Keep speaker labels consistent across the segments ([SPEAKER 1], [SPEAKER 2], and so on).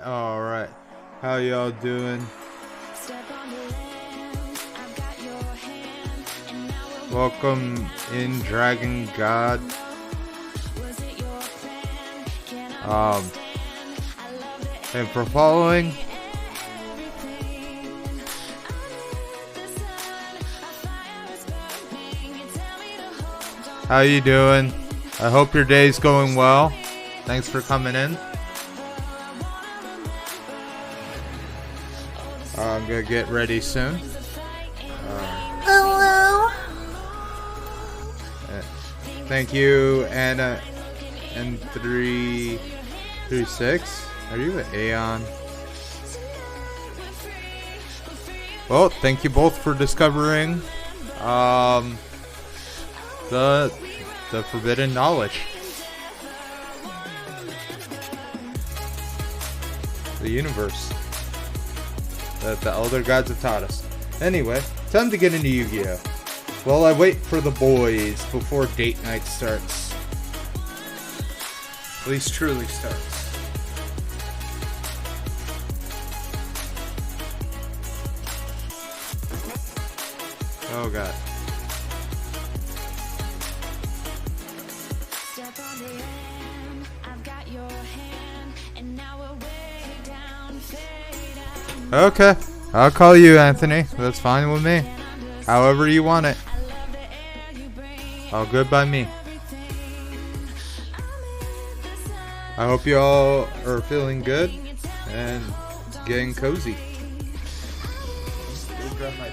[SPEAKER 1] All right. How y'all doing? Welcome in Dragon God. And for following, how you doing? I hope your day's going well. Thanks for coming in. I'm gonna get ready soon.
[SPEAKER 2] Hello.
[SPEAKER 1] Thank you, Anna and 336. Are you an Aeon? Well, thank you both for discovering the forbidden knowledge. The universe that the Elder Gods have taught us. Anyway, time to get into Yu-Gi-Oh! While I wait for the boys before date night starts. At least truly starts. Oh god. Okay, I'll call you Anthony. That's fine with me. However you want it. All good by me. I hope you all are feeling good and getting cozy. Go grab my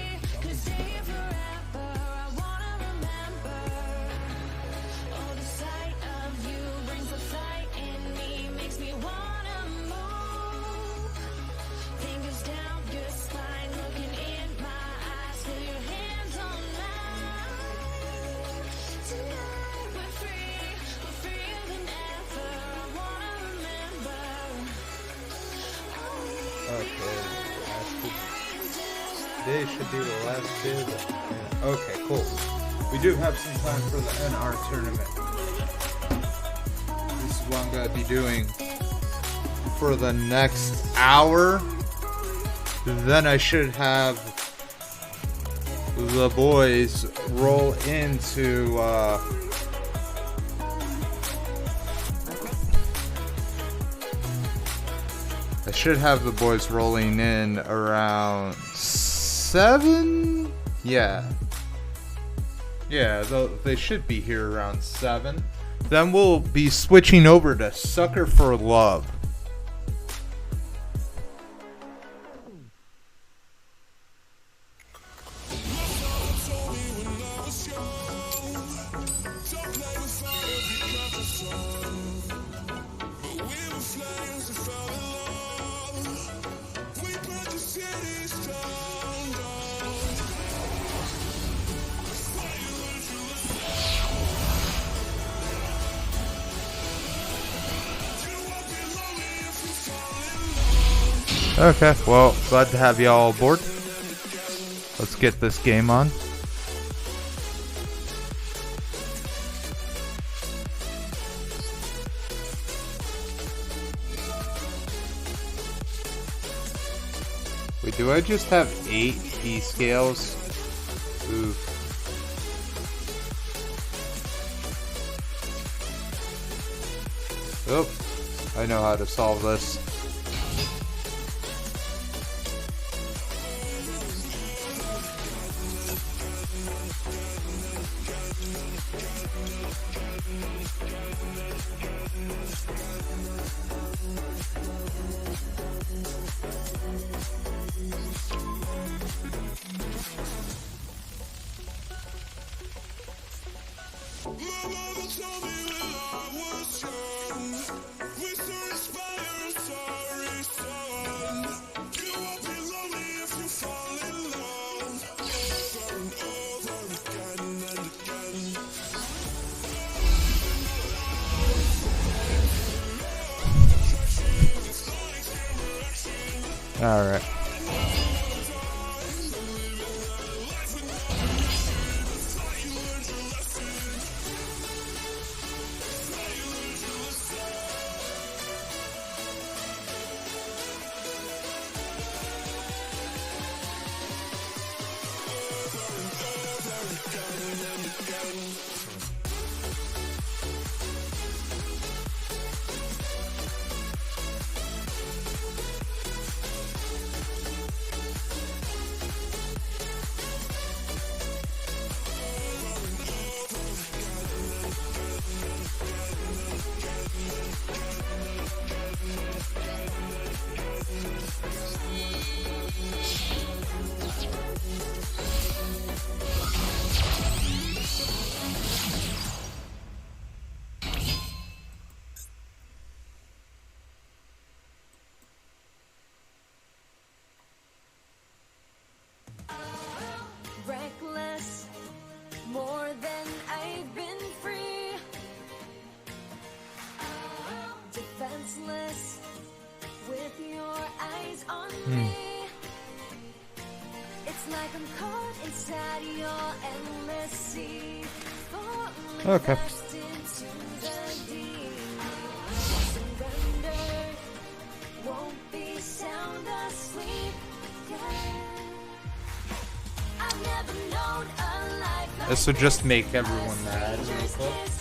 [SPEAKER 1] Today should be the last day of the... Okay, cool. We do have some time for the NR tournament. This is what I'm going to be doing for the next hour. Then I should have the boys roll into... I should have the boys rolling in around 7? Yeah, they should be here around 7. Then we'll be switching over to Sucker for Love. Okay, well, glad to have y'all aboard. Let's get this game on. Wait, do I just have 8 P scales? Ooh. Oh, I know how to solve this. Alright. Hmm. Okay. This would just make everyone mad real quick.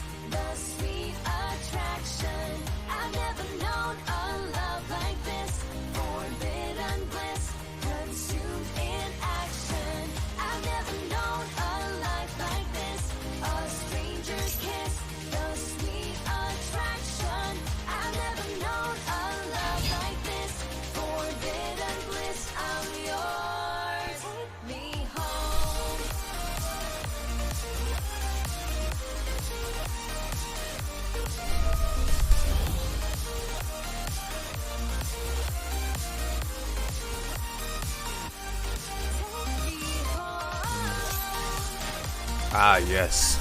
[SPEAKER 1] Ah, yes.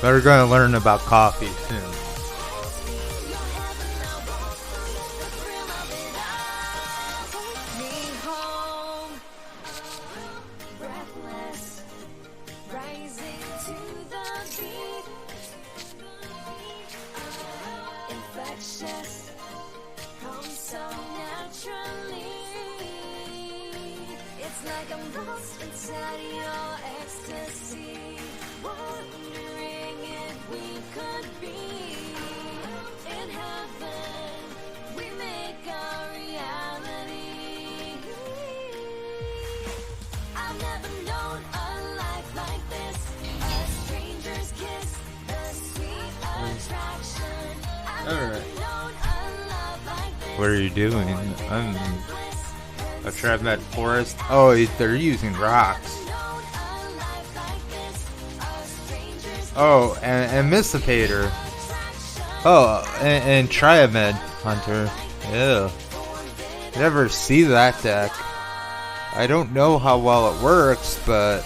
[SPEAKER 1] Better gonna learn about coffee soon. What are you doing? A Trevmed Forest? Oh, they're using rocks. Oh, and Mystipator. Oh, and Triamed Hunter. Ew. Never see that deck. I don't know how well it works, but...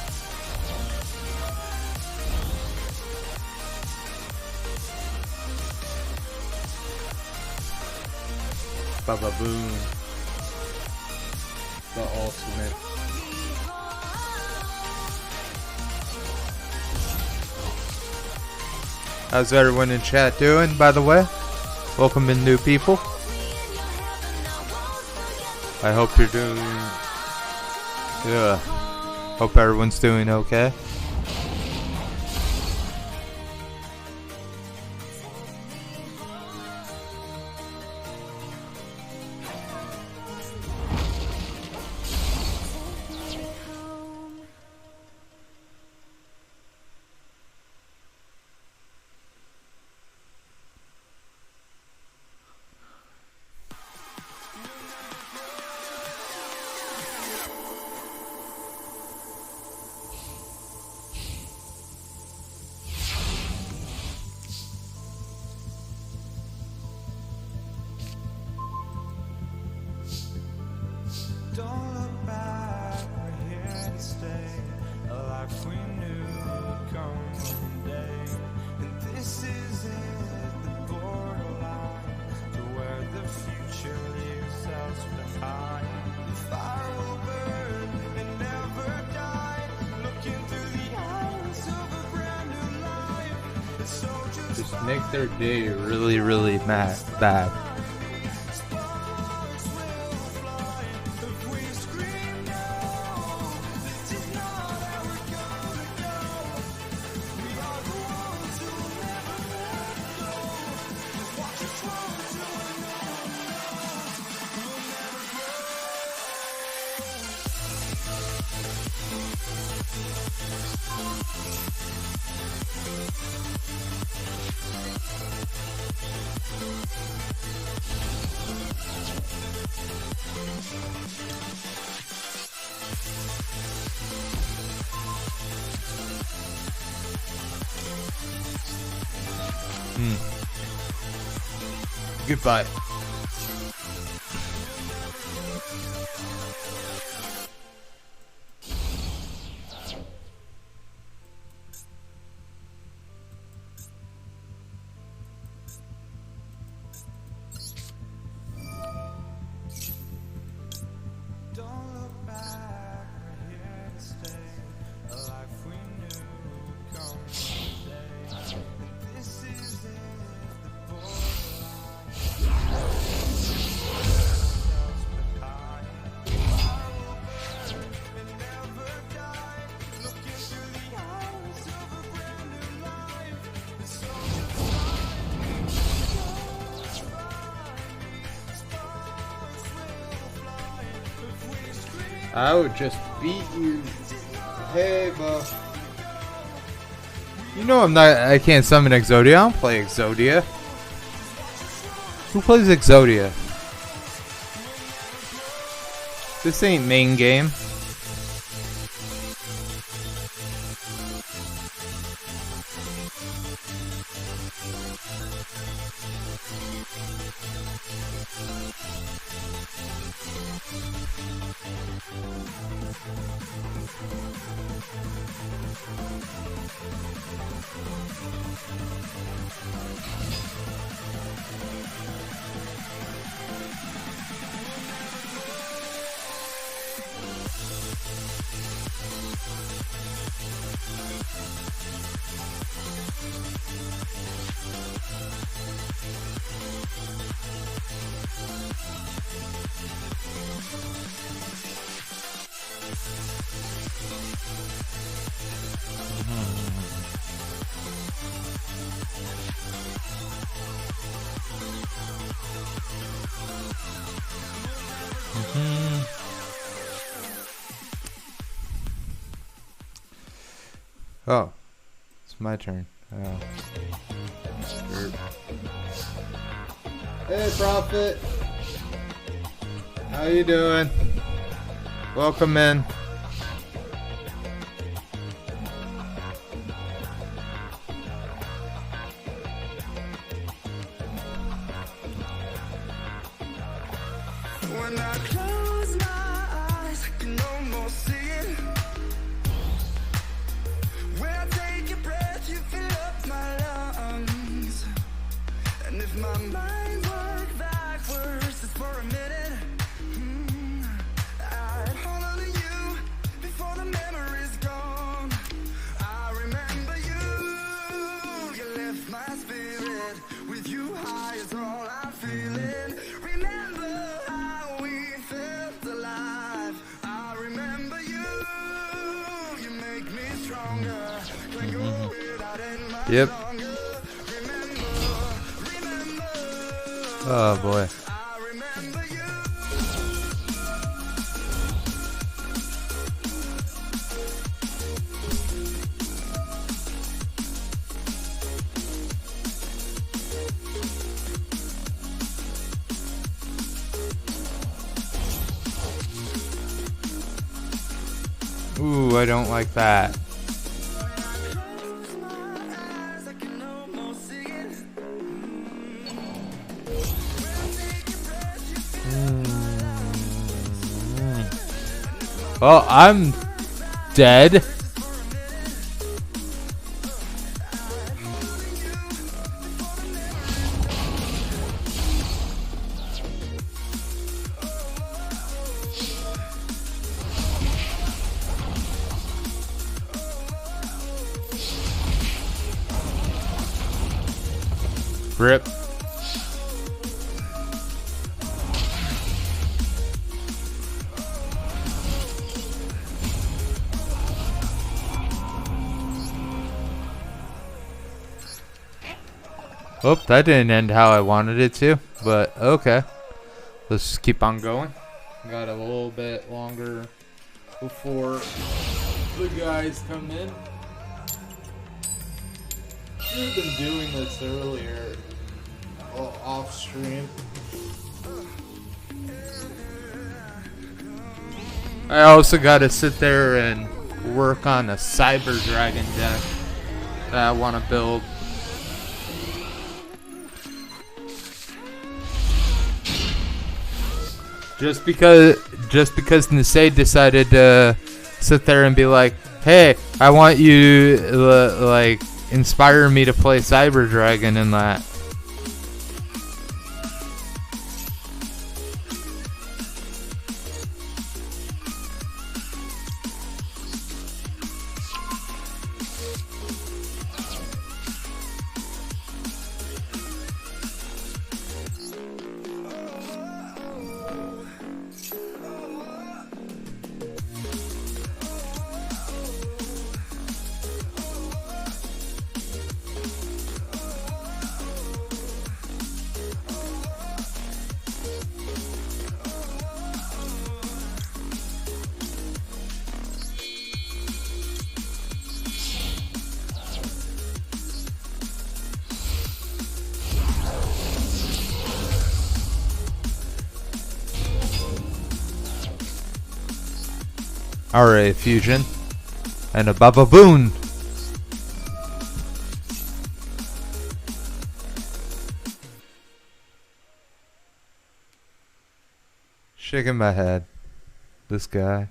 [SPEAKER 1] Baba Boom. The ultimate. How's everyone in chat doing, by the way? Welcome in new people. I hope you're doing... Yeah. Hope everyone's doing okay. Just make their day really, really bad. Goodbye. I would just beat you. Hey, Bo. You know I can't summon Exodia. I don't play Exodia. Who plays Exodia? This ain't main game. Oh, it's my turn. Oh. Hey, Prophet. How you doing? Welcome in.
[SPEAKER 2] When I close my eyes, I can almost see it. When I take a breath, you fill up my lungs. And if my mind worked backwards just for a minute, I'd hold on to you before the memory's gone. I remember you, you lift my spirit. With you high is all I'm feeling. Remember how we felt alive. I remember you, you make me stronger. Can't go without it much
[SPEAKER 1] Yep.
[SPEAKER 2] longer. Remember,
[SPEAKER 1] Oh boy.
[SPEAKER 2] I remember you.
[SPEAKER 1] Ooh, I don't like that.
[SPEAKER 2] Close my eyes, I can almost see it. When I take a breath, you feel
[SPEAKER 1] Well, I'm dead. Rip. Oh, that didn't end how I wanted it to, but okay. Let's just keep on going. Got a little bit longer before the guys come in. We've been doing this earlier, off stream. I also got to sit there and work on a Cyber Dragon deck that I want to build. Just because Nisei decided to sit there and be like, "Hey, I want you like inspire me to play Cyber Dragon and that." RA fusion. And a Bababoon. Shaking my head. This guy.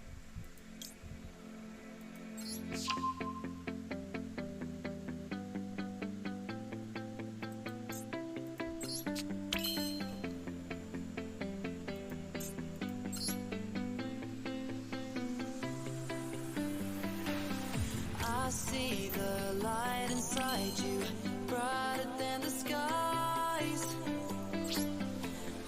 [SPEAKER 3] I see the light inside you, brighter than the skies.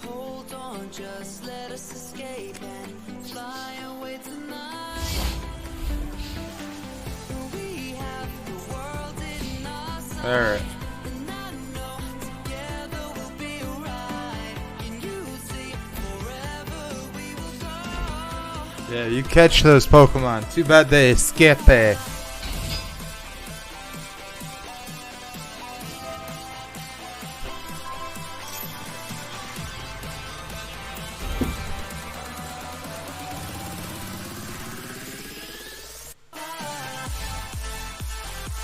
[SPEAKER 3] Hold on, just let us escape and fly away tonight. We have the world in our sight.
[SPEAKER 1] Alright.
[SPEAKER 3] And I know together we'll be alright. Can you see forever we will go?
[SPEAKER 1] Yeah, you catch those Pokemon. Too bad they escape.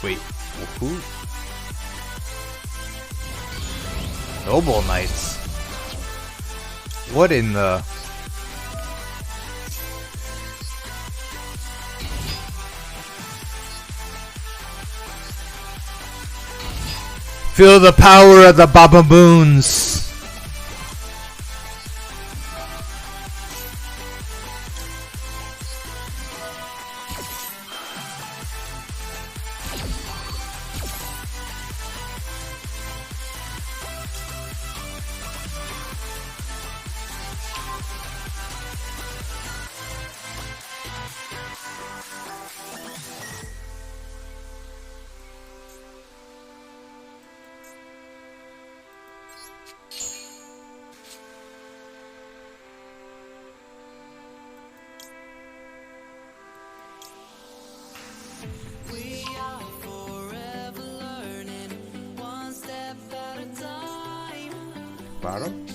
[SPEAKER 1] Wait, who? Noble Knights. What in the? Feel the power of the Bababoons.
[SPEAKER 3] We are forever learning, one step at a time.
[SPEAKER 1] Bottom?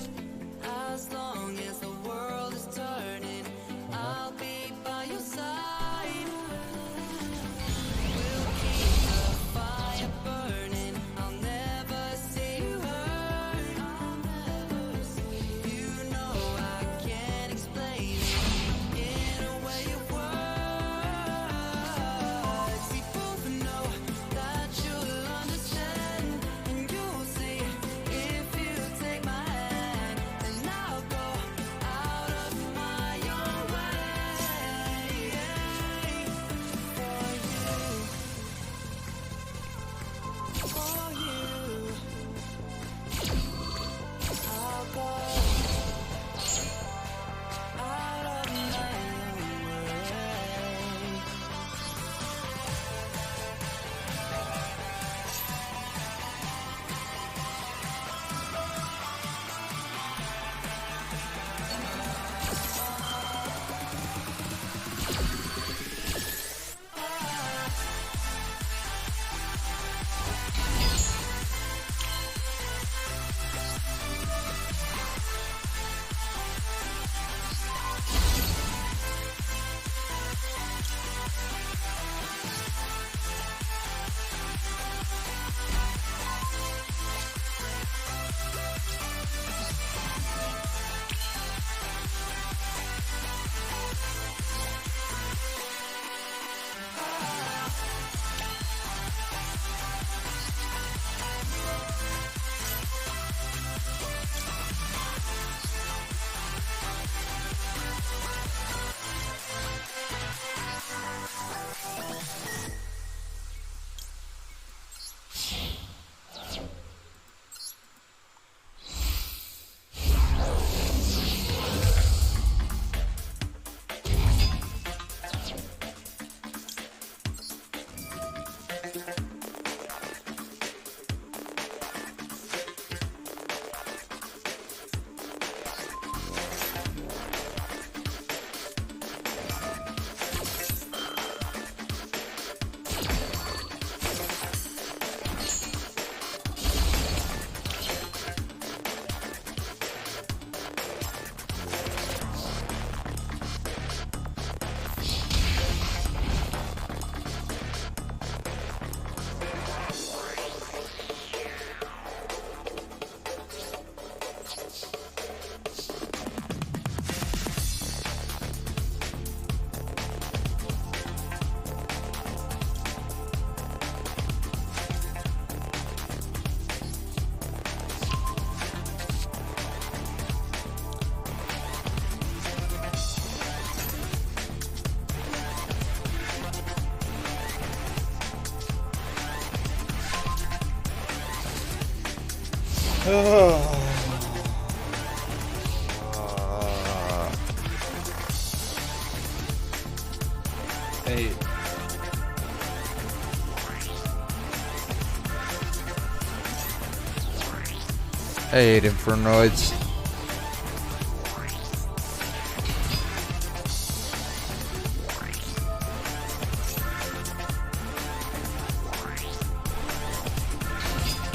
[SPEAKER 3] As long as the world is turning, I'll be by your side. We'll keep the fire burning. I'll never see you hurt. You know I can't explain it in a way of words. We both know that you'll understand, and you'll see if you take my hand.
[SPEAKER 1] Hey. I hate Infernoids.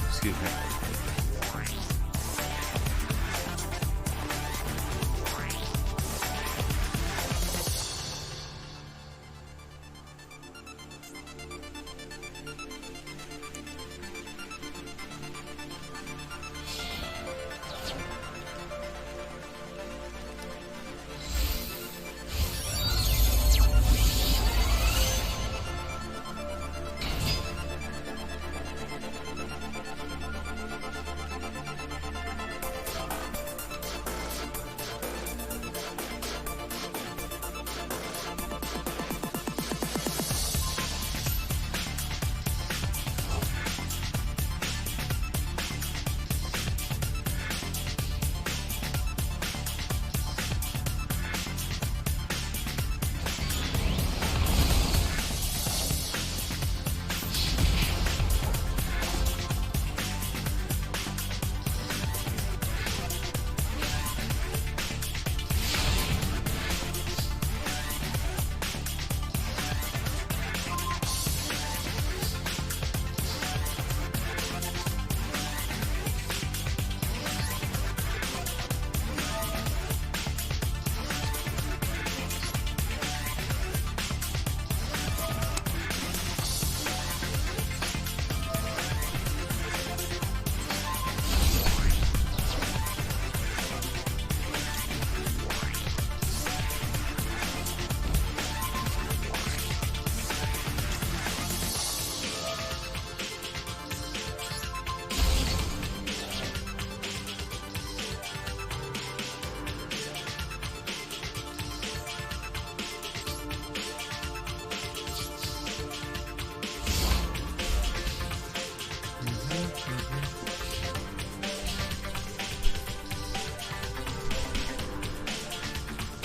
[SPEAKER 1] Excuse me.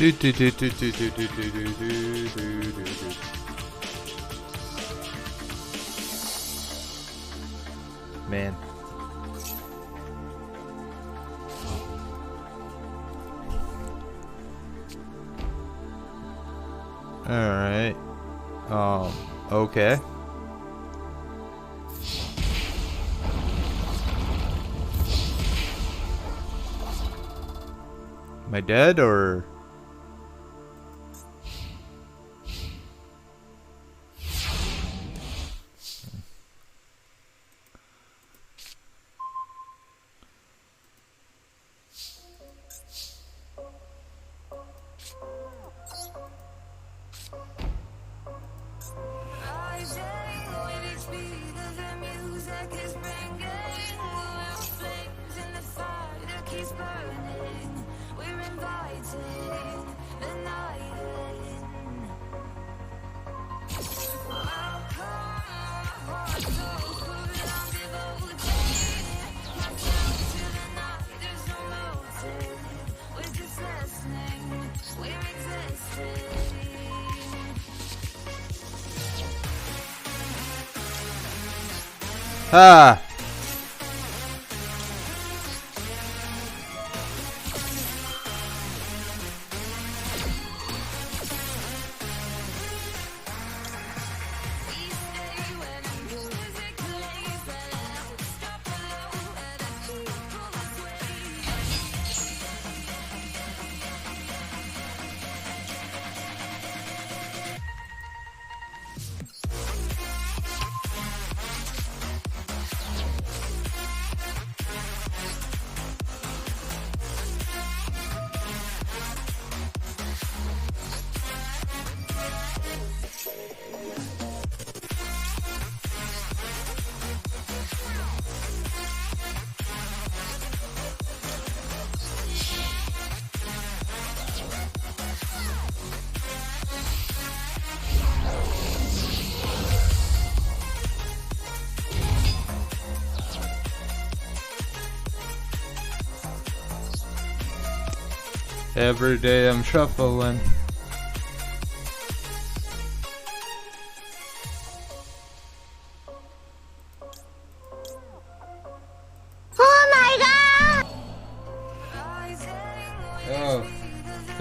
[SPEAKER 1] Do do do do do do do do do do do do. Man. Alright. Okay. Am I dead or? Ah! Every day I'm shuffling.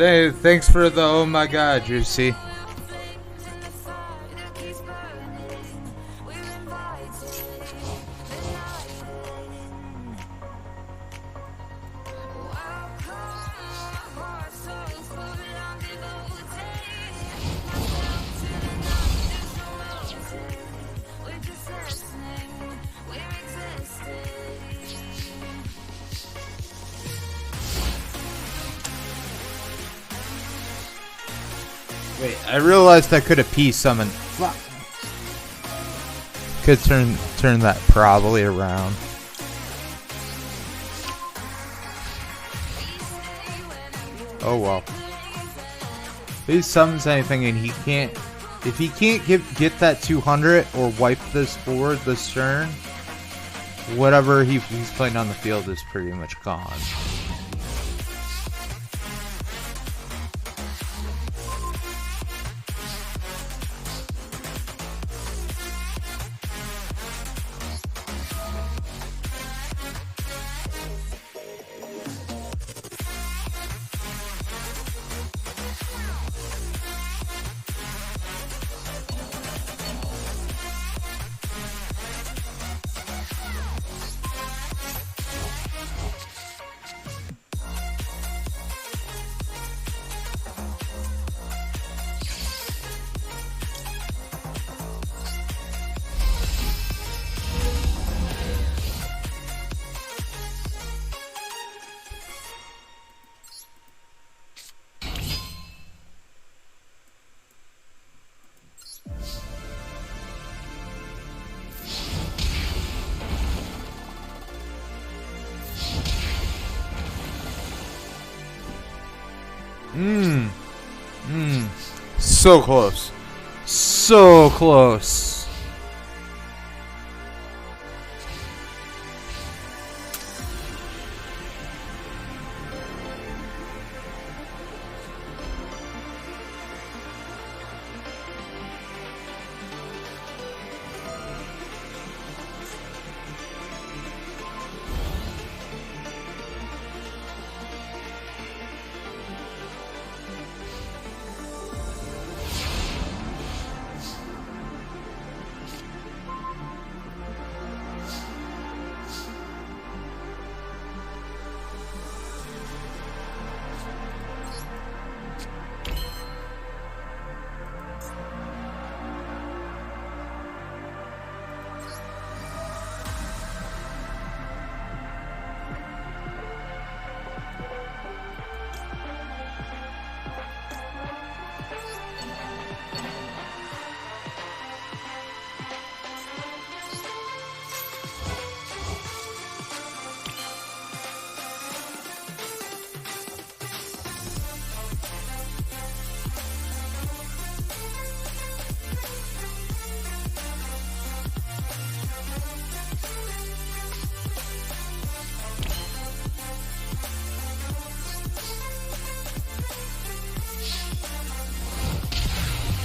[SPEAKER 1] Oh, thanks for the oh my god, Juicy. Wait, I realized I could have P summoned. Fuck. Could turn that probably around. Oh well. If he summons anything and he can't, if he can't get that 200 or wipe this board this turn, whatever he's playing on the field is pretty much gone. So close. So close.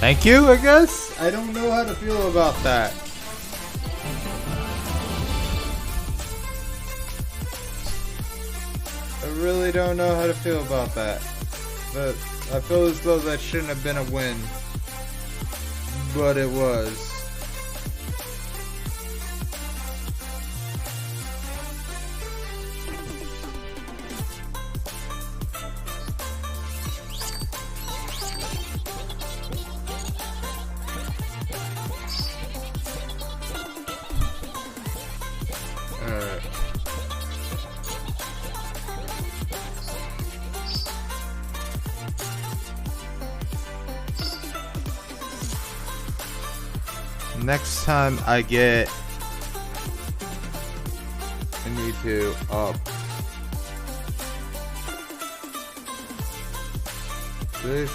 [SPEAKER 1] Thank you, I guess? I don't know how to feel about that. I really don't know how to feel about that. But I feel as though that shouldn't have been a win. But it was. Next time I get, I need to up. This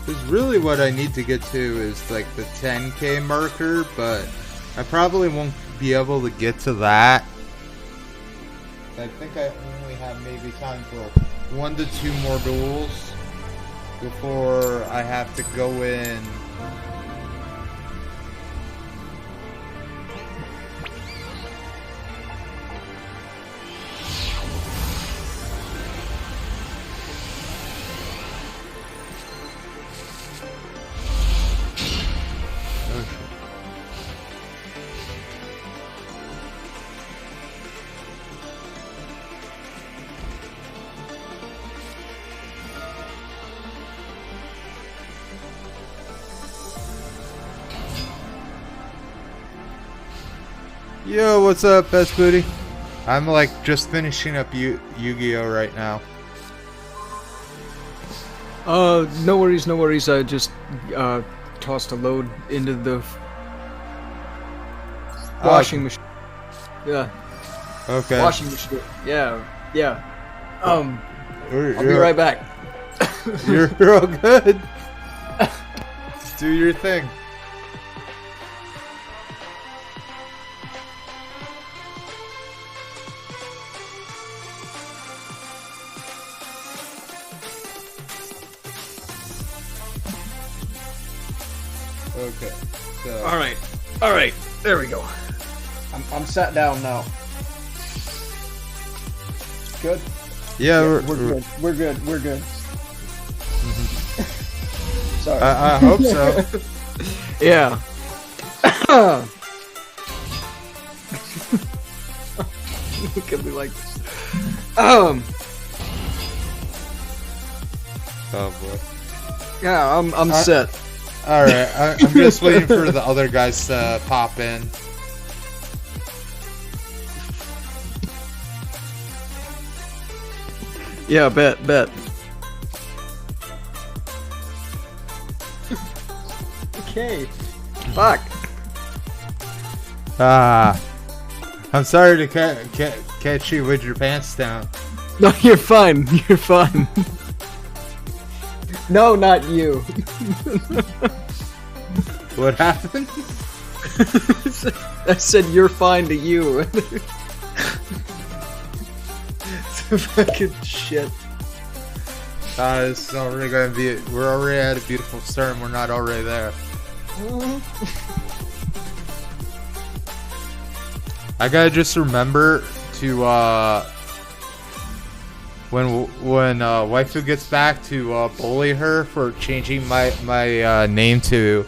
[SPEAKER 1] is really what I need to get to is like the 10K marker, but I probably won't be able to get to that I think I only have maybe time for 1 to 2 more duels before I have to go in. Oh, shit. Yo, what's up, Best Booty? I'm like just finishing up Yu-Gi-Oh right now.
[SPEAKER 4] No worries, no worries. I just tossed a load into the washing machine. Yeah,
[SPEAKER 1] Okay.
[SPEAKER 4] washing machine. Yeah, yeah. I'll be
[SPEAKER 1] You're-
[SPEAKER 4] right back.
[SPEAKER 1] You're all good. Do your thing. Okay. So.
[SPEAKER 4] All right. There we go. I'm sat down now. Good.
[SPEAKER 1] Yeah,
[SPEAKER 4] We're good. We're good. We're good. Sorry.
[SPEAKER 1] I hope so.
[SPEAKER 4] Yeah. Look at me like this.
[SPEAKER 1] Oh boy.
[SPEAKER 4] Yeah, I'm set.
[SPEAKER 1] All right. I'm just waiting for the other guys to pop in.
[SPEAKER 4] Yeah, bet. Okay. Fuck.
[SPEAKER 1] I'm sorry to catch you with your pants down.
[SPEAKER 4] No, you're fine. You're fine. No, not you.
[SPEAKER 1] What happened?
[SPEAKER 4] I said you're fine to you. Fucking shit.
[SPEAKER 1] This is already gonna be. We're already at a beautiful start, and we're not already there. I gotta just remember to when waifu gets back to bully her for changing my name to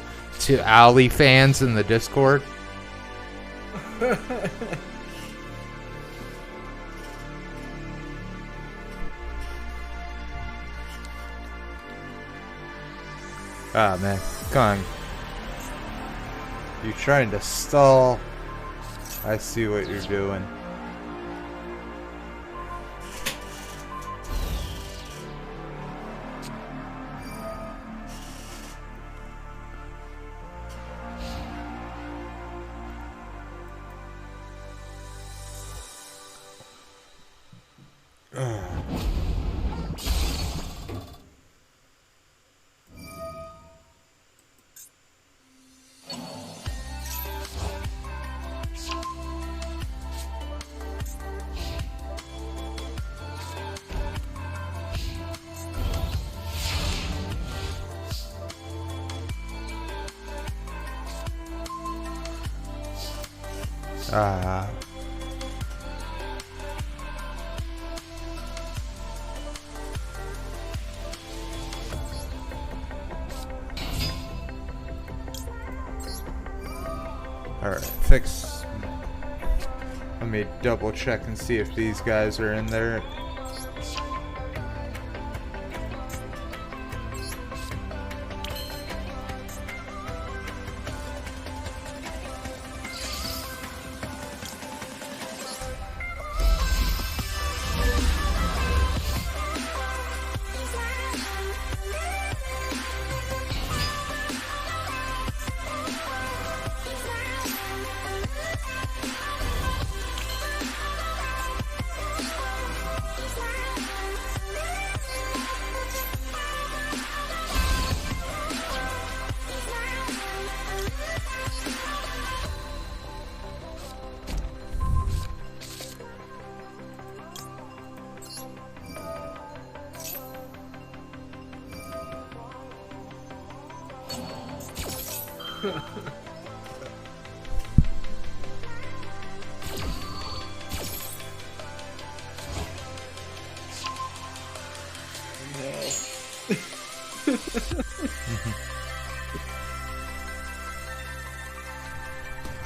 [SPEAKER 1] Ali fans in the Discord. Ah man, come on. You're trying to stall. I see what you're doing. Ah. Alright, fix. Let me double check and see if these guys are in there.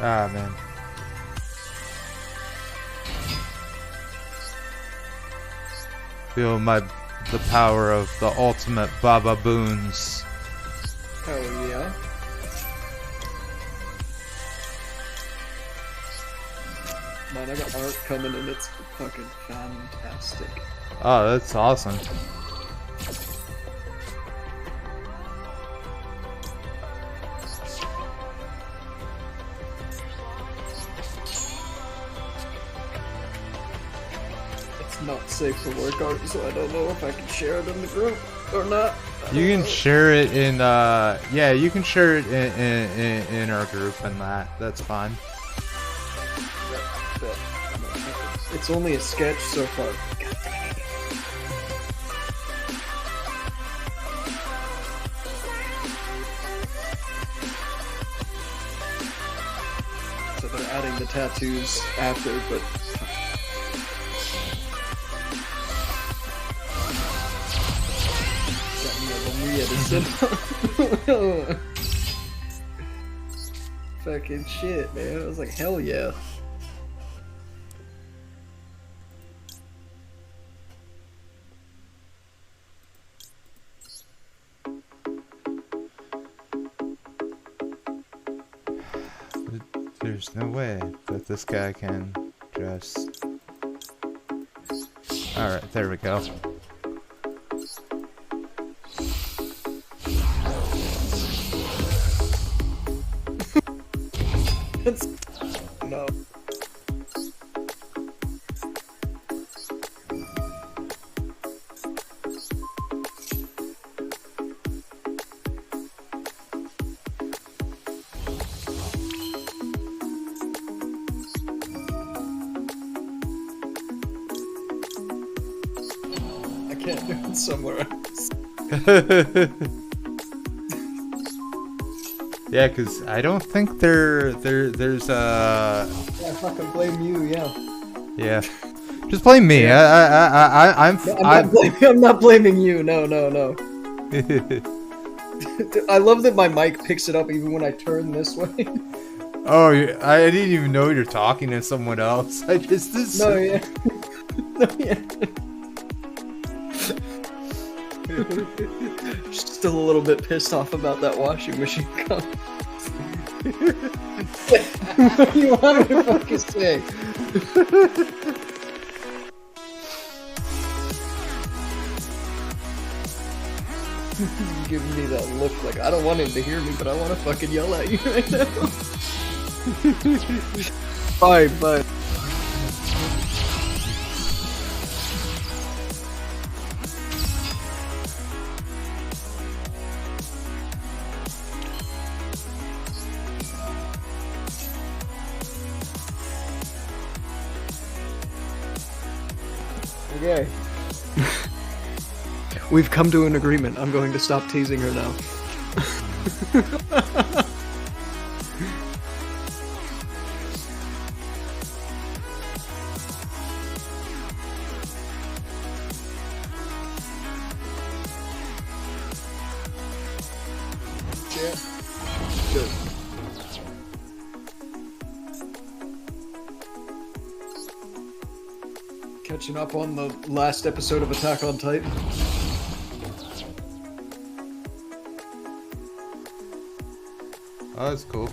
[SPEAKER 1] Ah, man. Feel the power of the ultimate Baba Boons.
[SPEAKER 4] Hell yeah. Man, I got art coming and it's fucking fantastic.
[SPEAKER 1] Oh, that's awesome.
[SPEAKER 4] It's not safe for work art, so I don't know if I can share it in the group or not.
[SPEAKER 1] You can share it in, yeah, you can share it in our group and that's fine.
[SPEAKER 4] But it's only a sketch so far. So they're adding the tattoos after, but got me a Lumia to sit on. Fucking shit, man. I was like, hell yeah.
[SPEAKER 1] There's no way that this guy can just... Alright, there we go.
[SPEAKER 4] It's... No. I can't do it somewhere else.
[SPEAKER 1] Yeah, because I don't think there's
[SPEAKER 4] Yeah, fucking blame you, yeah.
[SPEAKER 1] yeah. Just blame me. I'm
[SPEAKER 4] I'm not blaming you. No. I love that my mic picks it up even when I turn this way.
[SPEAKER 1] Oh, I didn't even know you're talking to someone else. I just
[SPEAKER 4] No, yeah. No, yeah. Still a little bit pissed off about that washing machine comment. What do you want me to fucking say? You're giving me that look like I don't want him to hear me, but I want to fucking yell at you right now. Bye. Okay. We've come to an agreement. I'm going to stop teasing her now. Yeah. Good. Catching up on the last episode of Attack on Titan.
[SPEAKER 1] Oh, that's cool.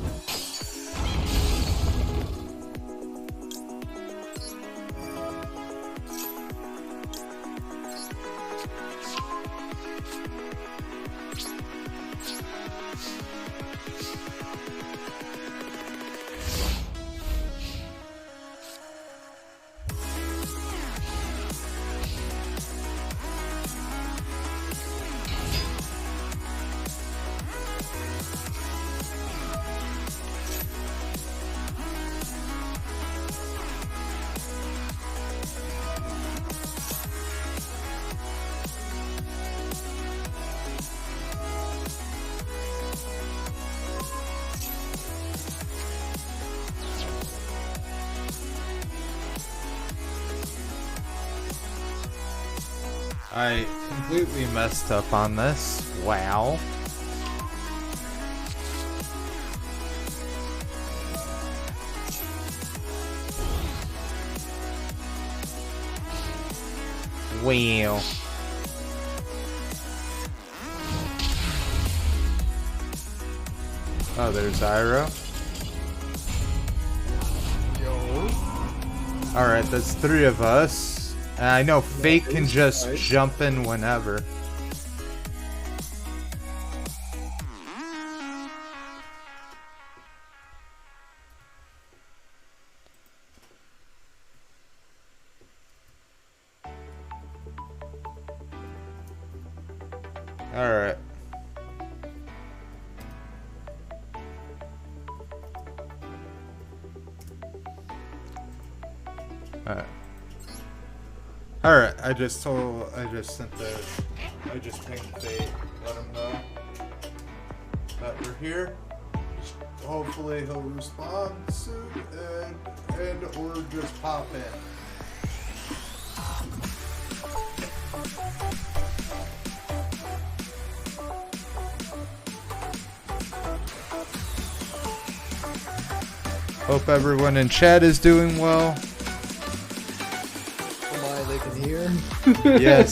[SPEAKER 1] I completely messed up on this. Wow. Wow. Oh, there's Iroh. Alright, that's 3 of us. And I know Fate can just jump in whenever. Alright. Alright, I just pinged Fate, let him know that we're here. Hopefully he'll respond soon and or just pop in. Hope everyone in chat is doing well.
[SPEAKER 4] They can hear.
[SPEAKER 1] Yes.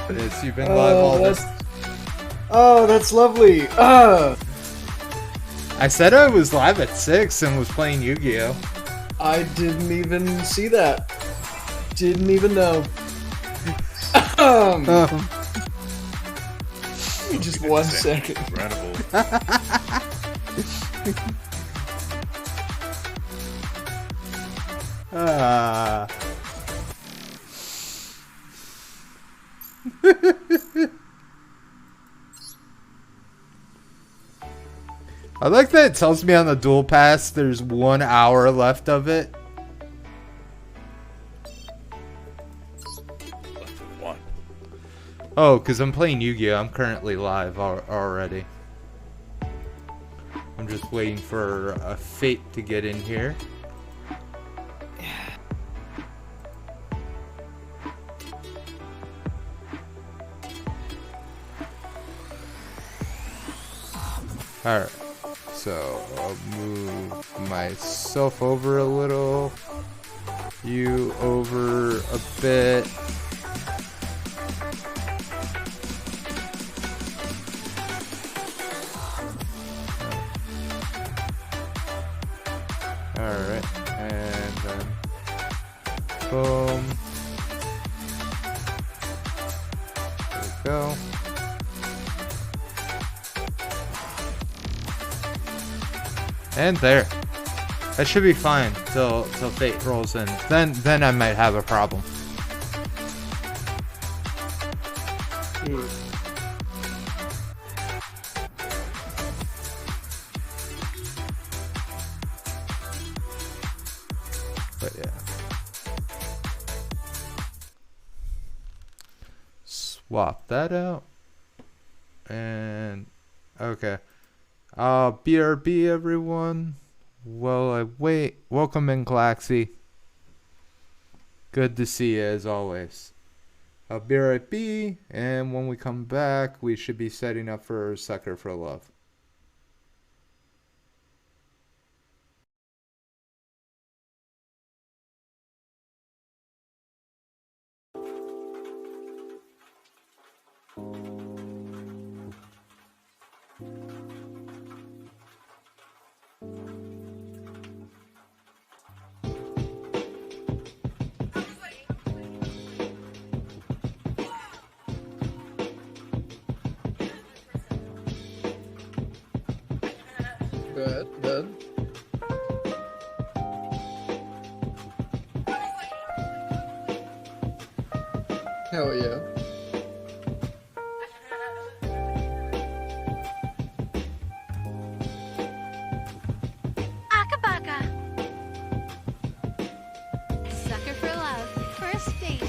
[SPEAKER 1] Yes, you've been live all this.
[SPEAKER 4] Oh, that's lovely.
[SPEAKER 1] I said I was live at 6 and was playing Yu-Gi-Oh.
[SPEAKER 4] I didn't even see that. Didn't even know. Just 1 second.
[SPEAKER 5] Incredible.
[SPEAKER 1] I like that it tells me on the dual pass there's 1 hour left of it.
[SPEAKER 5] One.
[SPEAKER 1] Oh, because I'm playing Yu-Gi-Oh! I'm currently live already. I'm just waiting for a Fate to get in here. Alright, so I'll move myself over a little, you over a bit. Alright, and then boom. There we go. And there. That should be fine till Fate rolls in. Then I might have a problem. But yeah. Swap that out. And okay. BRB everyone. Well, I wait. Welcome in, Glaxy. Good to see you as always. I'll be right back, and when we come back, we should be setting up for Sucker for Love.
[SPEAKER 4] Good. Hell yeah.
[SPEAKER 6] Akabaka. Sucker for love. First date.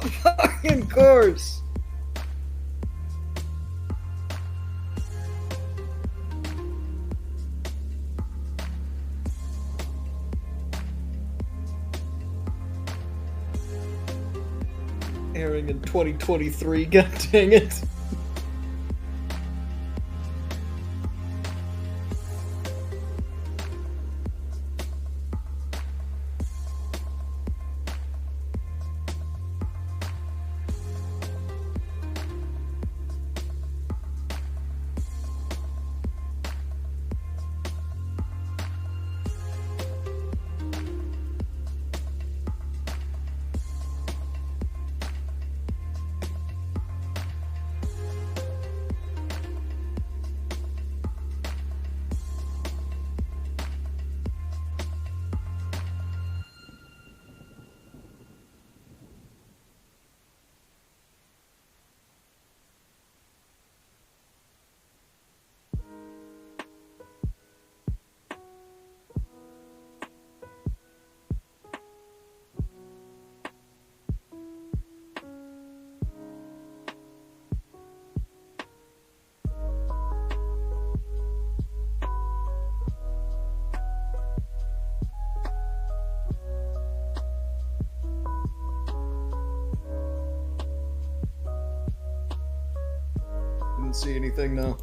[SPEAKER 4] Fucking course. Airing in 2023, god dang it. Didn't see anything, no.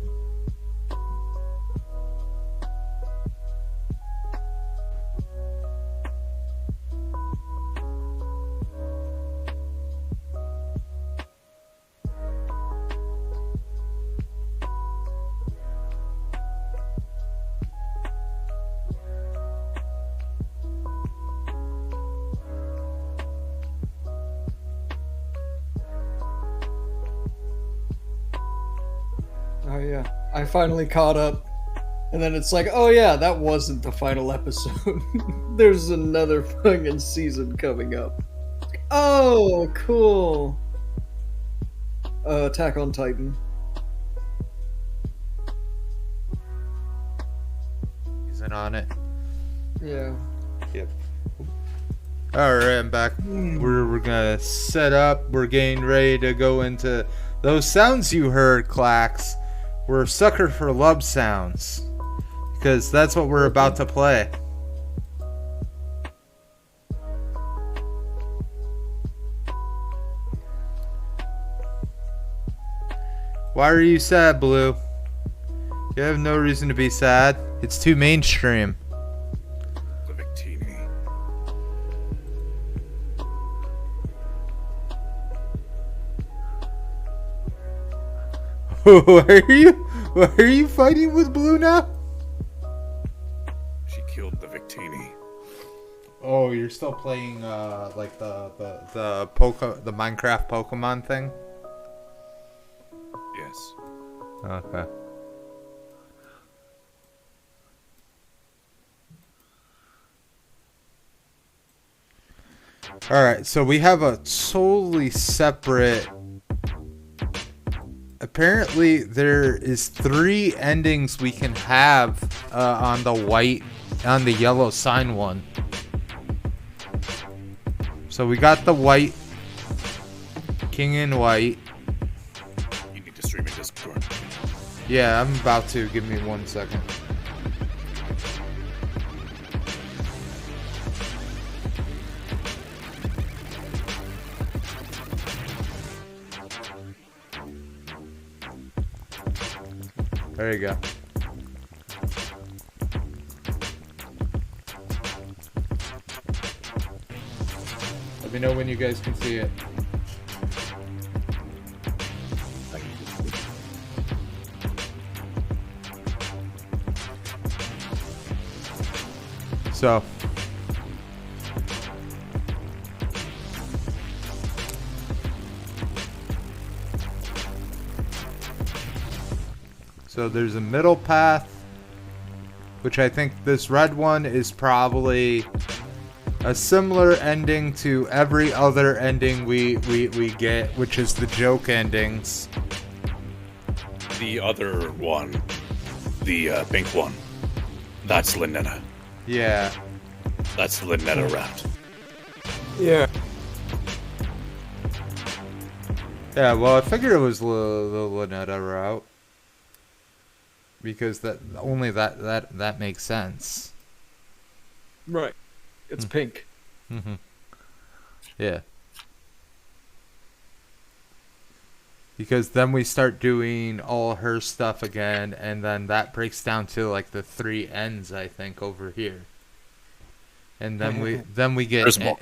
[SPEAKER 4] Oh yeah, I finally caught up. And then it's like, oh yeah, that wasn't the final episode. There's another fucking season coming up. Oh, cool. Attack on Titan.
[SPEAKER 1] He's in on it.
[SPEAKER 4] Yeah.
[SPEAKER 1] Yep. Alright, I'm back. We're gonna set up. We're getting ready to go into those sounds you heard, Clax. We're a sucker for love sounds. Because that's what we're about to play. Why are you sad, Blue? You have no reason to be sad. It's too mainstream.
[SPEAKER 5] The Victini.
[SPEAKER 1] Why are you fighting with Blue now?
[SPEAKER 5] She killed the Victini.
[SPEAKER 1] Oh, you're still playing like the Minecraft Pokemon thing?
[SPEAKER 5] Yes.
[SPEAKER 1] Okay. Alright, so we have a totally separate... Apparently, there is 3 endings we can have on the yellow sign one. So we got the white, King in White.
[SPEAKER 5] You need to stream in Discord.
[SPEAKER 1] Yeah, I'm about to. Give me 1 second. There you go. Let me know when you guys can see it. So there's a middle path, which I think this red one is probably a similar ending to every other ending we get, which is the joke endings.
[SPEAKER 5] The other one, the pink one, that's Lynetta.
[SPEAKER 1] Yeah.
[SPEAKER 5] That's Lynetta wrapped.
[SPEAKER 4] Yeah.
[SPEAKER 1] Yeah, well, I figured it was the Lynetta route because that makes sense.
[SPEAKER 4] Right. It's pink.
[SPEAKER 1] Yeah. Because then we start doing all her stuff again, and then that breaks down to like the 3 ends, I think, over here. And then we get
[SPEAKER 5] There's more.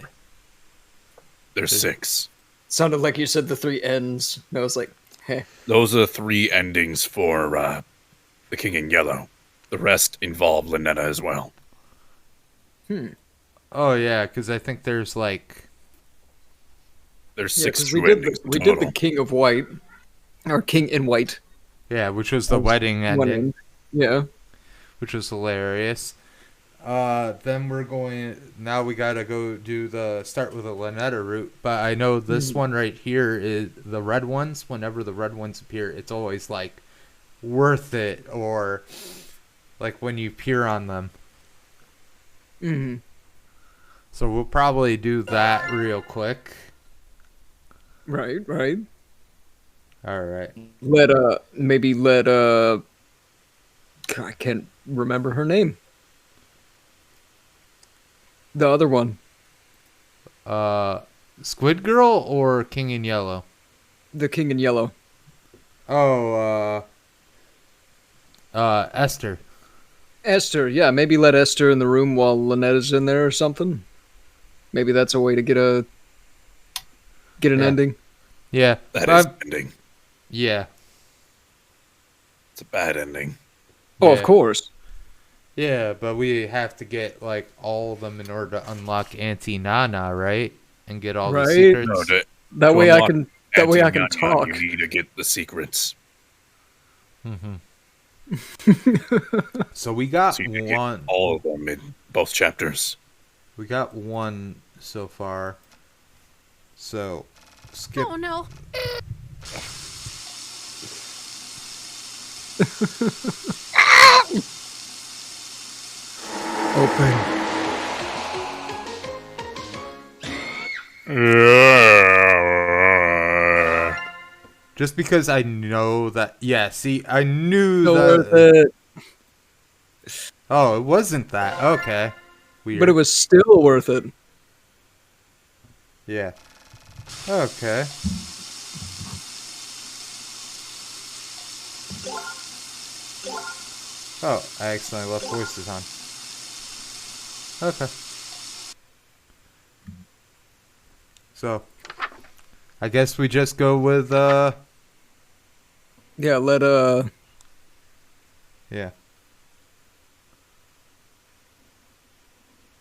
[SPEAKER 5] There's 6.
[SPEAKER 4] Sounded like you said the 3 ends. And I was like, heh.
[SPEAKER 5] Those are the 3 endings for the King in Yellow. The rest involve Lynetta as well.
[SPEAKER 1] Oh yeah, because I think there's like
[SPEAKER 5] There's
[SPEAKER 4] Yeah,
[SPEAKER 5] 6
[SPEAKER 4] because
[SPEAKER 5] true
[SPEAKER 4] we
[SPEAKER 5] endings
[SPEAKER 4] did
[SPEAKER 5] total.
[SPEAKER 4] the King of White. Or King in White.
[SPEAKER 1] which was the
[SPEAKER 4] That was
[SPEAKER 1] wedding
[SPEAKER 4] one
[SPEAKER 1] ending,
[SPEAKER 4] end. Yeah.
[SPEAKER 1] which was hilarious. Then we're going. Now we gotta go do the start with the Lynetta route. But I know this one right here is the red ones. Whenever the red ones appear, it's always like worth it, or like when you peer on them.
[SPEAKER 4] Mm-hmm.
[SPEAKER 1] So we'll probably do that real quick.
[SPEAKER 4] Right, right.
[SPEAKER 1] All right.
[SPEAKER 4] Let I can't remember her name. The other one.
[SPEAKER 1] Squid Girl or King in Yellow?
[SPEAKER 4] The King in Yellow.
[SPEAKER 1] Oh, Esther.
[SPEAKER 4] Esther, yeah, maybe let Esther in the room while Lynetta's in there or something. Maybe that's a way to get an
[SPEAKER 1] Yeah.
[SPEAKER 4] ending.
[SPEAKER 1] Yeah.
[SPEAKER 5] That
[SPEAKER 1] but
[SPEAKER 5] is
[SPEAKER 1] I'm-
[SPEAKER 5] ending.
[SPEAKER 1] Yeah.
[SPEAKER 5] It's a bad ending.
[SPEAKER 4] Oh,
[SPEAKER 1] Yeah.
[SPEAKER 4] of course.
[SPEAKER 1] Yeah, but we have to get like all of them in order to unlock Auntie Nana, right? And get all
[SPEAKER 4] Right.
[SPEAKER 1] the secrets.
[SPEAKER 5] No,
[SPEAKER 4] That
[SPEAKER 5] To
[SPEAKER 4] way I
[SPEAKER 5] unlock
[SPEAKER 4] can I can
[SPEAKER 5] Anti-Nyan,
[SPEAKER 4] talk.
[SPEAKER 5] You need to get the secrets.
[SPEAKER 1] So we got
[SPEAKER 5] So you can get
[SPEAKER 1] one.
[SPEAKER 5] all of them in both chapters.
[SPEAKER 1] We got one so far. So skip.
[SPEAKER 6] Oh no.
[SPEAKER 4] Open.
[SPEAKER 1] Just because I know that. Yeah. See, I knew
[SPEAKER 4] So
[SPEAKER 1] that.
[SPEAKER 4] worth it.
[SPEAKER 1] Oh, it wasn't that. Okay. Weird.
[SPEAKER 4] But it was still worth it.
[SPEAKER 1] Yeah. Okay. Oh, I accidentally left voices on. Okay. So, I guess we just go with,
[SPEAKER 4] Yeah, let
[SPEAKER 1] yeah.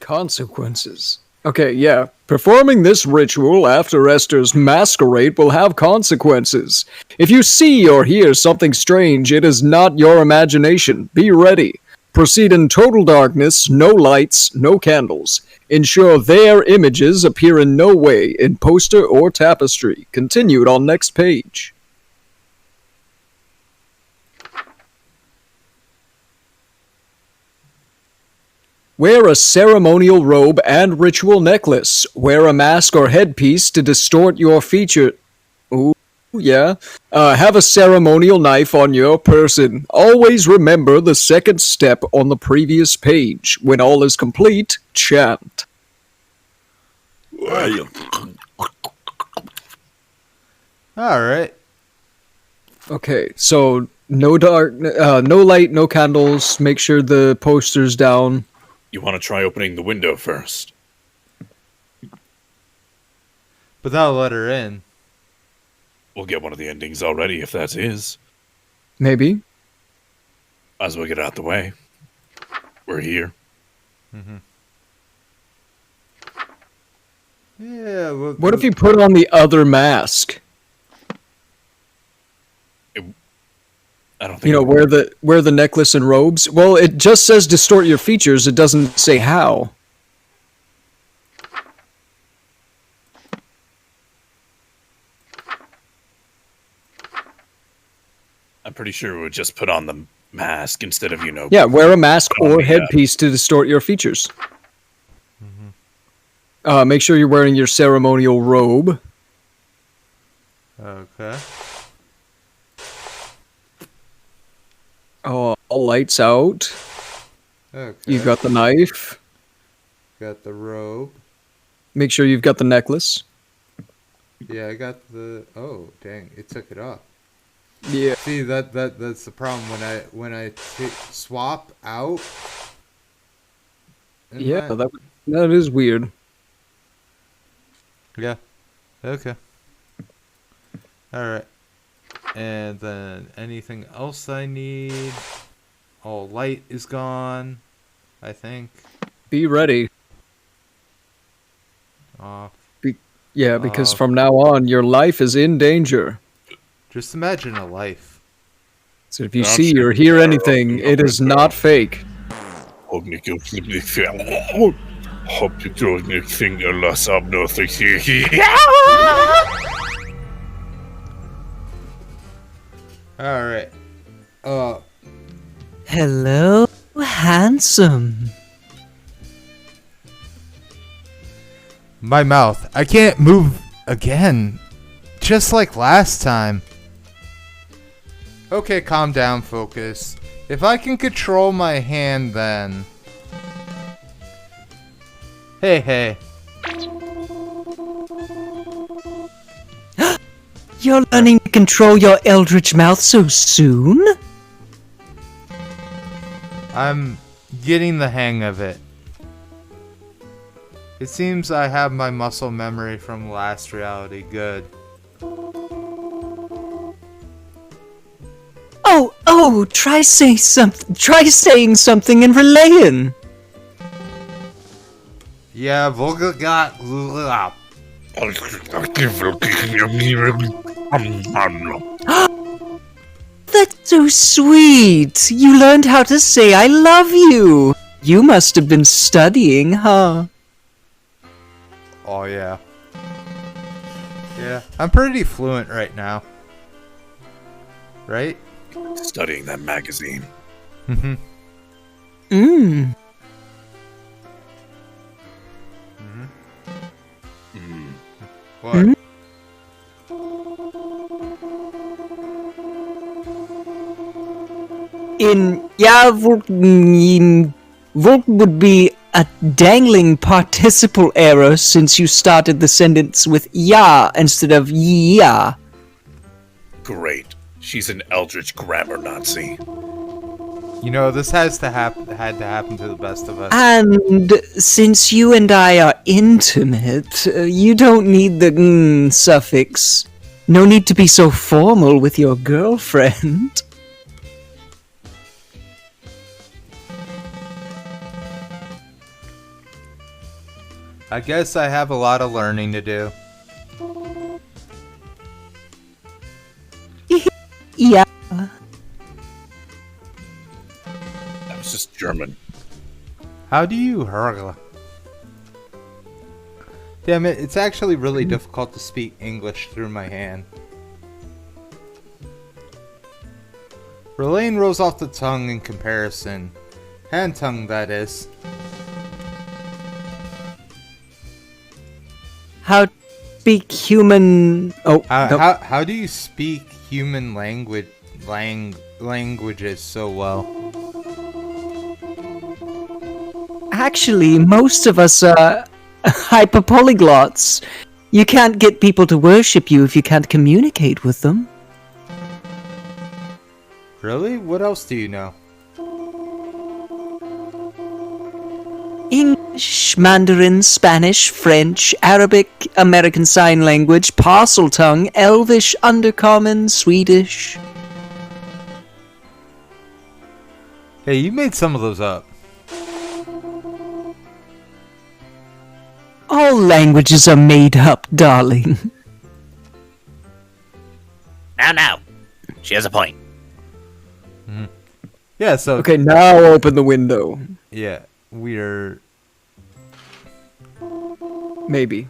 [SPEAKER 4] consequences. Okay, yeah. Performing this ritual after Esther's masquerade will have consequences. If you see or hear something strange, it is not your imagination. Be ready. Proceed in total darkness, no lights, no candles. Ensure their images appear in no way in poster or tapestry. Continued on next page. Wear a ceremonial robe and ritual necklace. Wear a mask or headpiece to distort your feature. Ooh, yeah. Have a ceremonial knife on your person. Always remember the second step on the previous page. When all is complete, chant.
[SPEAKER 1] Alright.
[SPEAKER 4] Okay, so no dark, no light, no candles. Make sure the poster's down.
[SPEAKER 5] You want to try opening the window first?
[SPEAKER 1] But that'll let her in.
[SPEAKER 5] We'll get one of the endings already if that is.
[SPEAKER 4] Maybe.
[SPEAKER 5] As we get out the way. We're here.
[SPEAKER 1] Yeah. Well,
[SPEAKER 4] What if you put on the other mask?
[SPEAKER 5] I don't think
[SPEAKER 4] You know, wear the necklace and robes. Well, it just says distort your features. It doesn't say how.
[SPEAKER 5] I'm pretty sure we would just put on the mask instead of,
[SPEAKER 4] Yeah, wear a mask
[SPEAKER 5] Oh,
[SPEAKER 4] or
[SPEAKER 5] yeah.
[SPEAKER 4] headpiece to distort your features. Make sure you're wearing your ceremonial robe.
[SPEAKER 1] Okay.
[SPEAKER 4] Oh, all lights out.
[SPEAKER 1] Okay.
[SPEAKER 4] You got the knife.
[SPEAKER 1] Got the robe.
[SPEAKER 4] Make sure you've got the necklace.
[SPEAKER 1] Yeah, I got the. Oh, dang! It took it off.
[SPEAKER 4] Yeah.
[SPEAKER 1] See that's the problem when I swap out. and
[SPEAKER 4] Yeah,
[SPEAKER 1] that-
[SPEAKER 4] that is weird.
[SPEAKER 1] Yeah. Okay. All right. And then anything else I need? All light is gone. I think.
[SPEAKER 4] Be ready.
[SPEAKER 1] Off.
[SPEAKER 4] Yeah, because
[SPEAKER 1] Oh.
[SPEAKER 4] from now on, your life is in danger.
[SPEAKER 1] Just imagine a life.
[SPEAKER 4] So if you
[SPEAKER 5] Don't
[SPEAKER 4] see
[SPEAKER 5] you
[SPEAKER 4] or hear
[SPEAKER 5] dare
[SPEAKER 4] anything,
[SPEAKER 5] open
[SPEAKER 4] it
[SPEAKER 5] the
[SPEAKER 4] is
[SPEAKER 5] window.
[SPEAKER 4] not fake.
[SPEAKER 5] Hope you don't think a loss of nothing.
[SPEAKER 1] All right.
[SPEAKER 7] Hello, handsome.
[SPEAKER 1] My mouth. I can't move again. Just like last time. Okay, calm down, focus. If I can control my hand, then. Hey.
[SPEAKER 7] You're learning to control your eldritch mouth so soon?
[SPEAKER 1] I'm getting the hang of it. It seems I have my muscle memory from last reality good.
[SPEAKER 7] Try saying something and relaying.
[SPEAKER 1] Yeah, Volga got.
[SPEAKER 7] That's so sweet. You learned how to say I love you. You must have been studying, huh?
[SPEAKER 1] Oh, yeah. Yeah, I'm pretty fluent right now. Right?
[SPEAKER 5] Studying that magazine.
[SPEAKER 1] Mm-hmm.
[SPEAKER 7] Mmm.
[SPEAKER 1] What?
[SPEAKER 7] What would be a dangling participle error since you started the sentence with ya instead of yeah.
[SPEAKER 5] Great. She's an eldritch grammar Nazi.
[SPEAKER 1] You know, this had to happen to the best of us.
[SPEAKER 7] And since you and I are intimate, you don't need the suffix. No need to be so formal with your girlfriend.
[SPEAKER 1] I guess I have a lot of learning to do.
[SPEAKER 7] Yeah.
[SPEAKER 5] That was just German.
[SPEAKER 1] How do you hurl? Damn it, it's actually really difficult to speak English through my hand. Relaying rolls off the tongue in comparison. Hand tongue, that is.
[SPEAKER 7] How to speak human... Oh, no.
[SPEAKER 1] How do you speak human languages so well?
[SPEAKER 7] Actually, most of us are hyperpolyglots. You can't get people to worship you if you can't communicate with them.
[SPEAKER 1] Really? What else do you know?
[SPEAKER 7] English, Mandarin, Spanish, French, Arabic, American Sign Language, Parcel Tongue, Elvish, Undercommon, Swedish.
[SPEAKER 1] Hey, you made some of those up.
[SPEAKER 7] All languages are made up, darling.
[SPEAKER 8] Now. She has a point.
[SPEAKER 1] Yeah, so
[SPEAKER 4] Okay, now open the window.
[SPEAKER 1] yeah, we're
[SPEAKER 4] Maybe.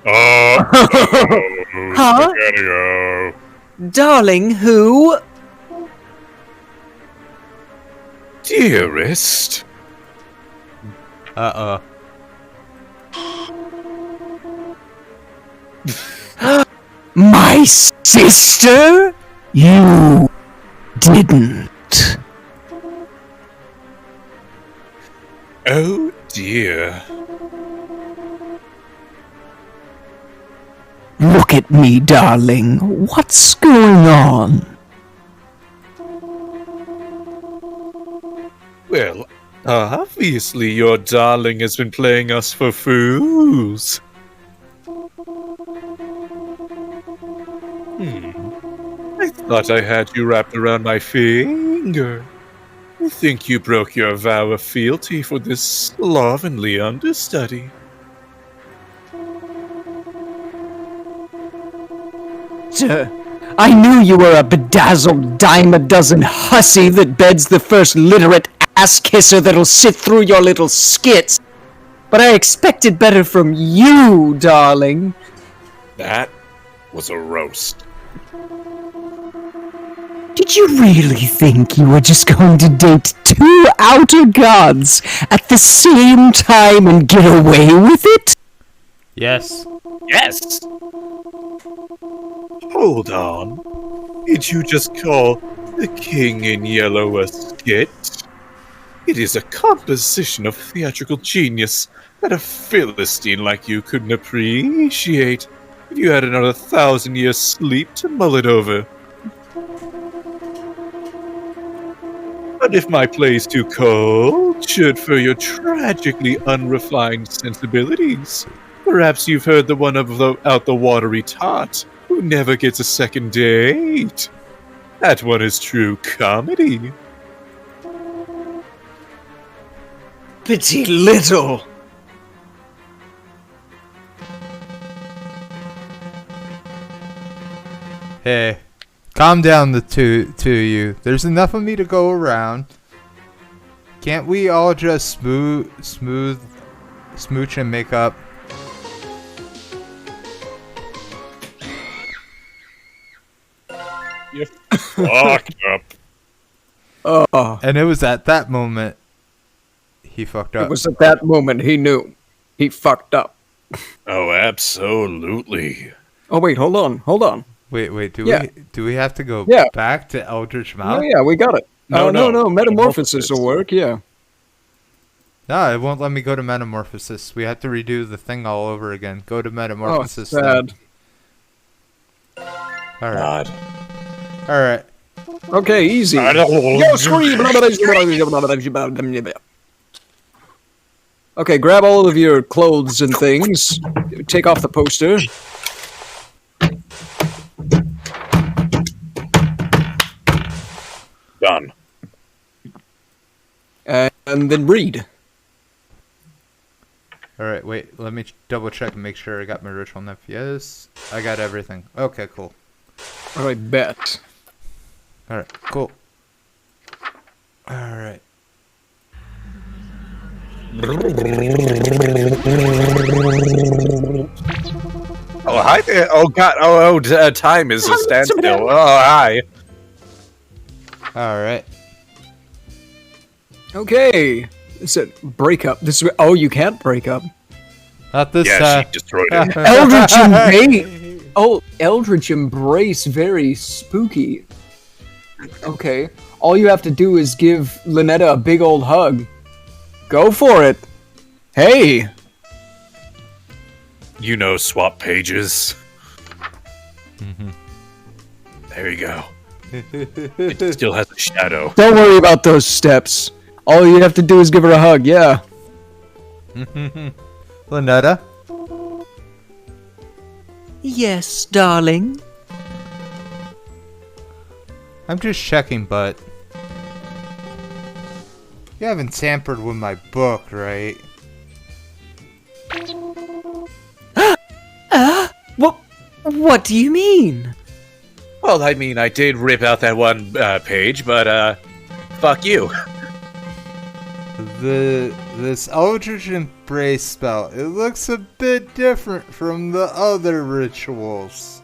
[SPEAKER 5] Oh,
[SPEAKER 7] Huh?
[SPEAKER 5] gotta go.
[SPEAKER 7] Darling, who?
[SPEAKER 5] Dearest.
[SPEAKER 7] My sister? You didn't.
[SPEAKER 5] Oh dear.
[SPEAKER 7] Look at me, darling. What's going on?
[SPEAKER 5] Well, obviously your darling has been playing us for fools. I thought I had you wrapped around my finger. I think you broke your vow of fealty for this slovenly understudy.
[SPEAKER 7] I knew you were a bedazzled dime-a-dozen hussy that beds the first literate ass-kisser that'll sit through your little skits. But I expected better from you, darling.
[SPEAKER 5] That was a roast.
[SPEAKER 7] Did you really think you were just going to date two outer gods at the same time and get away with it?
[SPEAKER 1] Yes.
[SPEAKER 5] Yes! Hold on. Did you just call The King in Yellow a skit? It is a composition of theatrical genius that a Philistine like you couldn't appreciate if you had another 1,000 years sleep to mull it over. But if my play's too cultured for your tragically unrefined sensibilities, perhaps you've heard the one of the out-the-watery tot who never gets a second date. That one is true comedy.
[SPEAKER 7] Pity little.
[SPEAKER 1] Hey, calm down, the two of you. There's enough of me to go around. Can't we all just smooch and make up?
[SPEAKER 5] You fucked up.
[SPEAKER 7] Oh,
[SPEAKER 1] And it was at that moment he fucked up.
[SPEAKER 4] It was at that moment he knew. He fucked up.
[SPEAKER 5] Oh, absolutely.
[SPEAKER 4] Oh wait, hold on.
[SPEAKER 1] Wait, do
[SPEAKER 4] Yeah.
[SPEAKER 1] we have to go
[SPEAKER 4] Yeah.
[SPEAKER 1] back to Eldritch
[SPEAKER 4] Oh
[SPEAKER 1] Mouth?
[SPEAKER 4] yeah, we got it.
[SPEAKER 5] No,
[SPEAKER 4] No,
[SPEAKER 5] no.
[SPEAKER 4] Metamorphosis will work, yeah.
[SPEAKER 1] No, it won't let me go to Metamorphosis. We have to redo the thing all over again. Go to
[SPEAKER 4] Oh,
[SPEAKER 1] Metamorphosis. then.
[SPEAKER 4] sad.
[SPEAKER 1] Alright.
[SPEAKER 5] God.
[SPEAKER 1] Alright.
[SPEAKER 4] Okay, easy.
[SPEAKER 5] I don't
[SPEAKER 4] Yo, scream! Okay, grab all of your clothes and things. Take off the poster.
[SPEAKER 5] Done.
[SPEAKER 4] And then read.
[SPEAKER 1] Alright, wait. Let me double check and make sure I got my ritual knife. Yes. I got everything. Okay, cool.
[SPEAKER 4] Alright, bet.
[SPEAKER 1] Alright, cool. Alright.
[SPEAKER 5] Oh, hi there. Oh, God. Time is a standstill. Oh, hi.
[SPEAKER 1] Alright.
[SPEAKER 4] Okay. It's a breakup. This is, oh, you can't break up.
[SPEAKER 1] Not this
[SPEAKER 5] Yeah, she destroyed it.
[SPEAKER 4] Eldritch Embrace. Oh, Eldritch Embrace. Very spooky. Okay. All you have to do is give Lynetta a big old hug. Go for it. Hey.
[SPEAKER 5] You know, swap pages. There you go. It still has a shadow.
[SPEAKER 4] Don't worry about those steps. All you have to do is give her a hug. Yeah.
[SPEAKER 1] Lynetta?
[SPEAKER 7] Yes, darling.
[SPEAKER 1] I'm just checking, but you haven't tampered with my book, right?
[SPEAKER 7] What do you mean?
[SPEAKER 5] Well, I mean, I did rip out that one page, but, fuck you.
[SPEAKER 1] This Eldritch Embrace spell, it looks a bit different from the other rituals.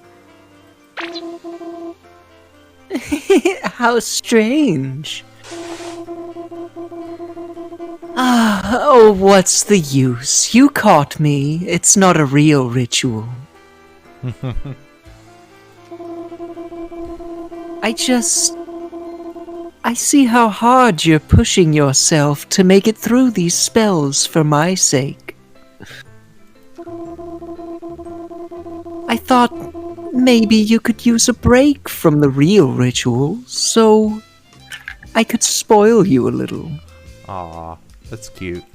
[SPEAKER 7] How strange. Oh, what's the use? You caught me. It's not a real ritual. I see how hard you're pushing yourself to make it through these spells for my sake. I thought maybe you could use a break from the real rituals, so I could spoil you a little.
[SPEAKER 1] Aw, that's cute.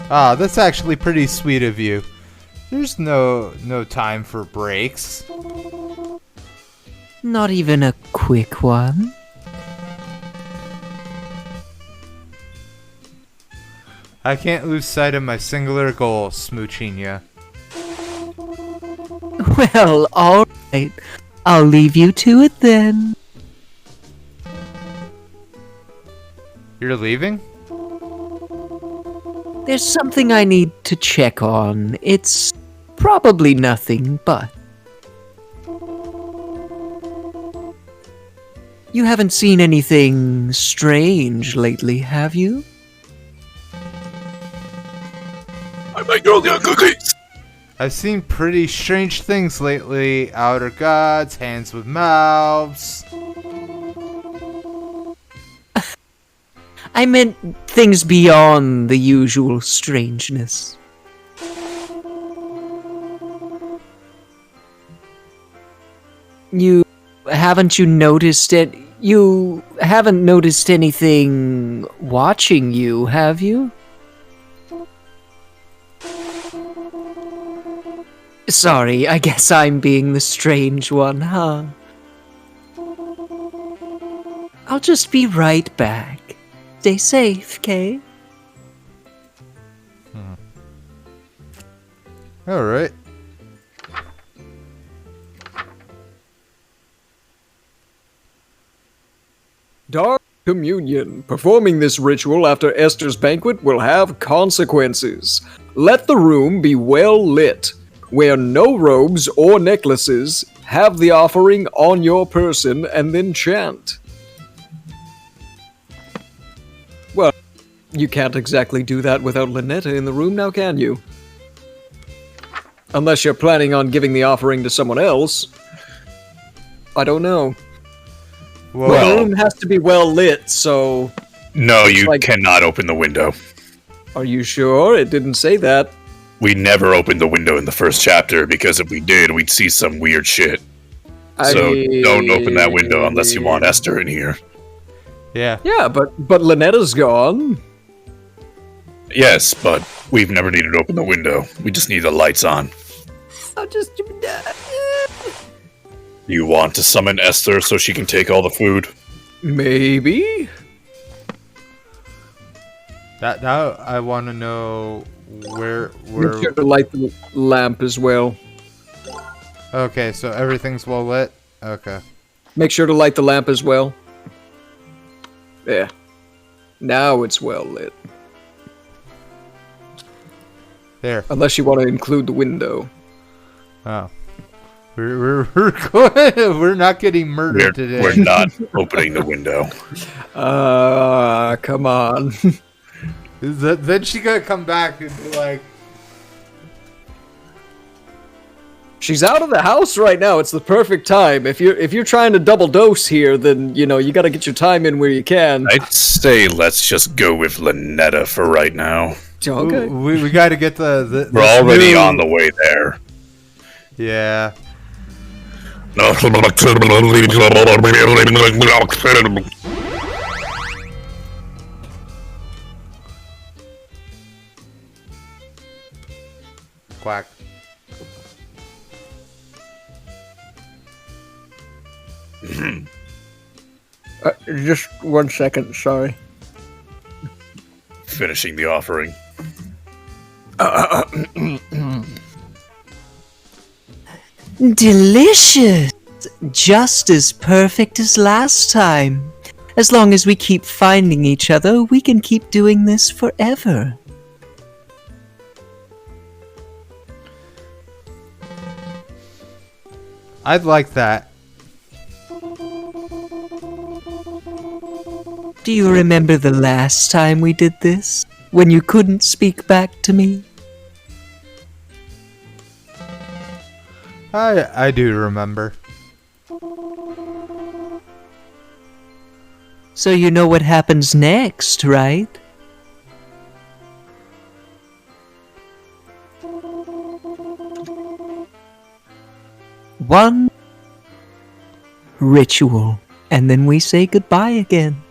[SPEAKER 1] Ah, that's actually pretty sweet of you. There's no time for breaks.
[SPEAKER 7] Not even a quick one.
[SPEAKER 1] I can't lose sight of my singular goal, smooching ya.
[SPEAKER 7] Well, alright. I'll leave you to it then.
[SPEAKER 1] You're leaving?
[SPEAKER 7] There's something I need to check on. It's probably nothing, but... You haven't seen anything strange lately, have you?
[SPEAKER 5] I might go the cookies.
[SPEAKER 1] I've seen pretty strange things lately. Outer gods, hands with mouths.
[SPEAKER 7] I meant things beyond the usual strangeness. You haven't noticed anything watching you, have you? Sorry, I guess I'm being the strange one, huh? I'll just be right back. Stay safe, Kay?
[SPEAKER 1] Alright.
[SPEAKER 4] Dark Communion. Performing this ritual after Esther's banquet will have consequences. Let the room be well lit. Wear no robes or necklaces. Have the offering on your person and then chant. Well, you can't exactly do that without Lynetta in the room now, can you? Unless you're planning on giving the offering to someone else. I don't know.
[SPEAKER 1] Whoa.
[SPEAKER 4] Well, the room has to be well lit, so...
[SPEAKER 5] No, you
[SPEAKER 4] like-
[SPEAKER 5] cannot open the window.
[SPEAKER 4] Are you sure? It didn't say that.
[SPEAKER 5] We never opened the window in the first chapter because if we did, we'd see some weird shit. So don't open that window unless you want Esther in here.
[SPEAKER 1] Yeah.
[SPEAKER 4] Yeah, but Lynetta's gone.
[SPEAKER 5] Yes, but we've never needed to open the window. We just need the lights on. You want to summon Esther so she can take all the food?
[SPEAKER 4] Maybe?
[SPEAKER 1] That now I want to know where
[SPEAKER 4] Make sure to light the lamp as well.
[SPEAKER 1] Okay, so everything's well lit. Okay.
[SPEAKER 4] Make sure to light the lamp as well. Yeah. Now it's well lit.
[SPEAKER 1] There.
[SPEAKER 4] Unless you want to include the window.
[SPEAKER 1] Oh. We're going, we're not getting murdered today.
[SPEAKER 5] We're not opening the window.
[SPEAKER 4] Come on.
[SPEAKER 1] Then she gonna come back and be like,
[SPEAKER 4] She's out of the house right now. It's the perfect time. If you're trying to double dose here, then you got to get your time in where you can.
[SPEAKER 5] I'd say let's just go with Lynetta for right now.
[SPEAKER 4] Okay.
[SPEAKER 1] we got to get the
[SPEAKER 5] We're already on the way there.
[SPEAKER 1] Yeah. Quack.
[SPEAKER 4] Just 1 second, sorry.
[SPEAKER 5] Finishing the offering.
[SPEAKER 7] Delicious! Just as perfect as last time. As long as we keep finding each other, we can keep doing this forever.
[SPEAKER 1] I'd like that.
[SPEAKER 7] Do you remember the last time we did this? When you couldn't speak back to me?
[SPEAKER 1] I do remember.
[SPEAKER 7] So you know what happens next, right? One ritual, and then we say goodbye again.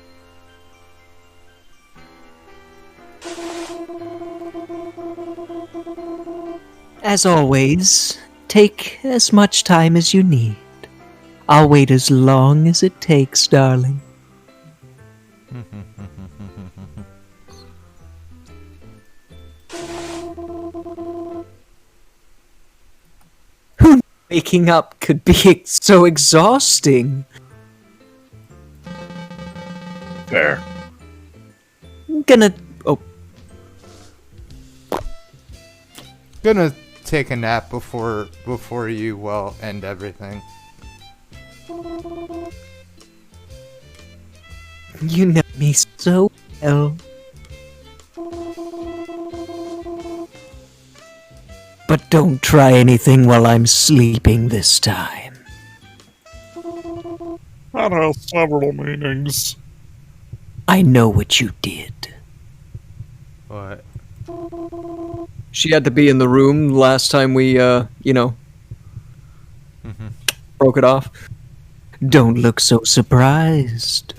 [SPEAKER 7] As always, take as much time as you need. I'll wait as long as it takes, darling. Who waking up could be so exhausting?
[SPEAKER 5] Fair.
[SPEAKER 7] I'm gonna. Oh,
[SPEAKER 1] Gonna take a nap before you end everything.
[SPEAKER 7] you know me so well. But don't try anything while I'm sleeping this time.
[SPEAKER 5] That has several meanings.
[SPEAKER 7] I know what you did.
[SPEAKER 1] What?
[SPEAKER 4] She had to be in the room last time we, broke it off.
[SPEAKER 7] Don't look so surprised.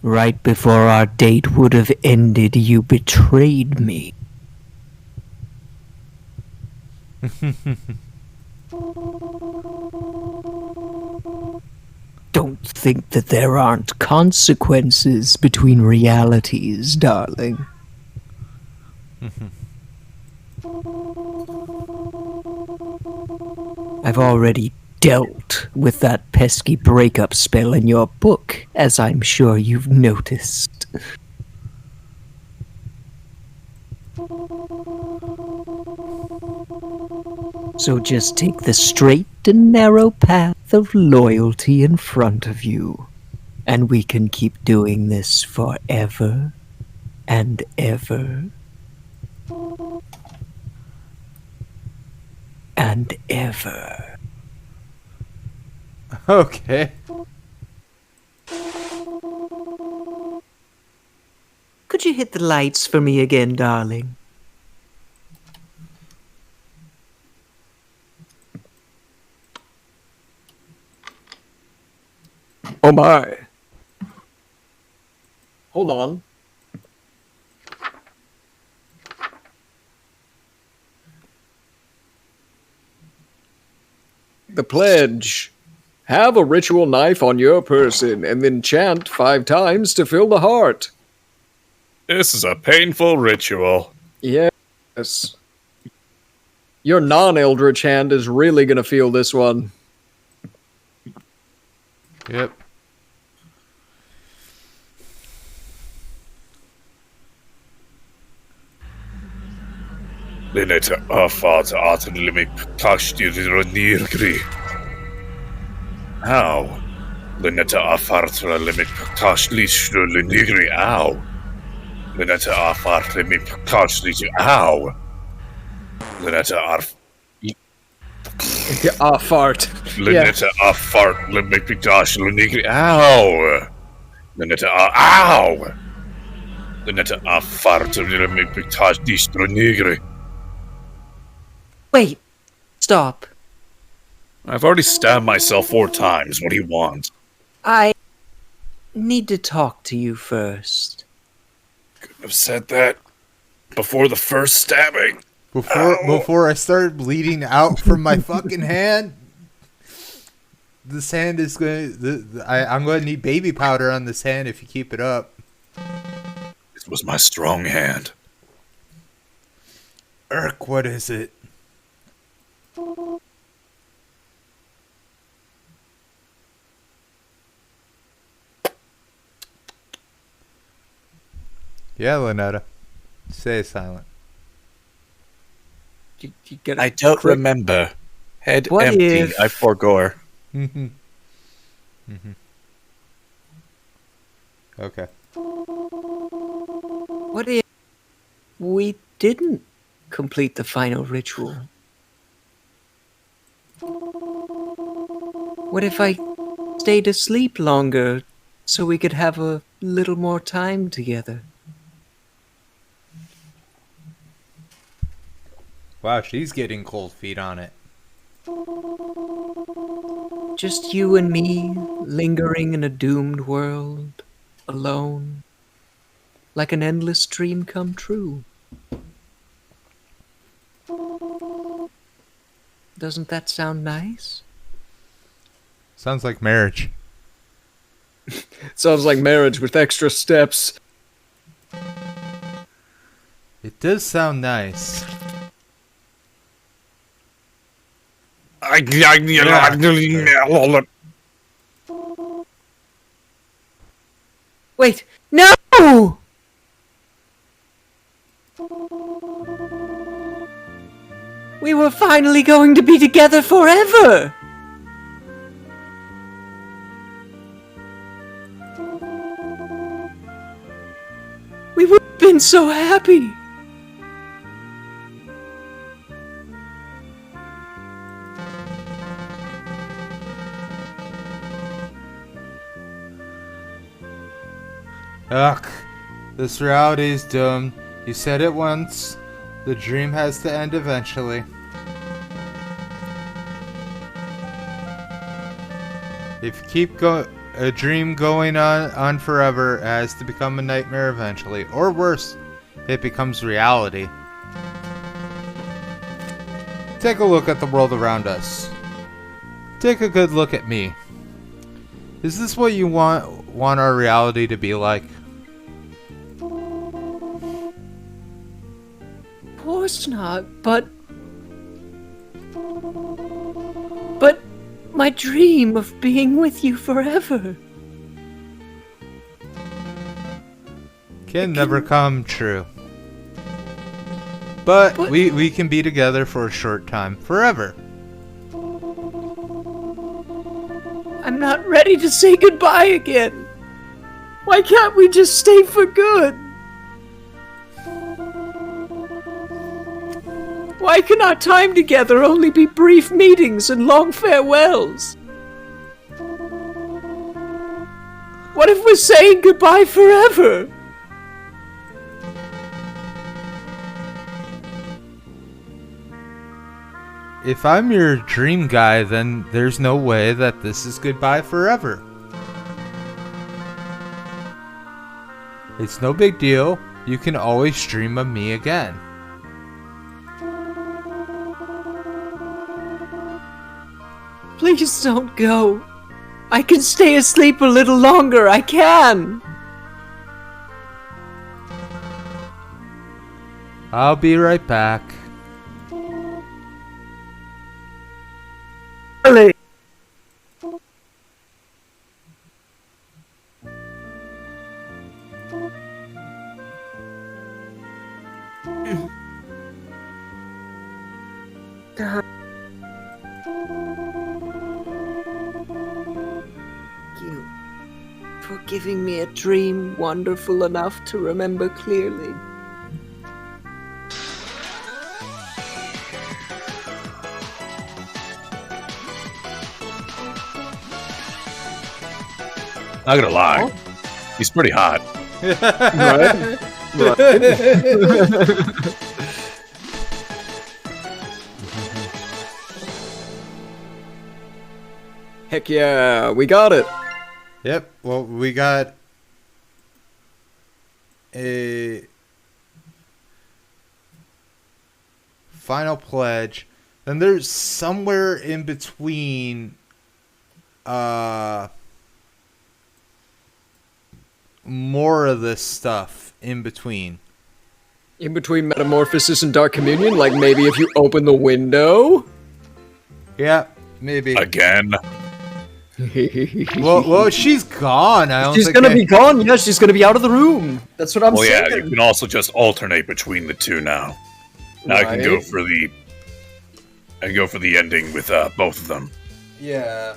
[SPEAKER 7] Right before our date would have ended, you betrayed me. Don't think that there aren't consequences between realities, darling. I've already dealt with that pesky breakup spell in your book, as I'm sure you've noticed. So just take the straight and narrow path of loyalty in front of you, and we can keep doing this forever and ever and ever.
[SPEAKER 1] Okay.
[SPEAKER 7] Could you hit the lights for me again, darling?
[SPEAKER 4] Oh my. Hold on. The pledge. Have a ritual knife on your person and then chant 5 times to fill the heart.
[SPEAKER 5] This is a painful ritual.
[SPEAKER 4] Yes. Your non-Eldritch hand is really gonna feel this one.
[SPEAKER 1] Yep.
[SPEAKER 5] Linnet afat aten limit tashtir nirgri. Ow. Linnet afart limit tashlish nigri. Ow. Linnet afart limit tashlish. Ow. Linnet arf.
[SPEAKER 4] Ah, fart.
[SPEAKER 5] Linnet afart limit tash nigri. Ow. Linnet ow. Linnet afart limit tashlish nigri.
[SPEAKER 7] Wait, stop.
[SPEAKER 5] I've already stabbed myself 4 times. What do you want?
[SPEAKER 7] I need to talk to you first.
[SPEAKER 5] Couldn't have said that before the first stabbing.
[SPEAKER 1] Before I started bleeding out from my fucking hand. This hand is I'm going to need baby powder on this hand if you keep it up.
[SPEAKER 5] This was my strong hand.
[SPEAKER 1] Urk, what is it? Yeah, Lynetta. Stay silent.
[SPEAKER 4] You get
[SPEAKER 5] I don't remember. Head
[SPEAKER 7] What
[SPEAKER 5] empty.
[SPEAKER 7] if-
[SPEAKER 5] I forgore.
[SPEAKER 1] Okay.
[SPEAKER 7] What if we didn't complete the final ritual? What if I stayed asleep longer so we could have a little more time together?
[SPEAKER 1] Wow, she's getting cold feet on it.
[SPEAKER 7] Just you and me, lingering in a doomed world, alone, like an endless dream come true. Doesn't that sound nice?
[SPEAKER 1] Sounds like marriage.
[SPEAKER 4] Sounds like marriage with extra steps.
[SPEAKER 1] It does sound nice.
[SPEAKER 7] Wait, no! We were finally going to be together forever! We would have been so happy!
[SPEAKER 1] Ugh, this reality is doomed. You said it once. The dream has to end eventually. If you keep a dream going on forever, it has to become a nightmare eventually. Or worse, it becomes reality. Take a look at the world around us. Take a good look at me. Is this what you want our reality to be like?
[SPEAKER 7] Of course not, but my dream of being with you forever.
[SPEAKER 1] Can never come true. But we can be together for a short time. Forever.
[SPEAKER 7] I'm not ready to say goodbye again. Why can't we just stay for good? Why can our time together only be brief meetings and long farewells? What if we're saying goodbye forever?
[SPEAKER 1] If I'm your dream guy, then there's no way that this is goodbye forever. It's no big deal. You can always dream of me again.
[SPEAKER 7] Please don't go. I can stay asleep a little longer. I can.
[SPEAKER 1] I'll be right back.
[SPEAKER 7] Really? You for giving me a dream wonderful enough to remember clearly.
[SPEAKER 5] Not gonna lie, he's pretty hot.
[SPEAKER 4] Right? Heck yeah, we got it.
[SPEAKER 1] Yep, well, we got a final pledge. Then there's somewhere in between more of this stuff in between.
[SPEAKER 4] In between Metamorphosis and Dark Communion, like maybe if you open the window?
[SPEAKER 1] Yeah, maybe.
[SPEAKER 5] Again.
[SPEAKER 1] Well, she's gone. I don't
[SPEAKER 4] She's
[SPEAKER 1] think
[SPEAKER 4] gonna
[SPEAKER 1] I-
[SPEAKER 4] be gone, yeah, she's gonna be out of the room. That's what I'm
[SPEAKER 5] Well,
[SPEAKER 4] saying.
[SPEAKER 5] yeah, you can also just alternate between the two now. Now I can go
[SPEAKER 4] Right.
[SPEAKER 5] for the. I can go for the ending with both of them.
[SPEAKER 1] Yeah.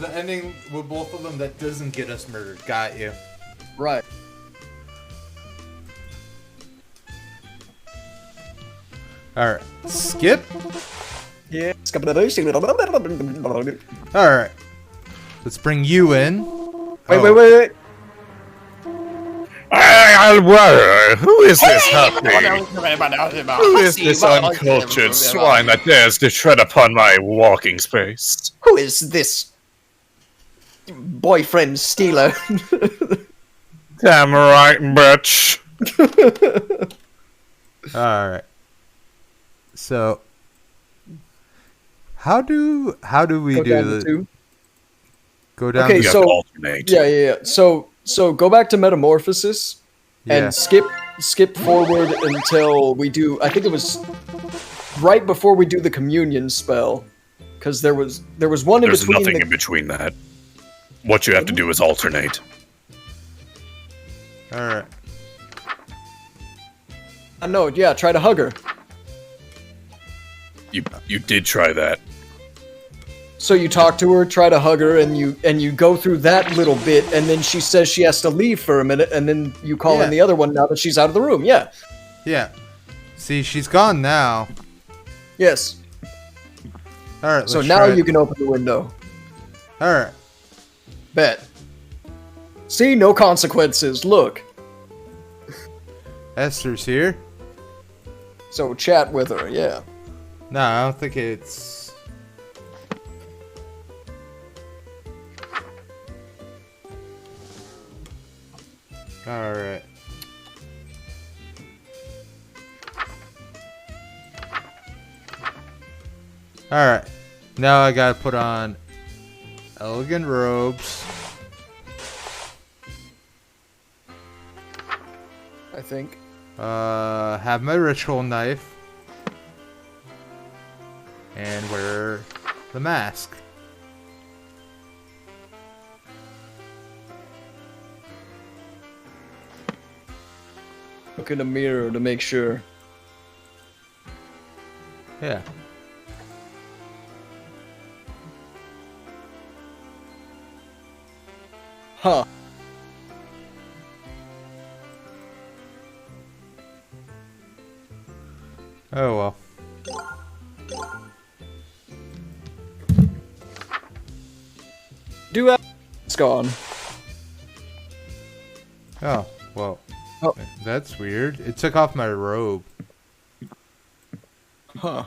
[SPEAKER 1] The ending with both of them that doesn't get us murdered. Got you.
[SPEAKER 4] Right.
[SPEAKER 1] Alright. Skip?
[SPEAKER 4] Yeah, let's
[SPEAKER 1] Alright. Let's bring you in.
[SPEAKER 4] Wait.
[SPEAKER 5] Who is this huffy? Who is this uncultured swine that dares to tread upon my walking space?
[SPEAKER 7] Who is this boyfriend stealer?
[SPEAKER 5] Damn right, bitch.
[SPEAKER 1] Alright. So how do we
[SPEAKER 4] Go
[SPEAKER 1] do
[SPEAKER 4] down to
[SPEAKER 1] the
[SPEAKER 4] 2.
[SPEAKER 1] go down
[SPEAKER 4] Okay,
[SPEAKER 1] to
[SPEAKER 5] You have
[SPEAKER 4] so-
[SPEAKER 5] to alternate.
[SPEAKER 4] Yeah. So go back to Metamorphosis
[SPEAKER 1] Yeah.
[SPEAKER 4] and skip forward until we do. I think it was right before we do the communion spell, because there was one in
[SPEAKER 5] There's
[SPEAKER 4] between.
[SPEAKER 5] nothing in between that. What you have to do is alternate.
[SPEAKER 1] Alright.
[SPEAKER 4] No, yeah, try to hug her.
[SPEAKER 5] You did try that.
[SPEAKER 4] So you talk to her, try to hug her, and you go through that little bit, and then she says she has to leave for a minute, and then you call
[SPEAKER 1] Yeah.
[SPEAKER 4] in the other one now that she's out of the room. Yeah.
[SPEAKER 1] Yeah. See, she's gone now.
[SPEAKER 4] Yes.
[SPEAKER 1] Alright,
[SPEAKER 4] So
[SPEAKER 1] let's
[SPEAKER 4] now
[SPEAKER 1] try it.
[SPEAKER 4] you can open the window.
[SPEAKER 1] Alright.
[SPEAKER 4] Bet. See, no consequences. Look.
[SPEAKER 1] Esther's here.
[SPEAKER 4] So chat with her. Yeah.
[SPEAKER 1] No, I don't think it's alright. Alright. Now I gotta put on elegant robes.
[SPEAKER 4] I think.
[SPEAKER 1] Have my ritual knife. And wear the mask.
[SPEAKER 4] Look in the mirror to make sure.
[SPEAKER 1] Yeah.
[SPEAKER 4] Huh.
[SPEAKER 1] Oh well.
[SPEAKER 4] Do it's gone.
[SPEAKER 1] Oh, well.
[SPEAKER 4] Oh.
[SPEAKER 1] That's weird. It took off my robe.
[SPEAKER 4] Huh.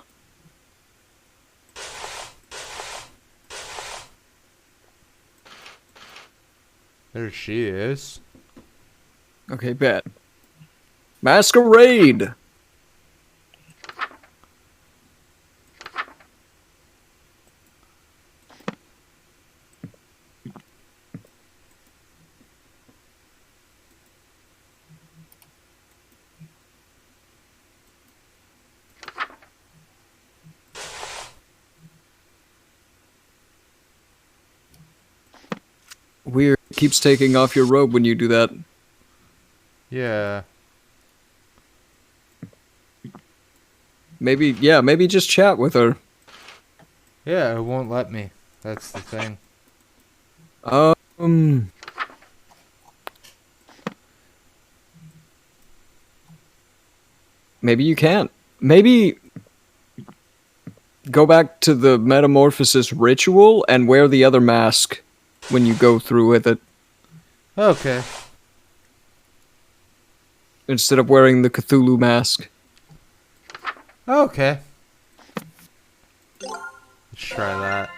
[SPEAKER 1] There she is.
[SPEAKER 4] Okay, bet. Masquerade. Weird. Keeps taking off your robe when you do that.
[SPEAKER 1] Yeah.
[SPEAKER 4] Maybe just chat with her.
[SPEAKER 1] Yeah, it won't let me. That's the thing.
[SPEAKER 4] Maybe you can't. Maybe go back to the metamorphosis ritual and wear the other mask when you go through with it
[SPEAKER 1] Okay.
[SPEAKER 4] instead of wearing the Cthulhu mask.
[SPEAKER 1] Okay. Let's try that.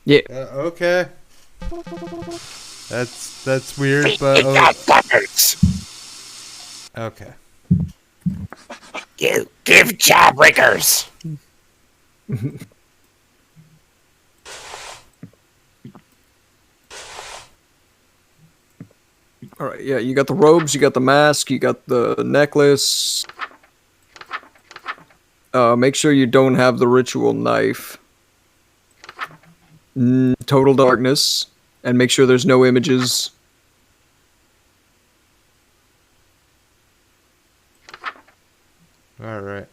[SPEAKER 4] Yeah.
[SPEAKER 1] Okay. That's weird, but okay.
[SPEAKER 8] You give jawbreakers.
[SPEAKER 4] All right. Yeah, you got the robes, you got the mask, you got the necklace. Make sure you don't have the ritual knife. Total darkness, and make sure there's no images.
[SPEAKER 1] All right.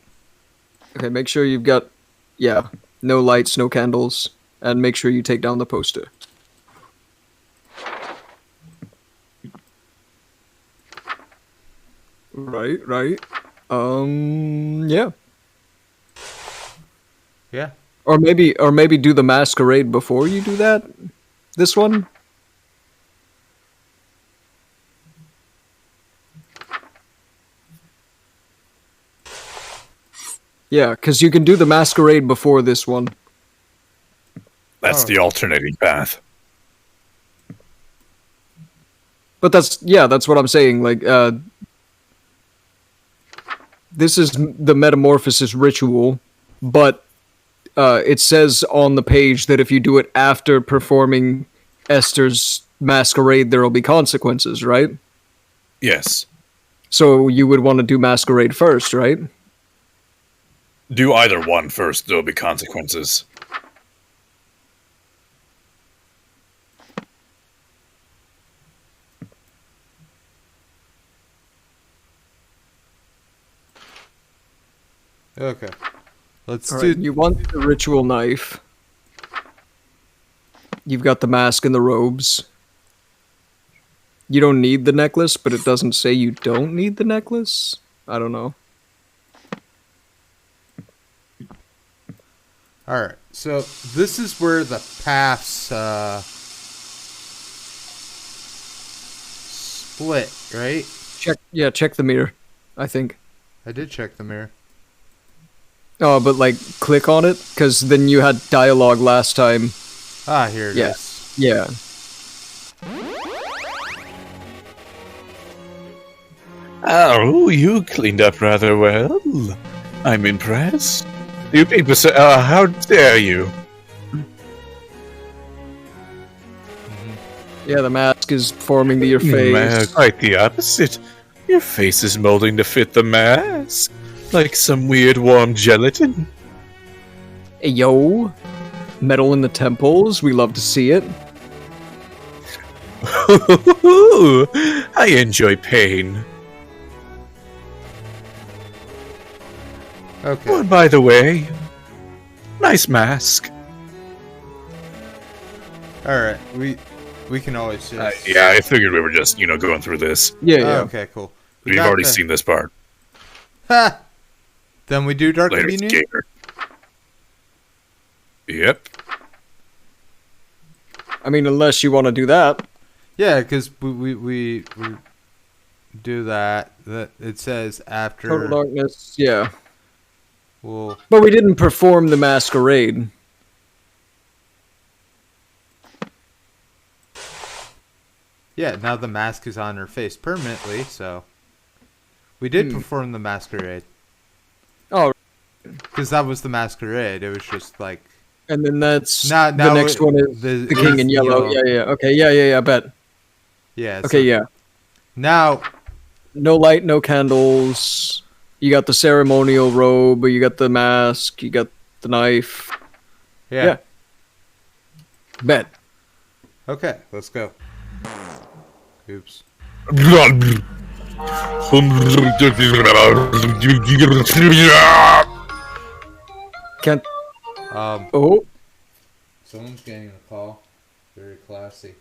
[SPEAKER 4] Okay, make sure you've got, yeah, no lights, no candles, and make sure you take down the poster. Right. Yeah.
[SPEAKER 1] Yeah.
[SPEAKER 4] Or maybe do the masquerade before you do that. This one. Yeah, because you can do the masquerade before this one.
[SPEAKER 5] That's
[SPEAKER 1] Oh.
[SPEAKER 5] the alternating path.
[SPEAKER 4] But that's what I'm saying. Like, this is the metamorphosis ritual, but it says on the page that if you do it after performing Esther's masquerade, there will be consequences, right?
[SPEAKER 5] Yes.
[SPEAKER 4] So you would want to do masquerade first, right?
[SPEAKER 5] Do either one first, there'll be consequences.
[SPEAKER 1] Okay. Let's
[SPEAKER 4] All
[SPEAKER 1] do.
[SPEAKER 4] right, you want the ritual knife. You've got the mask and the robes. You don't need the necklace, but it doesn't say you don't need the necklace. I don't know.
[SPEAKER 1] All right. So this is where the paths split, right?
[SPEAKER 4] Check the mirror, I think.
[SPEAKER 1] I did check the mirror.
[SPEAKER 4] Oh, but like click on it, because then you had dialogue last time.
[SPEAKER 1] Ah, here it is.
[SPEAKER 4] Yeah.
[SPEAKER 5] Oh, you cleaned up rather well. I'm impressed. You people say, how dare you?
[SPEAKER 4] Yeah, the mask is forming to your face.
[SPEAKER 5] Quite the opposite. Your face is molding to fit the mask. Like some weird warm gelatin.
[SPEAKER 4] Hey, yo. Metal in the temples, we love to see it.
[SPEAKER 5] I enjoy pain.
[SPEAKER 1] Okay.
[SPEAKER 5] Oh, and by the way, nice mask.
[SPEAKER 1] All right. We can always just.
[SPEAKER 5] Yeah, I figured we were just, going through this.
[SPEAKER 4] Yeah,
[SPEAKER 1] Oh,
[SPEAKER 4] yeah.
[SPEAKER 1] okay. Cool. We
[SPEAKER 5] We've
[SPEAKER 1] got
[SPEAKER 5] already
[SPEAKER 1] the-
[SPEAKER 5] seen this part.
[SPEAKER 1] Ha. Then we do Dark
[SPEAKER 5] Later,
[SPEAKER 1] Communion.
[SPEAKER 5] skater. Yep.
[SPEAKER 4] I mean, unless you want to do that.
[SPEAKER 1] Yeah, because we do that. That it says after.
[SPEAKER 4] Total darkness, yeah.
[SPEAKER 1] Well,
[SPEAKER 4] But we didn't perform the masquerade.
[SPEAKER 1] yeah. Now the mask is on her face permanently, so we did perform the masquerade.
[SPEAKER 4] Oh,
[SPEAKER 1] Because that was the masquerade. It was just like
[SPEAKER 4] and then that's
[SPEAKER 1] Now-
[SPEAKER 4] the
[SPEAKER 1] now
[SPEAKER 4] next
[SPEAKER 1] it-
[SPEAKER 4] one is
[SPEAKER 1] the-
[SPEAKER 4] the king
[SPEAKER 1] is
[SPEAKER 4] in yellow.
[SPEAKER 1] yellow.
[SPEAKER 4] Yeah. Okay, yeah, I bet.
[SPEAKER 1] yeah.
[SPEAKER 4] Okay,
[SPEAKER 1] so
[SPEAKER 4] yeah.
[SPEAKER 1] Now
[SPEAKER 4] No light, no candles. You got the ceremonial robe, you got the mask, you got the knife.
[SPEAKER 1] yeah.
[SPEAKER 4] Yeah. Bet.
[SPEAKER 1] Okay, let's go. Oops.
[SPEAKER 4] Can't.
[SPEAKER 1] Um,
[SPEAKER 4] Oh,
[SPEAKER 1] someone's getting a call. Very classy.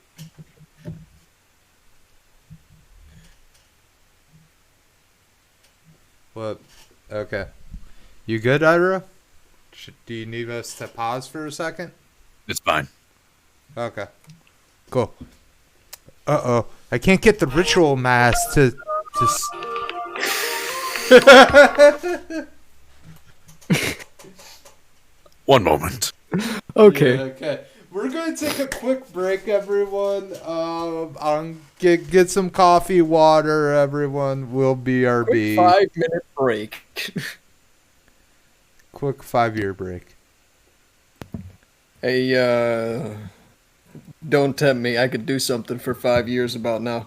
[SPEAKER 1] What? Okay. You good, Ira? Do you need us to pause for a second?
[SPEAKER 5] It's fine.
[SPEAKER 1] Okay. Cool. Uh-oh. I can't get the ritual mask to
[SPEAKER 5] One moment.
[SPEAKER 4] okay.
[SPEAKER 1] Okay. We're going to take a quick break, everyone. I'll get some coffee, water, everyone. We'll BRB.
[SPEAKER 4] 5-minute break.
[SPEAKER 1] Quick 5-year break.
[SPEAKER 4] Hey, don't tempt me. I could do something for 5 years about now.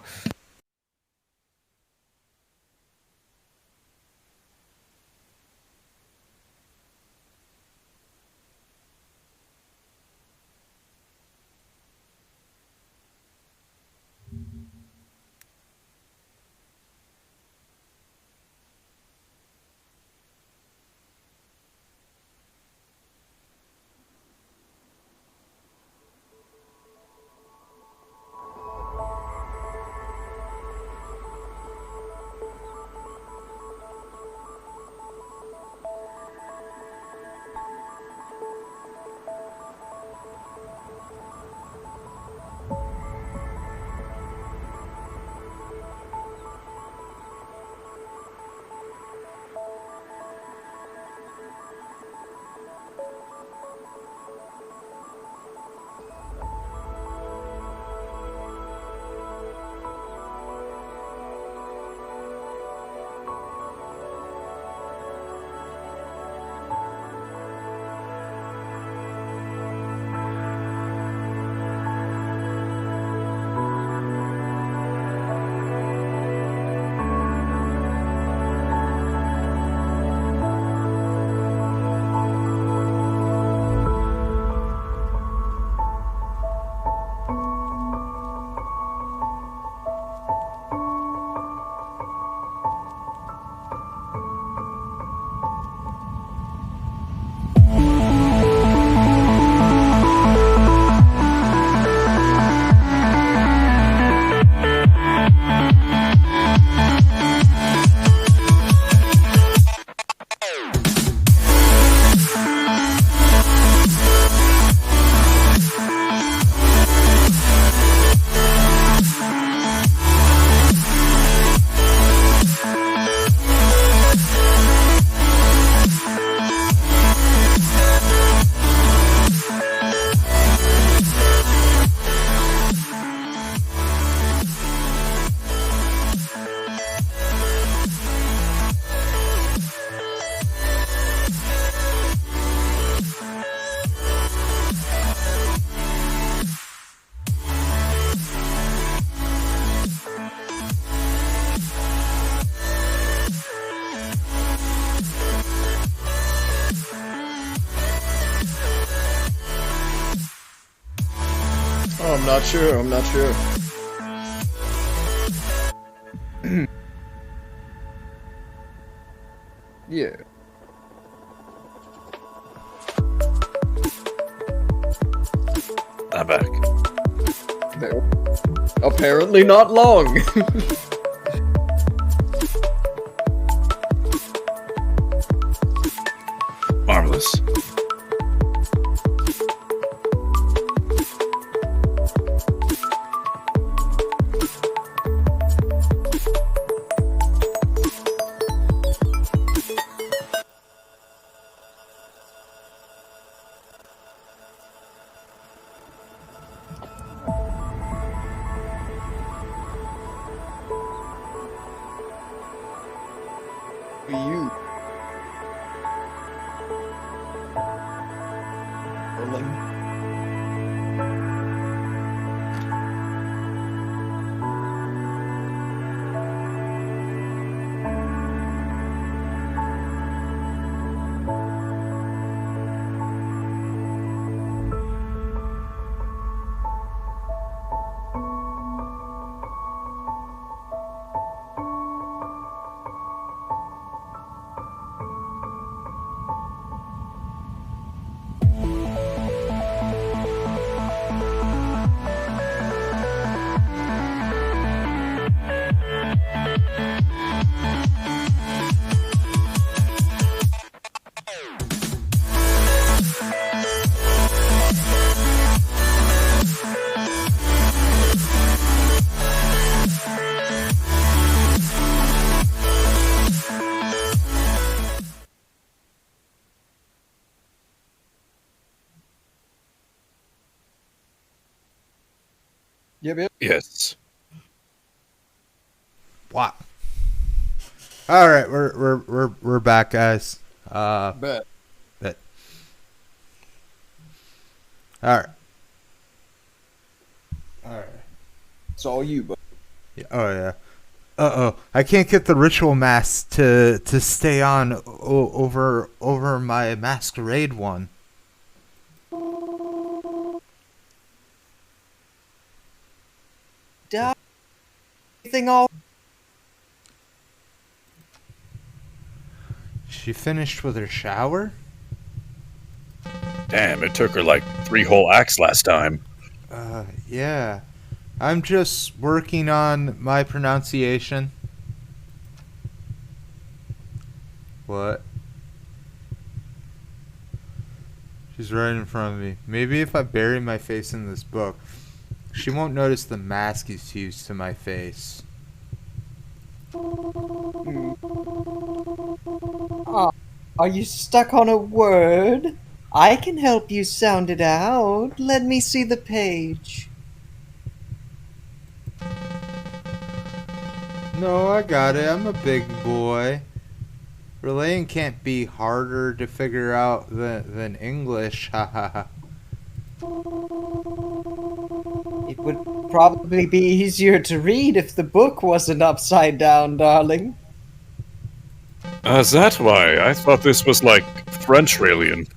[SPEAKER 4] not sure. I'm not sure. Yeah.
[SPEAKER 5] I'm back.
[SPEAKER 4] Apparently not long.
[SPEAKER 5] Marvelous.
[SPEAKER 4] You. Erling. Yep.
[SPEAKER 5] Yes.
[SPEAKER 1] Wow. All right, we're back, guys.
[SPEAKER 4] Bet.
[SPEAKER 1] But all right.
[SPEAKER 4] It's all you, but
[SPEAKER 1] Yeah, oh yeah. I can't get the ritual mask to stay on over my masquerade one.
[SPEAKER 4] everything all.
[SPEAKER 1] She finished with her shower?
[SPEAKER 5] Damn, it took her like 3 whole acts last time.
[SPEAKER 1] Yeah. I'm just working on my pronunciation. What? She's right in front of me. Maybe if I bury my face in this book, she won't notice the mask is fused to my face.
[SPEAKER 9] Are you stuck on a word? I can help you sound it out. Let me see the page.
[SPEAKER 1] No, I got it. I'm a big boy. Relaying can't be harder to figure out than English. Ha ha ha.
[SPEAKER 9] It would probably be easier to read if the book wasn't upside down, darling.
[SPEAKER 5] Is that why? I thought this was like French Raelian.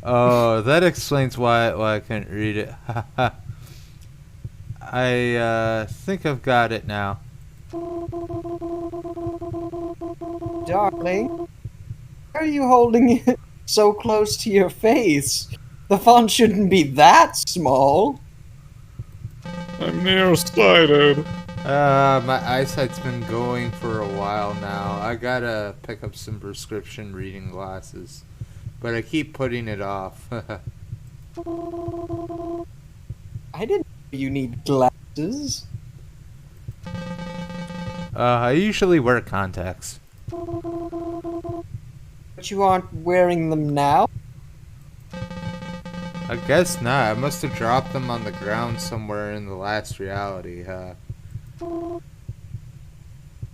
[SPEAKER 1] Oh, that explains why I couldn't read it. Ha ha. I think I've got it now.
[SPEAKER 9] Darling, why are you holding it so close to your face? The font shouldn't be that small.
[SPEAKER 5] I'm nearsighted.
[SPEAKER 1] My eyesight's been going for a while now. I gotta pick up some prescription reading glasses, but I keep putting it off.
[SPEAKER 9] I didn't know you need glasses.
[SPEAKER 1] I usually wear contacts.
[SPEAKER 9] But you aren't wearing them now?
[SPEAKER 1] I guess not. I must have dropped them on the ground somewhere in the last reality, huh?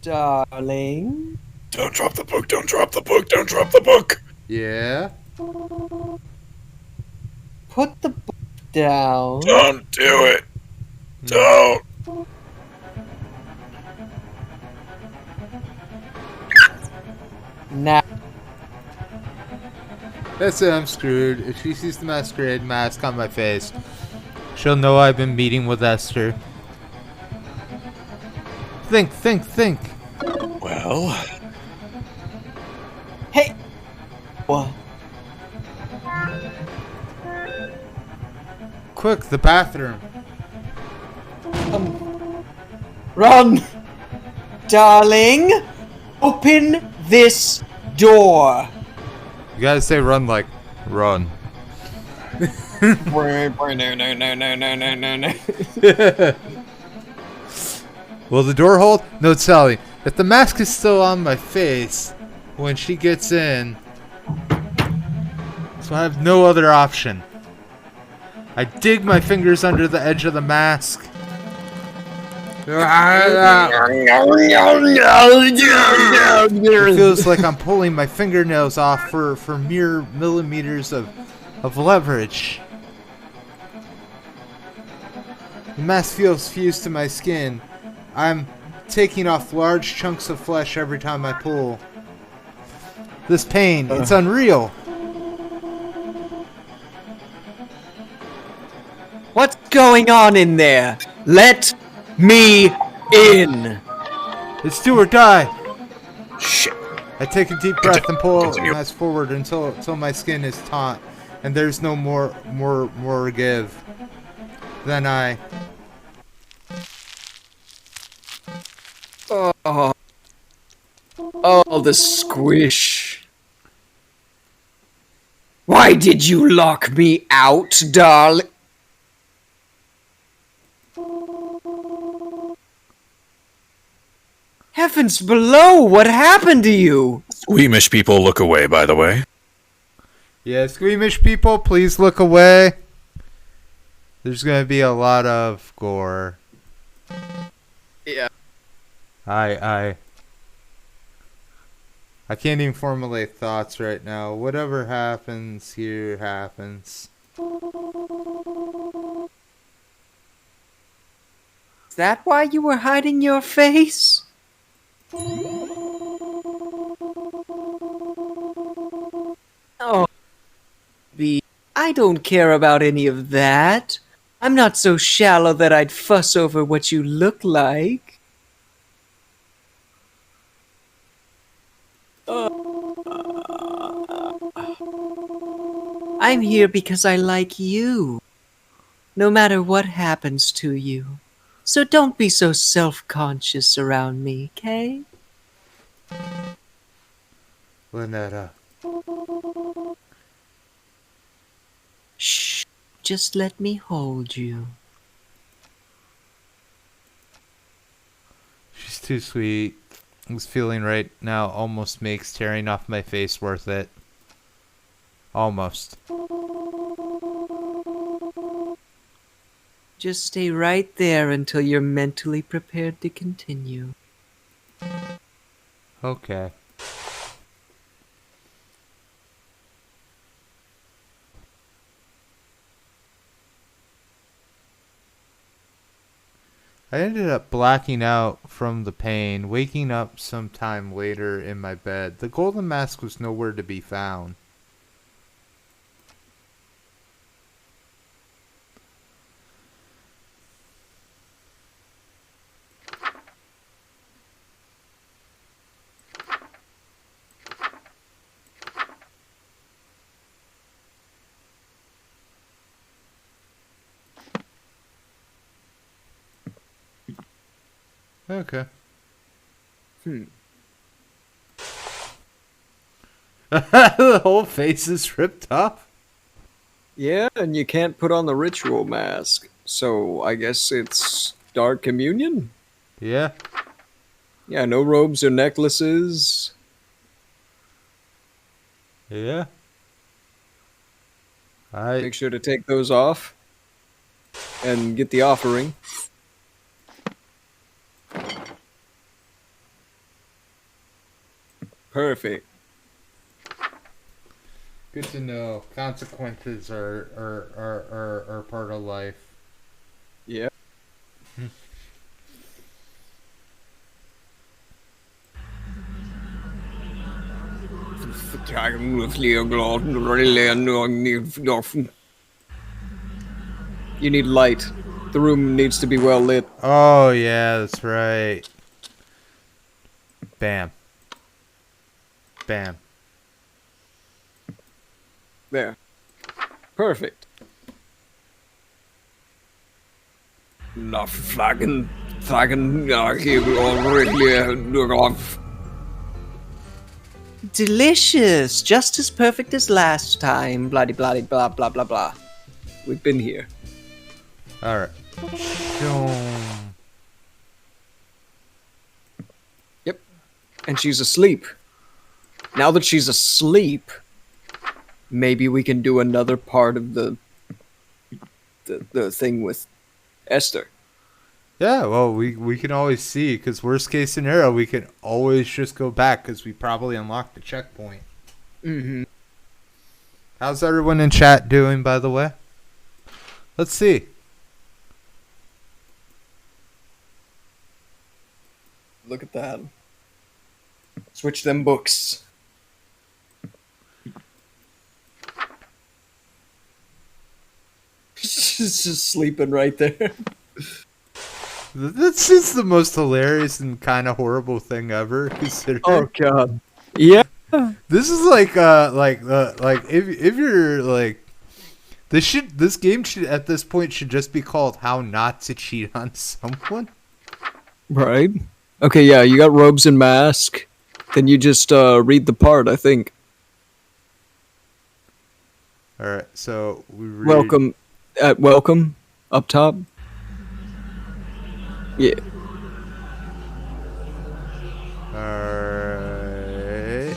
[SPEAKER 9] Darling?
[SPEAKER 5] Don't drop the book, don't drop the book, don't drop the book!
[SPEAKER 1] Yeah?
[SPEAKER 9] Put the book down.
[SPEAKER 5] Don't do it! Don't!
[SPEAKER 9] Now.
[SPEAKER 1] That's it, I'm screwed. If she sees the masquerade mask on my face, She'll know I've been meeting with Esther. Think.
[SPEAKER 5] Well,
[SPEAKER 9] Hey! What?
[SPEAKER 1] Quick, the bathroom.
[SPEAKER 9] Run! Darling! Open this door!
[SPEAKER 1] You gotta say run like run. Will the door hold? No, Sally. If the mask is still on my face when she gets in, so I have no other option. I dig my fingers under the edge of the mask. It feels like I'm pulling my fingernails off for mere millimeters of leverage. The mask feels fused to my skin. I'm taking off large chunks of flesh every time I pull. This pain, it's unreal.
[SPEAKER 9] What's going on in there? Let me in!
[SPEAKER 1] It's do or die.
[SPEAKER 5] shit.
[SPEAKER 1] I take a deep breath and pull the
[SPEAKER 5] Continue.
[SPEAKER 1] mask forward until my skin is taut, and there's no more give. Then I
[SPEAKER 4] Oh, the squish. Why did you lock me out, darling? Heavens below, what happened to you?
[SPEAKER 5] Squeamish people look away, by the way.
[SPEAKER 1] Yeah, squeamish people, please look away. There's gonna be a lot of gore.
[SPEAKER 4] Yeah.
[SPEAKER 1] I can't even formulate thoughts right now. Whatever happens here happens.
[SPEAKER 4] Is that why you were hiding your face? Oh, I don't care about any of that. I'm not so shallow that I'd fuss over what you look like. I'm here because I like you, no matter what happens to you. So don't be so self-conscious around me, okay?
[SPEAKER 1] Lynetta.
[SPEAKER 4] Shh, just let me hold you.
[SPEAKER 1] She's too sweet. This feeling right now almost makes tearing off my face worth it. Almost.
[SPEAKER 4] Just stay right there until you're mentally prepared to continue.
[SPEAKER 1] Okay. I ended up blacking out from the pain, waking up sometime later in my bed. The golden mask was nowhere to be found. Okay. The whole face is ripped off.
[SPEAKER 4] Yeah, and you can't put on the ritual mask. So I guess it's Dark Communion?
[SPEAKER 1] Yeah.
[SPEAKER 4] Yeah, no robes or necklaces.
[SPEAKER 1] Yeah.
[SPEAKER 4] Make sure to take those off. And get the offering. Perfect.
[SPEAKER 1] Good to know. Consequences are part of life.
[SPEAKER 4] Yeah. You need light. The room needs to be well lit.
[SPEAKER 1] Oh, yeah, that's right. Bam. Bam.
[SPEAKER 4] There. Perfect. Na Flaggen,
[SPEAKER 7] Delicious, just as perfect as last time. Bloody, bloody, blah, blah, blah, blah.
[SPEAKER 4] We've been here.
[SPEAKER 1] Alright.
[SPEAKER 4] Yep. And she's asleep. Now that she's asleep, maybe we can do another part of the thing with Esther.
[SPEAKER 1] Yeah, well, we can always see, because worst case scenario, we can always just go back, because we probably unlocked the checkpoint.
[SPEAKER 4] Mm-hmm.
[SPEAKER 1] How's everyone in chat doing, by the way? Let's see.
[SPEAKER 4] Look at that. Switch them books. She's just sleeping right there.
[SPEAKER 1] This is the most hilarious and kind of horrible thing ever, considering.
[SPEAKER 4] Oh god. Yeah.
[SPEAKER 1] This is like if you're like, this game should at this point should just be called How Not to Cheat on Someone.
[SPEAKER 4] Right. Okay, yeah, you got robes and mask. Then you just read the part, I think.
[SPEAKER 1] All right, so we read...
[SPEAKER 4] Welcome up top. Yeah.
[SPEAKER 1] Alright.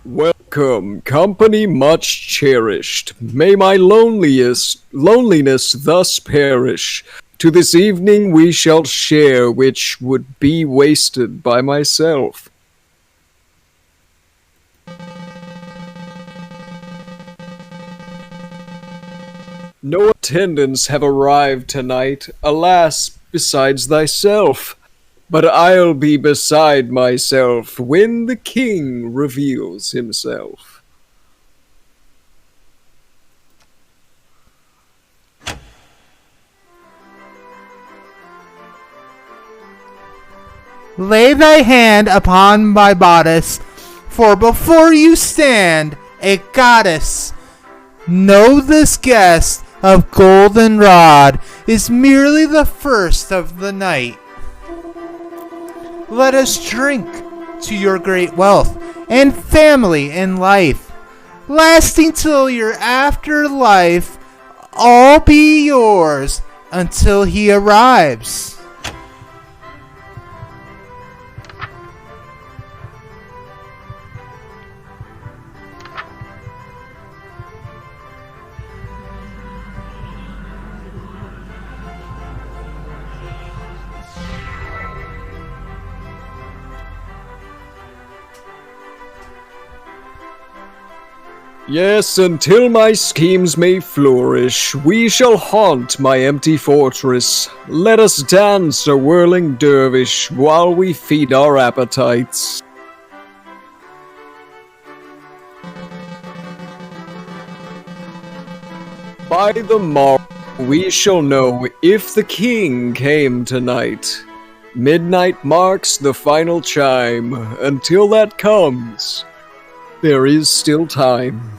[SPEAKER 4] Welcome, company much cherished. May my loneliness thus perish. To this evening we shall share, which would be wasted by myself. No attendants have arrived tonight, alas, besides thyself. But I'll be beside myself when the king reveals himself.
[SPEAKER 1] Lay thy hand upon my bodice, for before you stand a goddess. Know this guest of goldenrod is merely the first of the night. Let us drink to your great wealth and family and life, lasting till your afterlife all be yours until he arrives.
[SPEAKER 4] Yes, until my schemes may flourish, we shall haunt my empty fortress. Let us dance a whirling dervish while we feed our appetites. By the morrow we shall know if the king came tonight. Midnight marks the final chime. Until that comes, there is still time.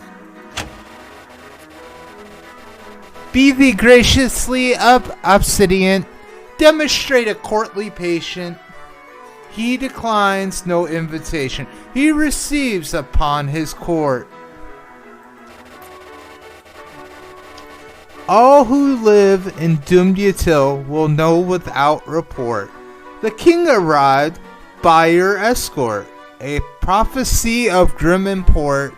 [SPEAKER 1] Be thee graciously obsedient, demonstrate a courtly patient. He declines no invitation, he receives upon his court. All who live in Dumyatil will know without report. The king arrived by your escort, a prophecy of grim import.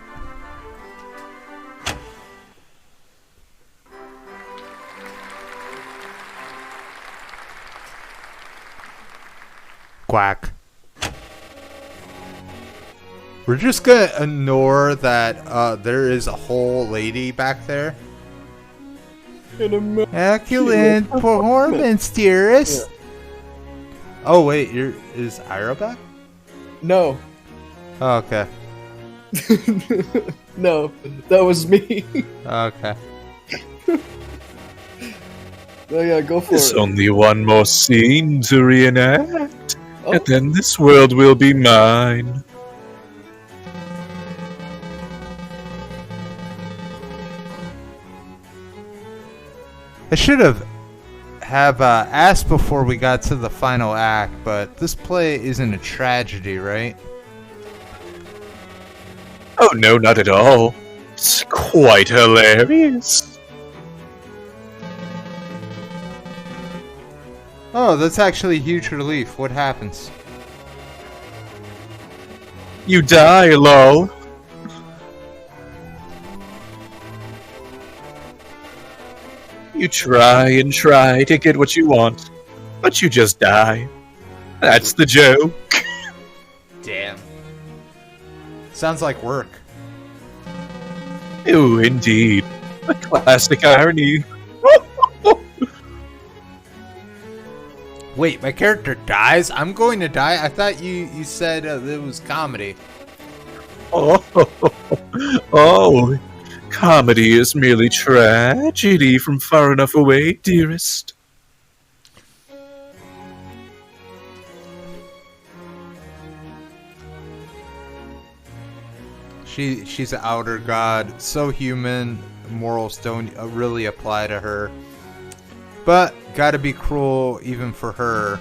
[SPEAKER 1] Quack. We're just gonna ignore that there is a whole lady back there. Excellent performance, dearest. Oh wait, is Ira back?
[SPEAKER 4] No.
[SPEAKER 1] Oh, okay.
[SPEAKER 4] No, that was me.
[SPEAKER 1] Okay.
[SPEAKER 4] Oh yeah, go for
[SPEAKER 5] There's
[SPEAKER 4] it.
[SPEAKER 5] only one more scene to reenact,
[SPEAKER 4] Oh.
[SPEAKER 5] and then this world will be mine.
[SPEAKER 1] I should have asked before we got to the final act, but this play isn't a tragedy, right?
[SPEAKER 5] Oh no, not at all. It's quite hilarious.
[SPEAKER 1] Oh, that's actually a huge relief. What happens?
[SPEAKER 5] You die, lol. You try and try to get what you want, but you just die. That's the joke.
[SPEAKER 1] Damn. Sounds like work.
[SPEAKER 5] Oh, indeed. A classic irony.
[SPEAKER 1] Wait, my character dies? I'm going to die? I thought you said it was comedy.
[SPEAKER 5] Oh, comedy is merely tragedy from far enough away, dearest.
[SPEAKER 1] She's an outer god, so human, morals don't really apply to her. But gotta be cruel even for her.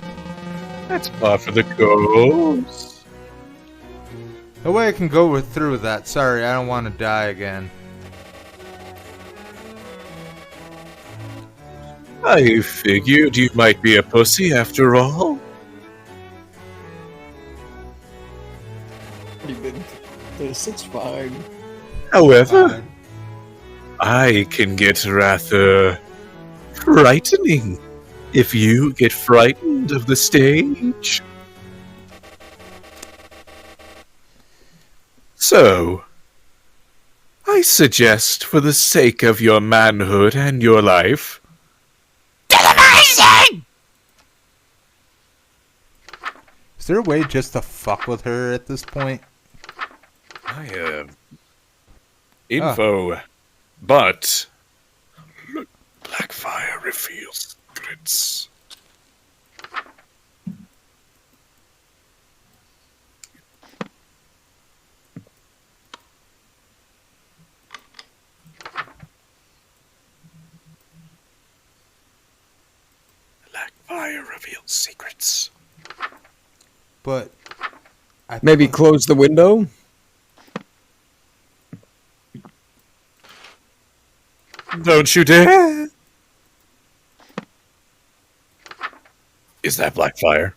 [SPEAKER 5] That's par for the course.
[SPEAKER 1] No way I can go through with that. Sorry, I don't want to die again.
[SPEAKER 5] I figured you might be a pussy after all.
[SPEAKER 4] Even this, it's fine.
[SPEAKER 5] However, I can get rather frightening if you get frightened of the stage. So, I suggest, for the sake of your manhood and your life,
[SPEAKER 1] Is there a way just to fuck with her at this point?
[SPEAKER 5] I have info, but look, Blackfire reveals secrets. Blackfire reveals secrets.
[SPEAKER 1] But
[SPEAKER 7] Maybe close the window?
[SPEAKER 5] Don't you dare! Is that Blackfire?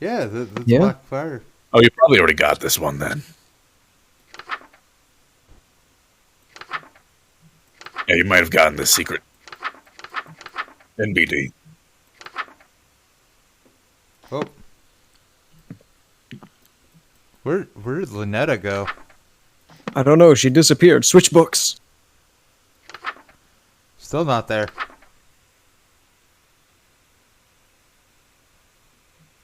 [SPEAKER 1] yeah, that's
[SPEAKER 7] Yeah.
[SPEAKER 1] Black Fire.
[SPEAKER 5] Oh, you probably already got this one then. Yeah, you might have gotten this secret. NBD.
[SPEAKER 1] Oh. Where did Lynetta go?
[SPEAKER 7] I don't know. She disappeared. Switch books.
[SPEAKER 1] Still not there.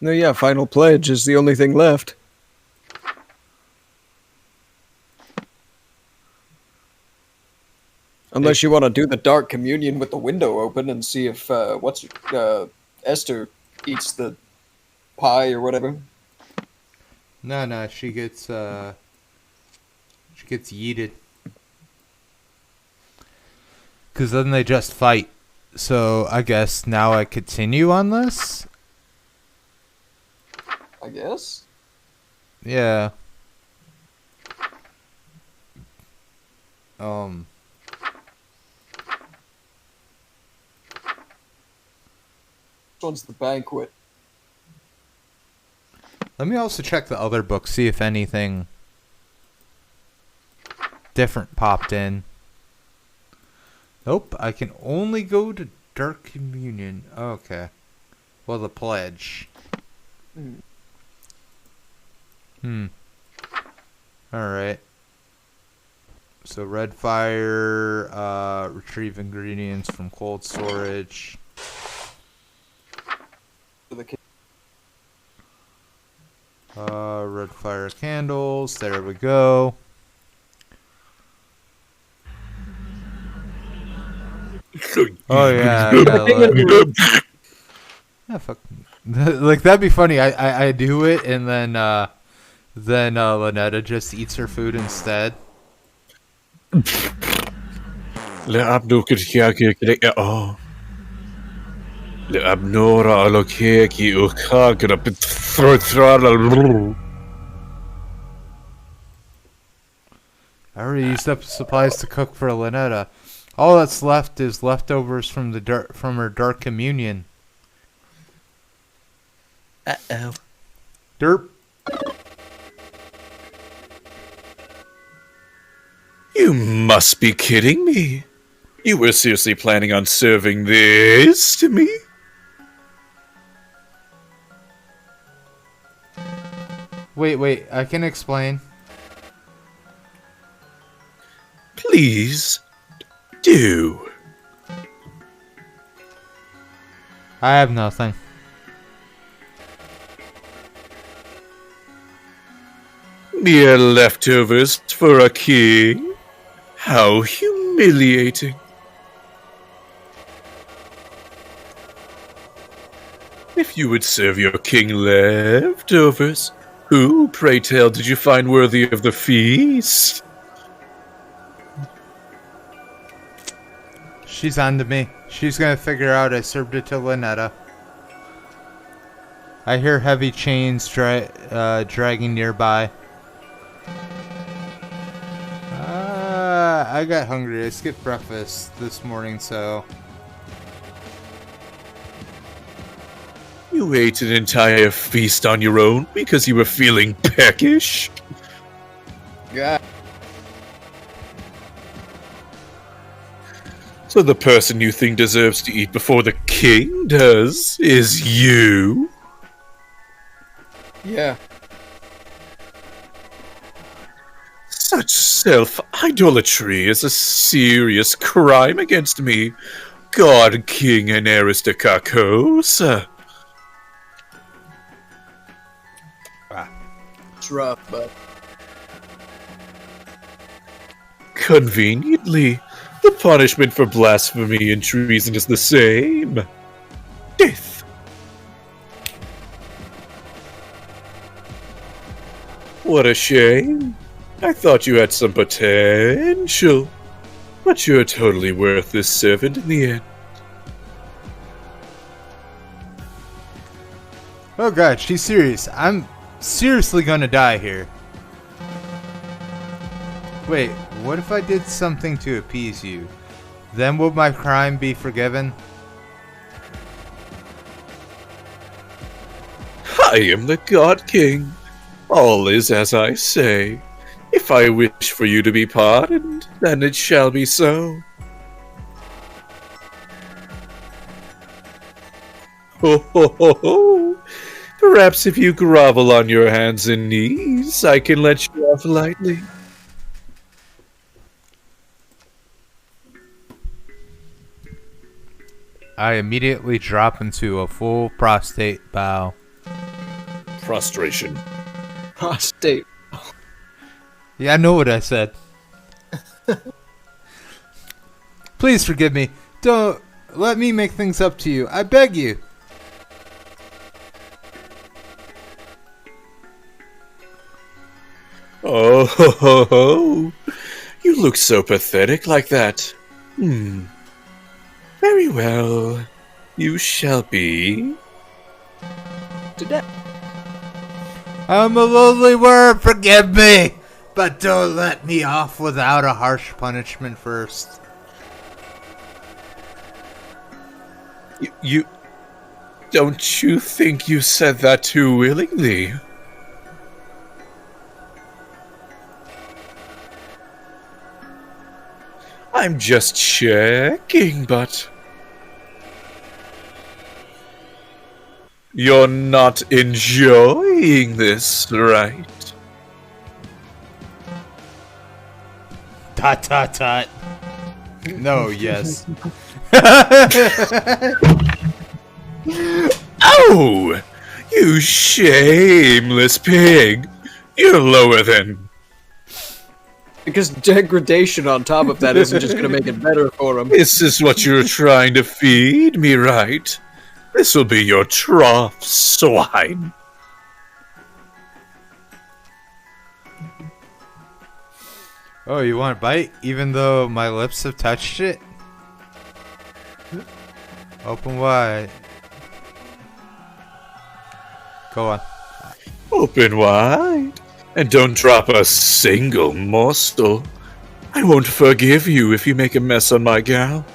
[SPEAKER 7] No, yeah, Final Pledge is the only thing left. Unless you want to do the Dark Communion with the window open and see if Esther eats the pie or whatever.
[SPEAKER 1] No, she gets yeeted. Cause then they just fight. So I guess now I continue on this?
[SPEAKER 4] I guess.
[SPEAKER 1] Yeah.
[SPEAKER 4] This one's the banquet.
[SPEAKER 1] Let me also check the other books, see if anything different popped in. Nope, I can only go to Dark Communion. Okay. Well, the pledge. Alright. So red fire, retrieve ingredients from cold storage.
[SPEAKER 4] For the kid.
[SPEAKER 1] Red fire candles, there we go. Oh yeah, yeah, fuck. Like that'd be funny. I do it and then Lynetta just eats her food instead.
[SPEAKER 5] Oh. لأبنورا ألوكيكي أخاكرا بتثرثرال.
[SPEAKER 1] I already used up supplies to cook for Lynetta. All that's left is leftovers from her dark communion.
[SPEAKER 5] Uh-oh.
[SPEAKER 1] Derp.
[SPEAKER 5] You must be kidding me. You were seriously planning on serving this to me?
[SPEAKER 1] Wait, I can explain.
[SPEAKER 5] Please, do.
[SPEAKER 1] I have nothing.
[SPEAKER 5] Mere leftovers for a king? How humiliating. If you would serve your king leftovers, who, pray tell, did you find worthy of the feast?
[SPEAKER 1] She's on to me. She's gonna figure out I served it to Lynetta. I hear heavy chains dragging nearby. I got hungry. I skipped breakfast this morning, so...
[SPEAKER 5] You ate an entire feast on your own because you were feeling peckish?
[SPEAKER 4] God.
[SPEAKER 5] So the person you think deserves to eat before the king does is you?
[SPEAKER 4] Yeah.
[SPEAKER 5] Such self-idolatry is a serious crime against me, God, King, and Aristarchos.
[SPEAKER 4] It's rough, but...
[SPEAKER 5] Conveniently, the punishment for blasphemy and treason is the same. Death. What a shame. I thought you had some potential. But you're totally worth this servant in the end.
[SPEAKER 1] Oh god, she's serious. I'm seriously gonna die here. Wait, what if I did something to appease you? Then would my crime be forgiven?
[SPEAKER 5] I am the God King. All is as I say. If I wish for you to be pardoned, then it shall be so. Ho ho ho ho! Perhaps if you grovel on your hands and knees, I can let you off lightly.
[SPEAKER 1] I immediately drop into a full prostate bow.
[SPEAKER 5] Prostration.
[SPEAKER 4] Prostate.
[SPEAKER 1] Yeah, I know what I said. Please forgive me. Don't let me make things up to you. I beg you.
[SPEAKER 5] Oh ho ho ho! You look so pathetic like that. Very well. You shall be.
[SPEAKER 4] Today.
[SPEAKER 1] I'm a lonely worm, forgive me! But don't let me off without a harsh punishment first.
[SPEAKER 5] You don't you think you said that too willingly? I'm just checking, but... You're not enjoying this, right?
[SPEAKER 1] Tot tot tot. No, yes.
[SPEAKER 5] Oh! You shameless pig! You're lower than...
[SPEAKER 4] Because degradation on top of that isn't just going to make it better for him.
[SPEAKER 5] This is what you're trying to feed me, right? This will be your trough, swine.
[SPEAKER 1] Oh, you want a bite? Even though my lips have touched it? Open wide. Go on.
[SPEAKER 5] Open wide. And don't drop a single morsel. I won't forgive you if you make a mess on my gal.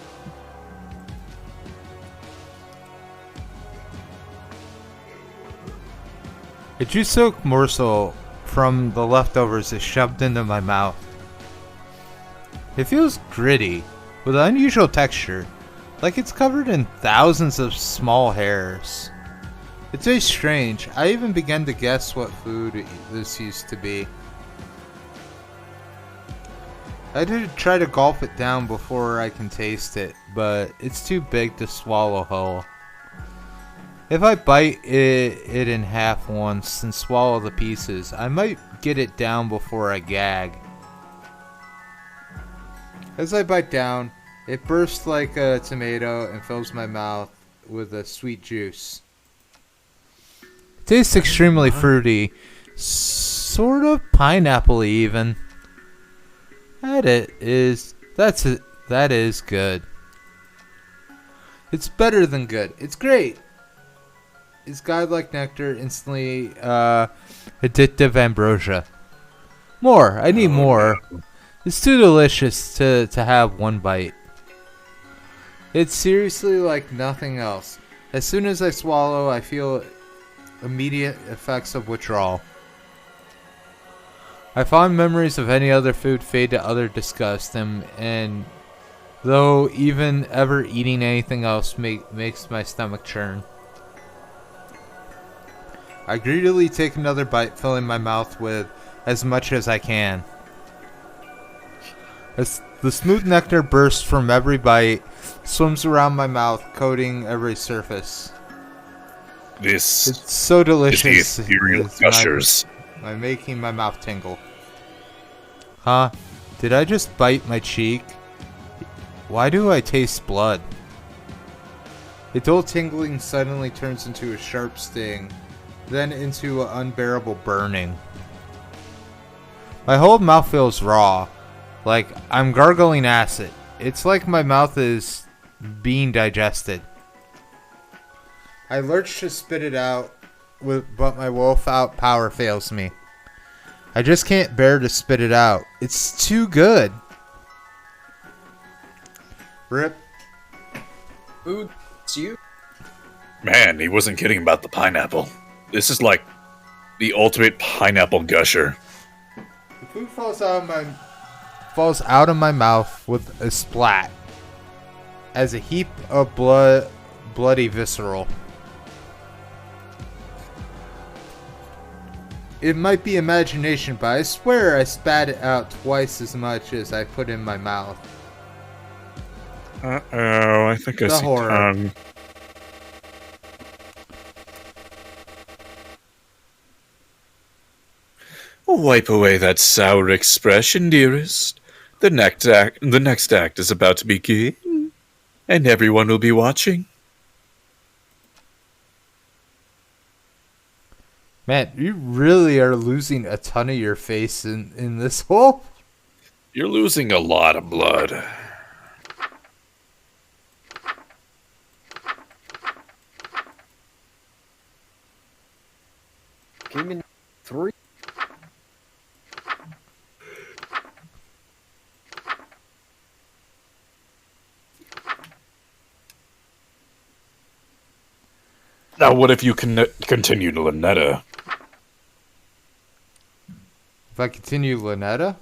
[SPEAKER 1] A juice-soaked morsel from the leftovers is shoved into my mouth. It feels gritty, with an unusual texture, like it's covered in thousands of small hairs. It tastes strange. I even began to guess what food this used to be. I did try to gulp it down before I can taste it, but it's too big to swallow whole. If I bite it in half once and swallow the pieces, I might get it down before I gag. As I bite down, it bursts like a tomato and fills my mouth with a sweet juice. It tastes extremely fruity, sort of pineapple-y even. That is good. It's better than good. It's great. It's godlike nectar, instantly addictive ambrosia. More. I need more. It's too delicious to have one bite. It's seriously like nothing else. As soon as I swallow, I feel immediate effects of withdrawal. I fond memories of any other food fade to utter disgust, and though even ever eating anything else makes my stomach churn. I greedily take another bite, filling my mouth with as much as I can. As the smooth nectar bursts from every bite, swims around my mouth, coating every surface.
[SPEAKER 5] This
[SPEAKER 1] It's so delicious.
[SPEAKER 5] is the ethereal
[SPEAKER 1] It's
[SPEAKER 5] gushers.
[SPEAKER 1] I'm making my mouth tingle. Huh? Did I just bite my cheek? Why do I taste blood? A dull tingling suddenly turns into a sharp sting, then into an unbearable burning. My whole mouth feels raw, like I'm gargling acid. It's like my mouth is being digested. I lurch to spit it out, but my wolf-out power fails me. I just can't bear to spit it out. It's too good. Rip.
[SPEAKER 4] Food, it's you.
[SPEAKER 5] Man, he wasn't kidding about the pineapple. This is like the ultimate pineapple gusher.
[SPEAKER 1] The food falls out of my mouth with a splat, as a heap of bloody visceral. It might be imagination, but I swear I spat it out twice as much as I put in my mouth.
[SPEAKER 5] Uh-oh, I think I
[SPEAKER 1] The
[SPEAKER 5] see
[SPEAKER 1] horror.
[SPEAKER 5] tongue. Wipe away that sour expression, dearest. The next act is about to begin, and everyone will be watching.
[SPEAKER 1] Man, you really are losing a ton of your face in this hole.
[SPEAKER 5] You're losing a lot of blood.
[SPEAKER 4] Give me 3.
[SPEAKER 5] Now, what if you continue to Lynetta?
[SPEAKER 1] If I continue Lynetta?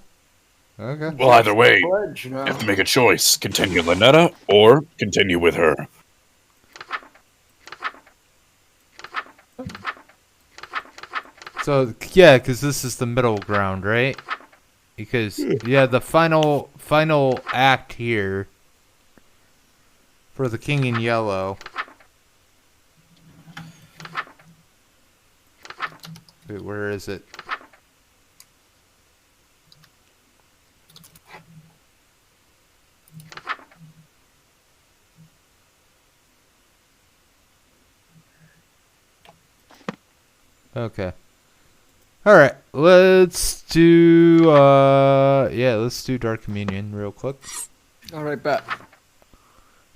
[SPEAKER 1] Okay.
[SPEAKER 5] Well, either way,
[SPEAKER 4] Pledge
[SPEAKER 5] you
[SPEAKER 4] now.
[SPEAKER 5] have to make a choice. Continue Lynetta or continue with her.
[SPEAKER 1] So, yeah, because this is the middle ground, right? Because, yeah, the final act here for the King in Yellow. Wait, where is it? Okay. Alright, let's do let's do Dark Communion real quick.
[SPEAKER 4] All right, bet.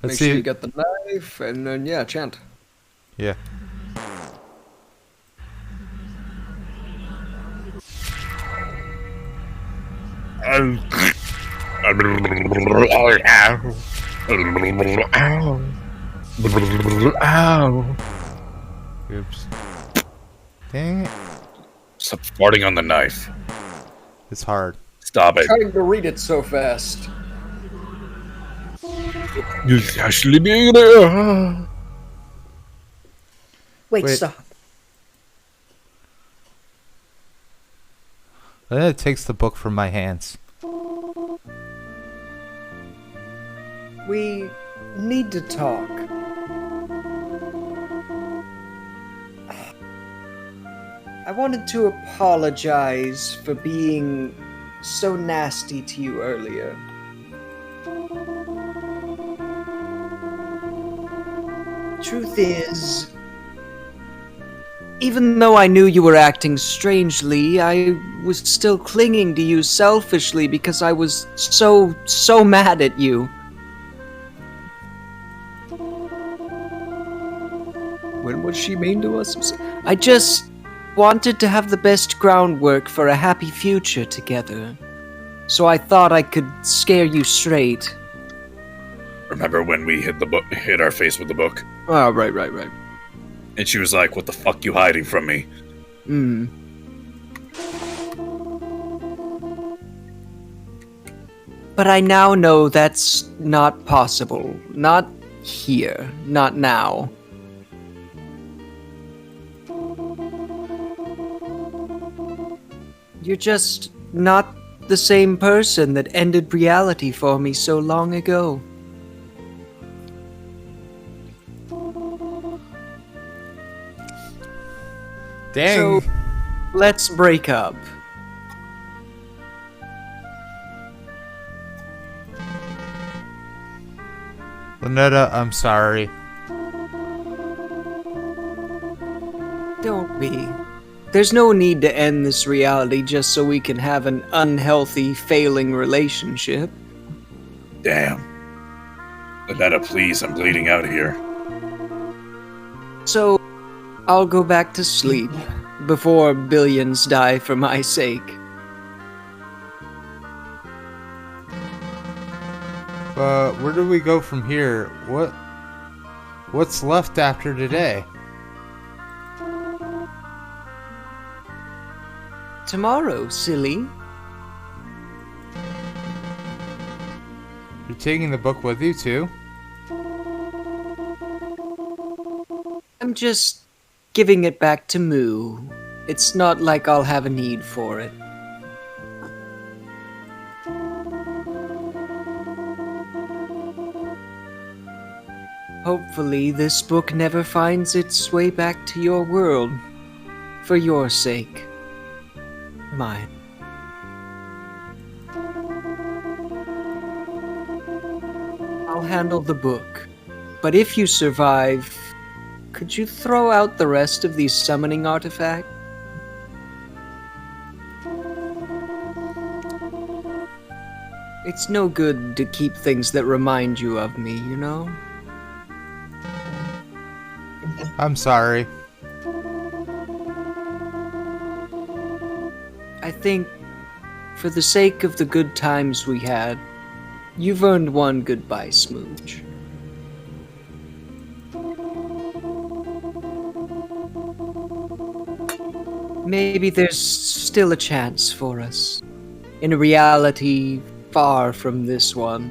[SPEAKER 1] Let's
[SPEAKER 4] Make
[SPEAKER 1] see.
[SPEAKER 4] sure you get the knife, and then yeah, chant.
[SPEAKER 1] Yeah. Oops. Dang it.
[SPEAKER 5] Stop farting on the knife.
[SPEAKER 1] It's hard.
[SPEAKER 5] Stop it.
[SPEAKER 4] Trying to read it so fast.
[SPEAKER 5] You actually need it.
[SPEAKER 9] Wait,
[SPEAKER 1] Wait.
[SPEAKER 9] stop.
[SPEAKER 1] And then it takes the book from my hands.
[SPEAKER 9] We need to talk. I wanted to apologize for being so nasty to you earlier. Truth is,
[SPEAKER 7] Even though I knew you were acting strangely, I was still clinging to you selfishly because I was so mad at you.
[SPEAKER 4] When was she mean to us?
[SPEAKER 7] I just wanted to have the best groundwork for a happy future together. So I thought I could scare you straight.
[SPEAKER 5] Remember when we hit our face with the book?
[SPEAKER 4] Oh, right.
[SPEAKER 5] And she was like, "What the fuck you hiding from me?"
[SPEAKER 7] But I now know that's not possible. Not here. Not now. You're just not the same person that ended reality for me so long ago.
[SPEAKER 1] Dang.
[SPEAKER 7] So, let's break up.
[SPEAKER 1] Lynetta, I'm sorry.
[SPEAKER 7] Don't be. There's no need to end this reality just so we can have an unhealthy, failing relationship.
[SPEAKER 5] Damn. Lynetta, please, I'm bleeding out here.
[SPEAKER 7] So, I'll go back to sleep before billions die for my sake.
[SPEAKER 1] Where do we go from here? What's left after today?
[SPEAKER 7] Tomorrow, silly.
[SPEAKER 1] You're taking the book with you too?
[SPEAKER 7] I'm just giving it back to Moo. It's not like I'll have a need for it. Hopefully, this book never finds its way back to your world. For your sake. Mine. I'll handle the book. But if you survive, could you throw out the rest of these summoning artifacts? It's no good to keep things that remind you of me, you know?
[SPEAKER 1] I'm sorry.
[SPEAKER 7] I think, for the sake of the good times we had, you've earned one goodbye, Smooch. Maybe there's still a chance for us. In a reality far from this one.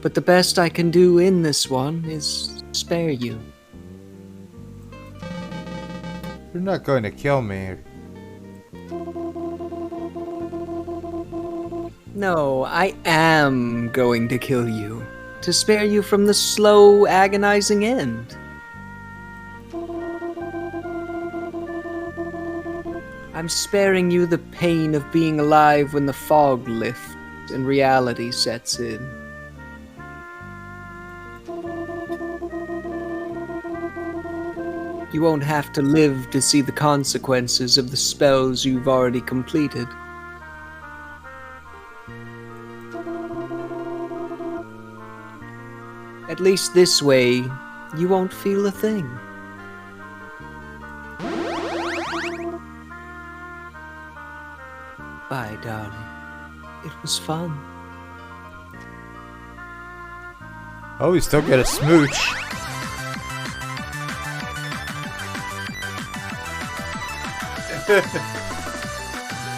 [SPEAKER 7] But the best I can do in this one is spare you.
[SPEAKER 1] You're not going to kill me.
[SPEAKER 7] No, I am going to kill you. To spare you from the slow, agonizing end. I'm sparing you the pain of being alive when the fog lifts and reality sets in. You won't have to live to see the consequences of the spells you've already completed. At least this way, you won't feel a thing. Bye, darling. It was fun.
[SPEAKER 1] Oh, we still get a smooch.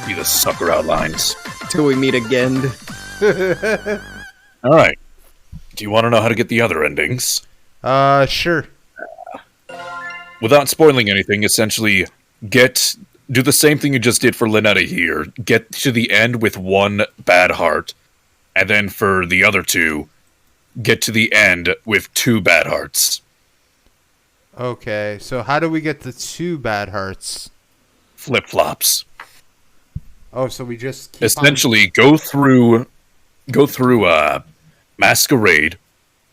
[SPEAKER 5] Be the sucker outlines.
[SPEAKER 7] Till we meet again.
[SPEAKER 5] All right. Do you want to know how to get the other endings?
[SPEAKER 1] Sure.
[SPEAKER 5] Without spoiling anything, essentially do the same thing you just did for Lynetta here. Get to the end with one bad heart, and then for the other two, get to the end with two bad hearts.
[SPEAKER 1] Okay, so how do we get the 2 bad hearts?
[SPEAKER 5] Flip-flops.
[SPEAKER 1] Oh, so we just keep
[SPEAKER 5] Essentially, go through Masquerade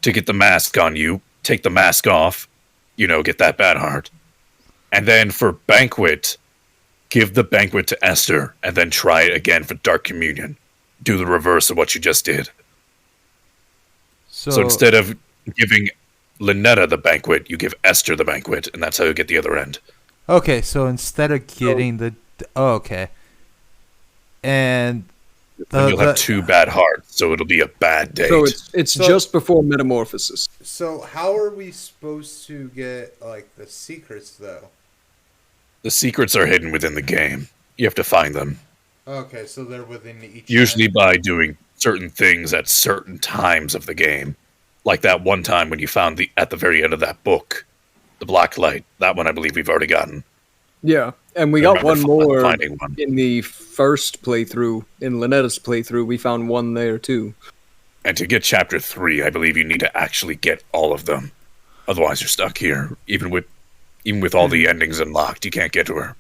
[SPEAKER 5] to get the mask on you, take the mask off, get that bad heart. And then for Banquet, give the Banquet to Esther, and then try it again for Dark Communion. Do the reverse of what you just did. So instead of giving Lynetta the Banquet, you give Esther the Banquet, and that's how you get the other end.
[SPEAKER 1] Okay, so instead of getting the... Oh, okay. And...
[SPEAKER 5] Then you'll have 2 bad hearts, so it'll be a bad date.
[SPEAKER 7] So it's just before Metamorphosis.
[SPEAKER 1] So how are we supposed to get, like, the secrets, though?
[SPEAKER 5] The secrets are hidden within the game. You have to find them.
[SPEAKER 1] Okay, so they're within each...
[SPEAKER 5] Usually by doing certain things at certain times of the game. Like that one time when you found at the very end of that book, the Black Light. That one I believe we've already gotten.
[SPEAKER 7] Yeah, and we got one more
[SPEAKER 5] finding one.
[SPEAKER 7] in the first playthrough. In Lynetta's playthrough, we found one there too.
[SPEAKER 5] And to get chapter 3, I believe you need to actually get all of them. Otherwise you're stuck here. Even with all the endings unlocked, you can't get to her.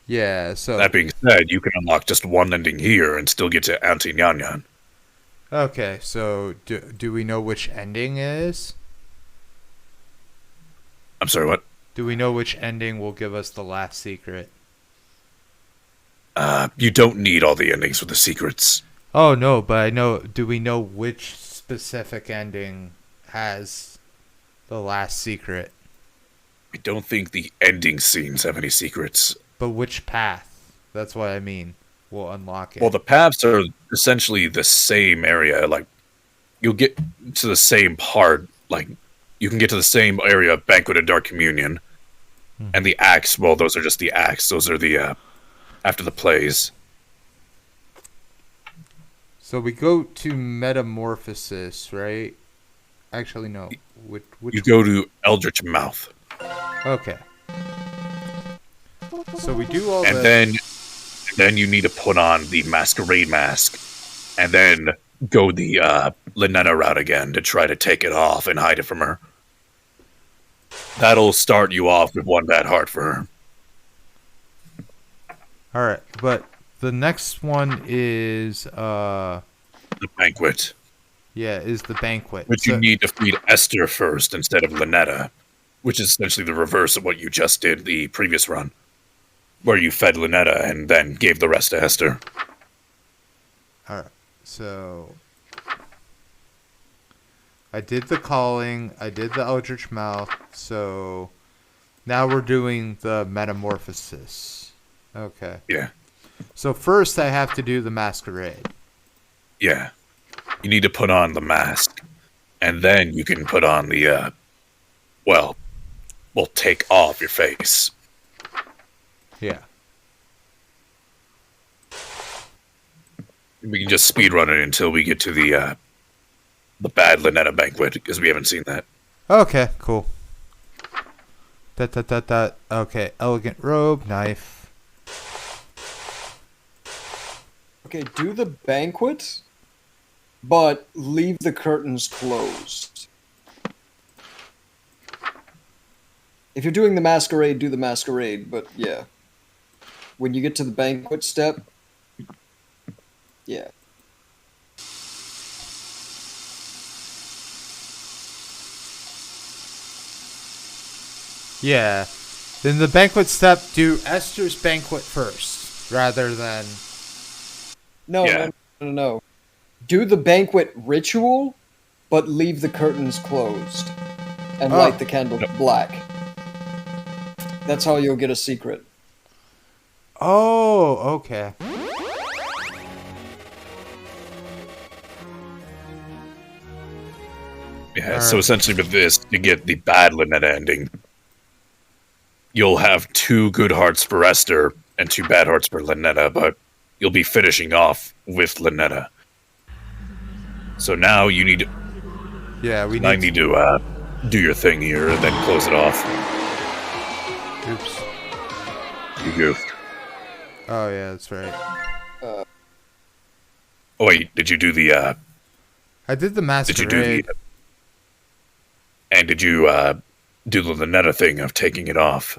[SPEAKER 1] Yeah, so...
[SPEAKER 5] That being said, you can unlock just one ending here and still get to Auntie Nyan Nyan.
[SPEAKER 1] Okay, so do we know which ending is?
[SPEAKER 5] I'm sorry, what?
[SPEAKER 1] Do we know which ending will give us the last secret?
[SPEAKER 5] You don't need all the endings for the secrets.
[SPEAKER 1] Oh, no, but I know... Do we know which specific ending has the last secret?
[SPEAKER 5] I don't think the ending scenes have any secrets.
[SPEAKER 1] But which path? That's what I mean. Will unlock it.
[SPEAKER 5] Well, the paths are essentially the same area. Like, you'll get to the same part. Like, you can get to the same area of Banquet and Dark Communion. And the acts, well, those are just the acts. Those are the, after the plays.
[SPEAKER 1] So we go to Metamorphosis, right? Actually, no. Which
[SPEAKER 5] You go to Eldritch Mouth.
[SPEAKER 1] Okay. So we do all
[SPEAKER 5] And then you need to put on the Masquerade mask. And then go the Lynetta route again to try to take it off and hide it from her. That'll start you off with one bad heart for her.
[SPEAKER 1] Alright, but the next one is
[SPEAKER 5] The Banquet.
[SPEAKER 1] is the Banquet.
[SPEAKER 5] But you need to feed Esther first instead of Lynetta, which is essentially the reverse of what you just did the previous run, where you fed Lynetta and then gave the rest to Esther.
[SPEAKER 1] Alright, so I did the calling, I did the Eldritch Mouth, so now we're doing the Metamorphosis. Okay.
[SPEAKER 5] Yeah.
[SPEAKER 1] So first I have to do the Masquerade.
[SPEAKER 5] Yeah. You need to put on the mask. And then you can put on the, take off your face.
[SPEAKER 1] Yeah.
[SPEAKER 5] We can just speedrun it until we get to the bad Lynetta Banquet, because we haven't seen that.
[SPEAKER 1] Okay, cool. Okay, elegant robe, knife.
[SPEAKER 4] Okay, do the banquet, but leave the curtains closed. If you're doing the masquerade, do the masquerade, but yeah. When you get to the banquet step, yeah.
[SPEAKER 1] Yeah. Then the banquet step, do Esther's banquet first, rather than...
[SPEAKER 4] No,
[SPEAKER 5] Yeah.
[SPEAKER 4] no. Do the banquet ritual, but leave the curtains closed. And
[SPEAKER 1] Oh.
[SPEAKER 4] light the candle black. That's how you'll get a secret.
[SPEAKER 1] Oh, okay.
[SPEAKER 5] Yeah, so essentially with this, to get the bad Lynetta ending, you'll have 2 good hearts for Esther and 2 bad hearts for Lynetta, but you'll be finishing off with Lynetta. So now you need
[SPEAKER 1] Yeah, we
[SPEAKER 5] I
[SPEAKER 1] need...
[SPEAKER 5] need to do your thing here and then close it off.
[SPEAKER 1] Oops.
[SPEAKER 5] You goofed.
[SPEAKER 1] Oh, yeah, that's right.
[SPEAKER 5] Oh wait, did you do the
[SPEAKER 1] I did the
[SPEAKER 5] did
[SPEAKER 1] masquerade.
[SPEAKER 5] you do the and did you do the Lynetta thing of taking it off?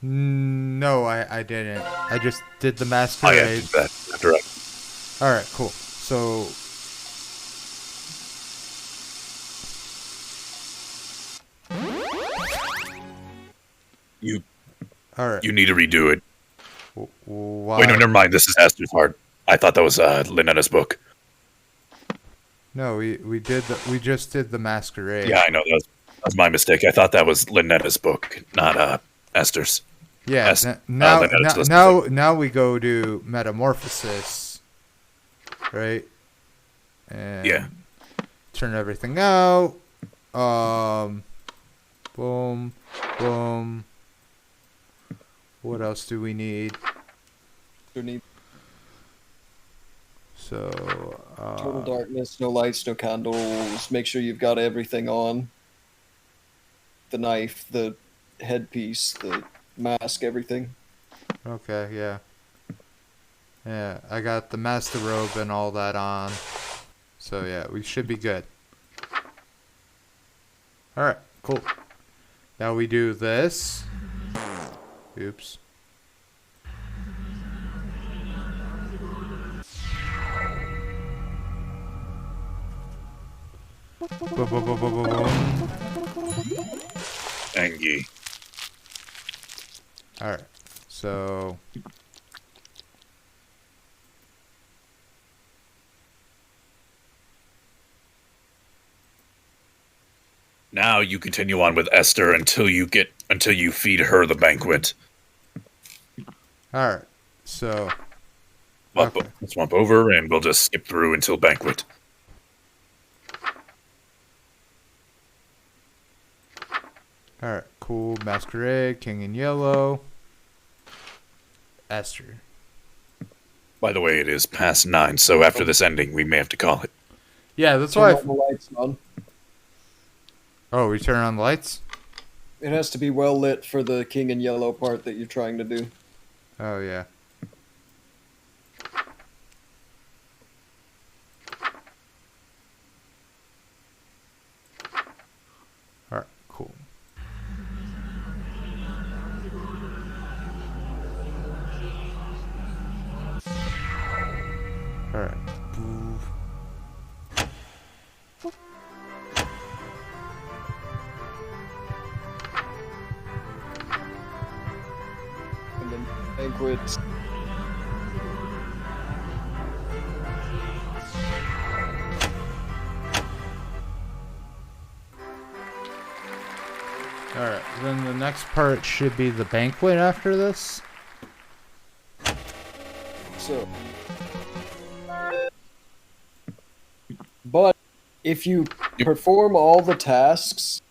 [SPEAKER 1] No, I didn't. I just did the
[SPEAKER 5] I
[SPEAKER 1] masquerade.
[SPEAKER 5] did that after I
[SPEAKER 1] Alright, cool. So...
[SPEAKER 5] you
[SPEAKER 1] Alright.
[SPEAKER 5] you need to redo it.
[SPEAKER 1] Why?
[SPEAKER 5] Wait, no, never mind. This is Esther's heart. I thought that was Lynetta's book.
[SPEAKER 1] No, we just did the masquerade.
[SPEAKER 5] Yeah, I know that was my mistake. I thought that was Lynetta's book, not Esther's.
[SPEAKER 1] Yeah.
[SPEAKER 5] Yes.
[SPEAKER 1] Now,
[SPEAKER 5] Lynette's listed.
[SPEAKER 1] now we go to metamorphosis, right? And
[SPEAKER 5] Yeah.
[SPEAKER 1] turn everything out. Boom, boom. What else do we need?
[SPEAKER 4] You need
[SPEAKER 1] So,
[SPEAKER 4] total darkness, no lights, no candles. Make sure you've got everything on. The knife, the headpiece, the mask, everything.
[SPEAKER 1] okay, yeah. Yeah, I got the master robe and all that on. So, yeah, we should be good. Alright, cool. Now we do this. Oops.
[SPEAKER 5] Angie.
[SPEAKER 1] Alright, so...
[SPEAKER 5] Now you continue on with Esther until you feed her the banquet.
[SPEAKER 1] Alright, so...
[SPEAKER 5] Swap, swap over, and we'll just skip through until banquet.
[SPEAKER 1] Alright, cool. Masquerade, King in Yellow. Esther.
[SPEAKER 5] By the way, it is past 9, so after this ending, we may have to call it.
[SPEAKER 1] Yeah, that's
[SPEAKER 4] Turn
[SPEAKER 1] why...
[SPEAKER 4] all the lights on.
[SPEAKER 1] Oh, we turn on the lights?
[SPEAKER 4] It has to be well lit for the king in yellow part that you're trying to do.
[SPEAKER 1] Oh, yeah. Alright, cool. Alright.
[SPEAKER 4] And then banquet.
[SPEAKER 1] Alright, then the next part should be the banquet after this.
[SPEAKER 4] So. But if you perform all the tasks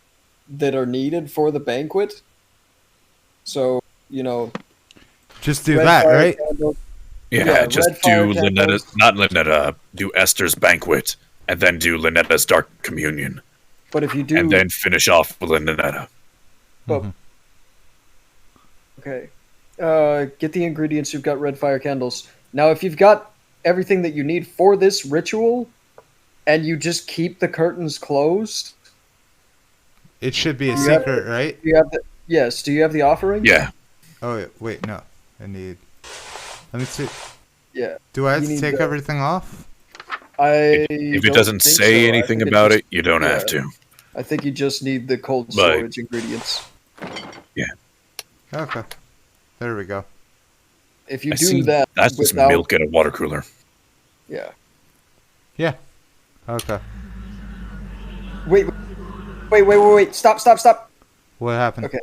[SPEAKER 4] that are needed for the banquet, so, you know,
[SPEAKER 1] Just do
[SPEAKER 4] red
[SPEAKER 1] that,
[SPEAKER 4] fire
[SPEAKER 1] right?
[SPEAKER 4] candle-
[SPEAKER 5] Yeah,
[SPEAKER 4] Yeah,
[SPEAKER 5] just
[SPEAKER 4] red fire
[SPEAKER 5] do
[SPEAKER 4] candles.
[SPEAKER 5] Lynetta's, not Lynetta, do Esther's banquet, and then do Lynetta's dark communion,
[SPEAKER 4] But if you do,
[SPEAKER 5] and then finish off with Lynetta.
[SPEAKER 4] but, okay, get the ingredients. You've got red fire candles. Now, if you've got everything that you need for this ritual, and you just keep the curtains closed,
[SPEAKER 1] It should be a
[SPEAKER 4] You have-
[SPEAKER 1] secret, right?
[SPEAKER 4] do you have the yes? Do you have the offering?
[SPEAKER 5] Yeah,
[SPEAKER 1] Oh, wait, no. I need... Let me see.
[SPEAKER 4] Yeah.
[SPEAKER 1] Do I have
[SPEAKER 4] You
[SPEAKER 1] to
[SPEAKER 4] need
[SPEAKER 1] take
[SPEAKER 4] the-
[SPEAKER 1] everything off?
[SPEAKER 5] if it doesn't say anything about it, you don't have to.
[SPEAKER 4] I think you just need the cold
[SPEAKER 5] But-
[SPEAKER 4] storage ingredients.
[SPEAKER 1] Okay. There we go.
[SPEAKER 4] If you
[SPEAKER 5] I
[SPEAKER 4] do
[SPEAKER 5] see
[SPEAKER 4] that
[SPEAKER 5] that's just
[SPEAKER 4] without,
[SPEAKER 5] milk in a water cooler.
[SPEAKER 4] yeah.
[SPEAKER 1] Yeah. Okay.
[SPEAKER 4] Wait. Stop.
[SPEAKER 1] What happened?
[SPEAKER 4] Okay.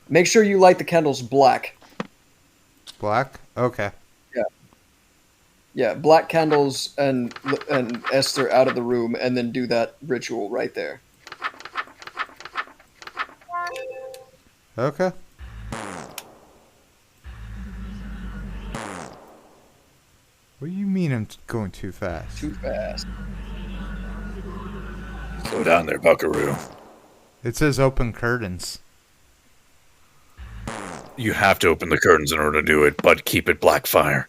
[SPEAKER 4] Make sure you light the candles black.
[SPEAKER 1] Black? Okay.
[SPEAKER 4] Yeah, black candles and Esther out of the room, and then do that ritual right there.
[SPEAKER 1] Okay. What do you mean I'm going too fast?
[SPEAKER 4] Too fast.
[SPEAKER 5] Slow down there, buckaroo.
[SPEAKER 1] It says open curtains.
[SPEAKER 5] You have to open the curtains in order to do it, but keep it black fire.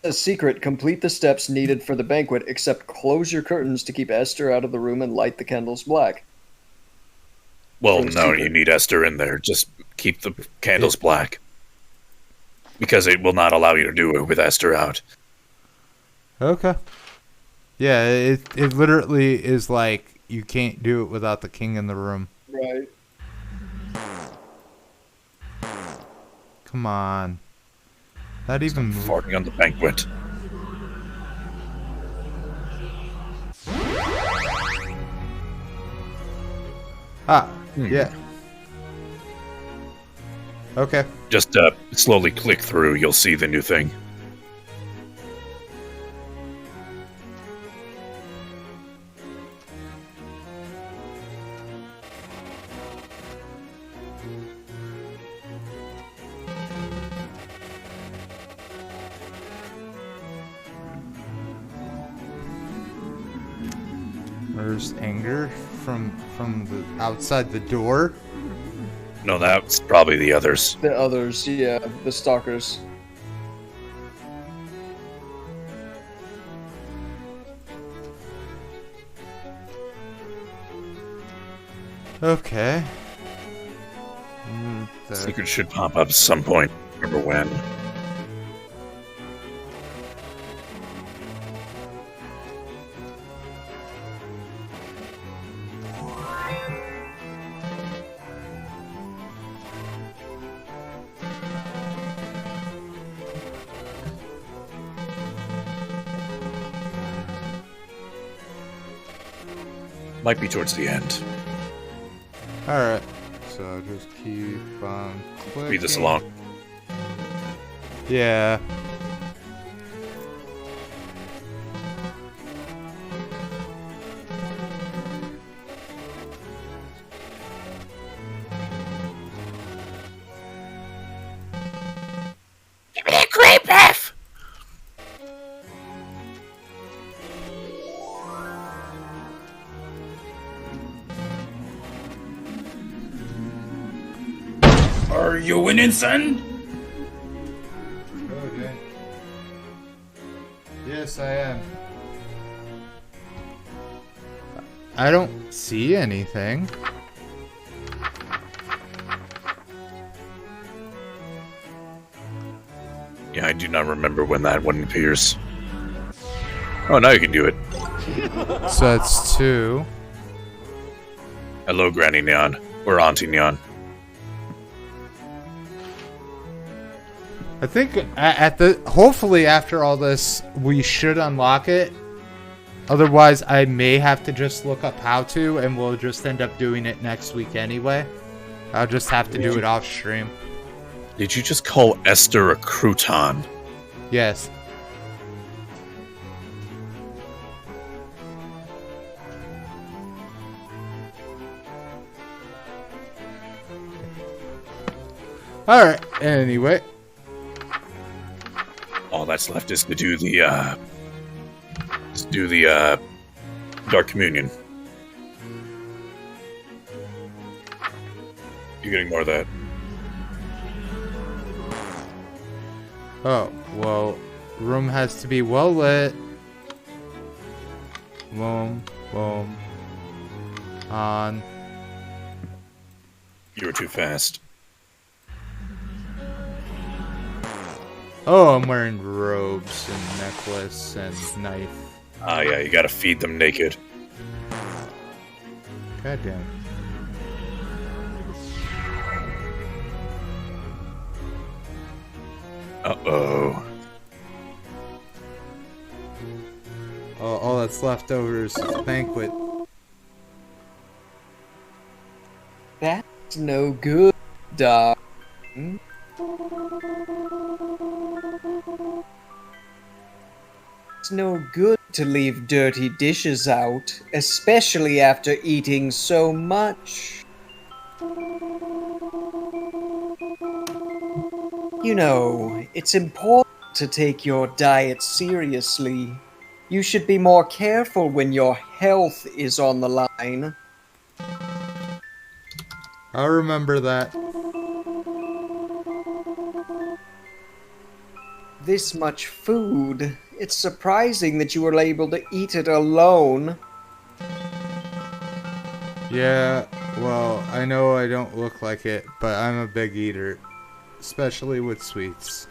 [SPEAKER 4] A secret, complete the steps needed for the banquet, except close your curtains to keep Esther out of the room and light the candles black.
[SPEAKER 5] Well,
[SPEAKER 4] From
[SPEAKER 5] no,
[SPEAKER 4] secret.
[SPEAKER 5] you need Esther in there. Just keep the candles black. Because it will not allow you to do it with Esther out.
[SPEAKER 1] Okay. Yeah, it literally is like you can't do it without the king in the room.
[SPEAKER 4] Right.
[SPEAKER 1] Come on. Not even move.
[SPEAKER 5] Farting on the banquet.
[SPEAKER 1] Ah, yeah. Okay.
[SPEAKER 5] Just slowly click through, you'll see the new thing.
[SPEAKER 1] There's anger from the outside the door.
[SPEAKER 5] No, that's probably the others.
[SPEAKER 4] The others, yeah, the stalkers.
[SPEAKER 1] Okay.
[SPEAKER 5] Secret should pop up at some point. Remember when? Might be towards the end.
[SPEAKER 1] Alright. So just keep on clicking.
[SPEAKER 5] Read this along.
[SPEAKER 1] Yeah.
[SPEAKER 8] Give me a great breath.
[SPEAKER 10] Are you winning, son?
[SPEAKER 1] Okay. Yes, I am. I don't see anything.
[SPEAKER 5] Yeah, I do not remember when that one appears. Oh, now you can do it.
[SPEAKER 1] So that's 2.
[SPEAKER 5] Hello, Granny Neon. Or Auntie Neon.
[SPEAKER 1] I think hopefully after all this we should unlock it. Otherwise I may have to just look up how to, and we'll just end up doing it next week anyway. I'll just have to do it off stream.
[SPEAKER 5] Did you just call Esther a crouton?
[SPEAKER 1] Yes. Alright, anyway.
[SPEAKER 5] All that's left is to do the Dark Communion. You're getting more of that.
[SPEAKER 1] Oh, well, room has to be well lit. Boom, boom. On.
[SPEAKER 5] You were too fast.
[SPEAKER 1] Oh, I'm wearing robes and necklace and knife.
[SPEAKER 5] Ah, yeah, you gotta feed them naked.
[SPEAKER 1] God damn.
[SPEAKER 5] Uh-oh.
[SPEAKER 1] All that's left over is the banquet.
[SPEAKER 9] That's no good, darling. It's no good to leave dirty dishes out, especially after eating so much. You know, it's important to take your diet seriously. You should be more careful when your health is on the line.
[SPEAKER 1] I'll remember that.
[SPEAKER 9] This much food. It's surprising that you were able to eat it alone.
[SPEAKER 1] Yeah, well, I know I don't look like it, but I'm a big eater. Especially with sweets.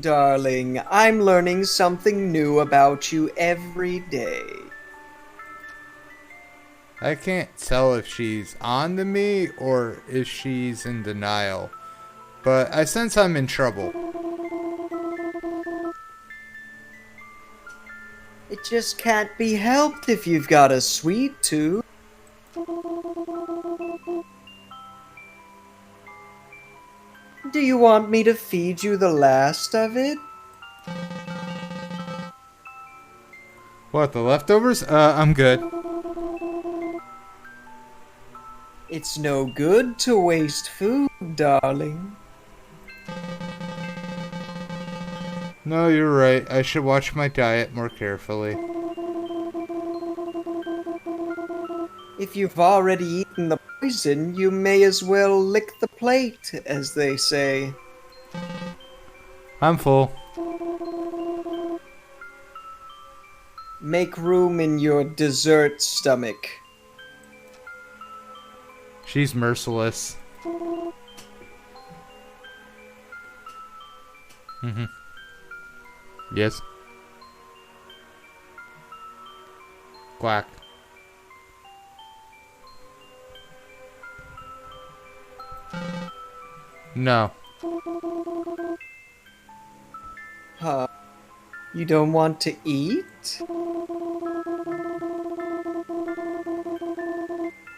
[SPEAKER 9] Darling, I'm learning something new about you every day.
[SPEAKER 1] I can't tell if she's on to me or if she's in denial. But I sense I'm in trouble.
[SPEAKER 9] It just can't be helped if you've got a sweet tooth. Do you want me to feed you the last of it?
[SPEAKER 1] What, the leftovers? I'm good.
[SPEAKER 9] It's no good to waste food, darling.
[SPEAKER 1] No, you're right. I should watch my diet more carefully.
[SPEAKER 9] If you've already eaten the poison, you may as well lick the plate, as they say.
[SPEAKER 1] I'm full.
[SPEAKER 9] Make room in your dessert stomach.
[SPEAKER 1] She's merciless. Mm-hmm. Yes. Quack. No.
[SPEAKER 9] Huh? You don't want to eat?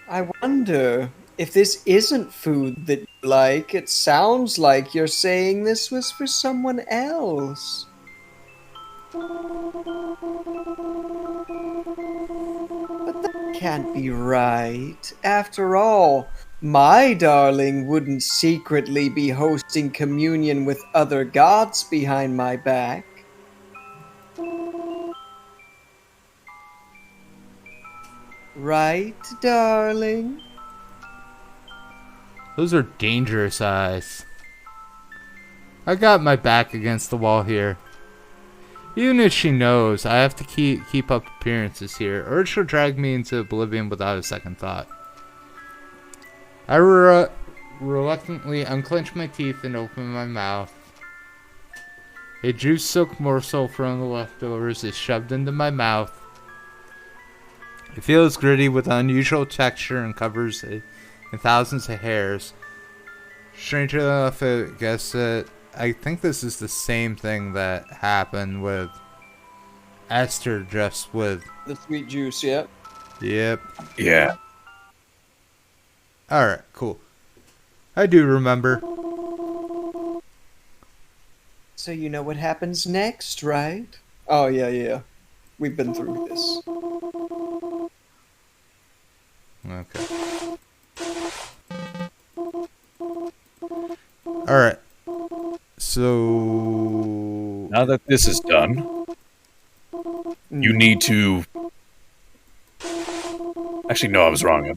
[SPEAKER 9] I wonder if this isn't food that you like. It sounds like you're saying this was for someone else. But that can't be right. After all, my darling wouldn't secretly be hosting communion with other gods behind my back. Right, darling?
[SPEAKER 1] Those are dangerous eyes. I got my back against the wall here. Even if she knows, I have to keep up appearances here, or she'll drag me into oblivion without a second thought. I reluctantly unclench my teeth and open my mouth. A juice-soaked morsel from the leftovers is shoved into my mouth. It feels gritty with unusual texture and covers it in thousands of hairs. Strangely enough, I guess that I think this is the same thing that happened with Esther, just with
[SPEAKER 4] The sweet juice, yeah.
[SPEAKER 1] Yep.
[SPEAKER 5] Yeah.
[SPEAKER 1] Alright, cool. I do remember.
[SPEAKER 9] So you know what happens next, right?
[SPEAKER 4] Oh, yeah. We've been through this.
[SPEAKER 1] Okay. Alright. So
[SPEAKER 5] Now that this is done, you need to. Actually, no, I was wrong. I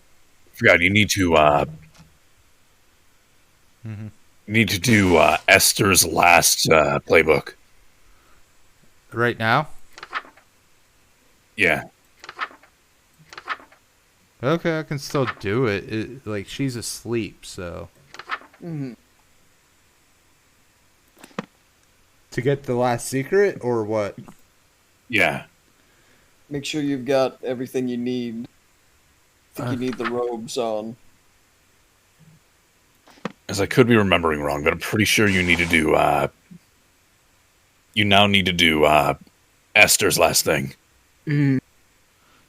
[SPEAKER 5] forgot. You need to. You need to do Esther's last playbook.
[SPEAKER 1] right now?
[SPEAKER 5] Yeah.
[SPEAKER 1] Okay, I can still do it. Like, she's asleep, so.
[SPEAKER 4] Mm-hmm.
[SPEAKER 1] To get the last secret, or what?
[SPEAKER 5] Yeah.
[SPEAKER 4] Make sure you've got everything you need. I think you need the robes on.
[SPEAKER 5] As I could be remembering wrong, but I'm pretty sure you need to do, you now need to do, Esther's last thing.
[SPEAKER 7] Mm.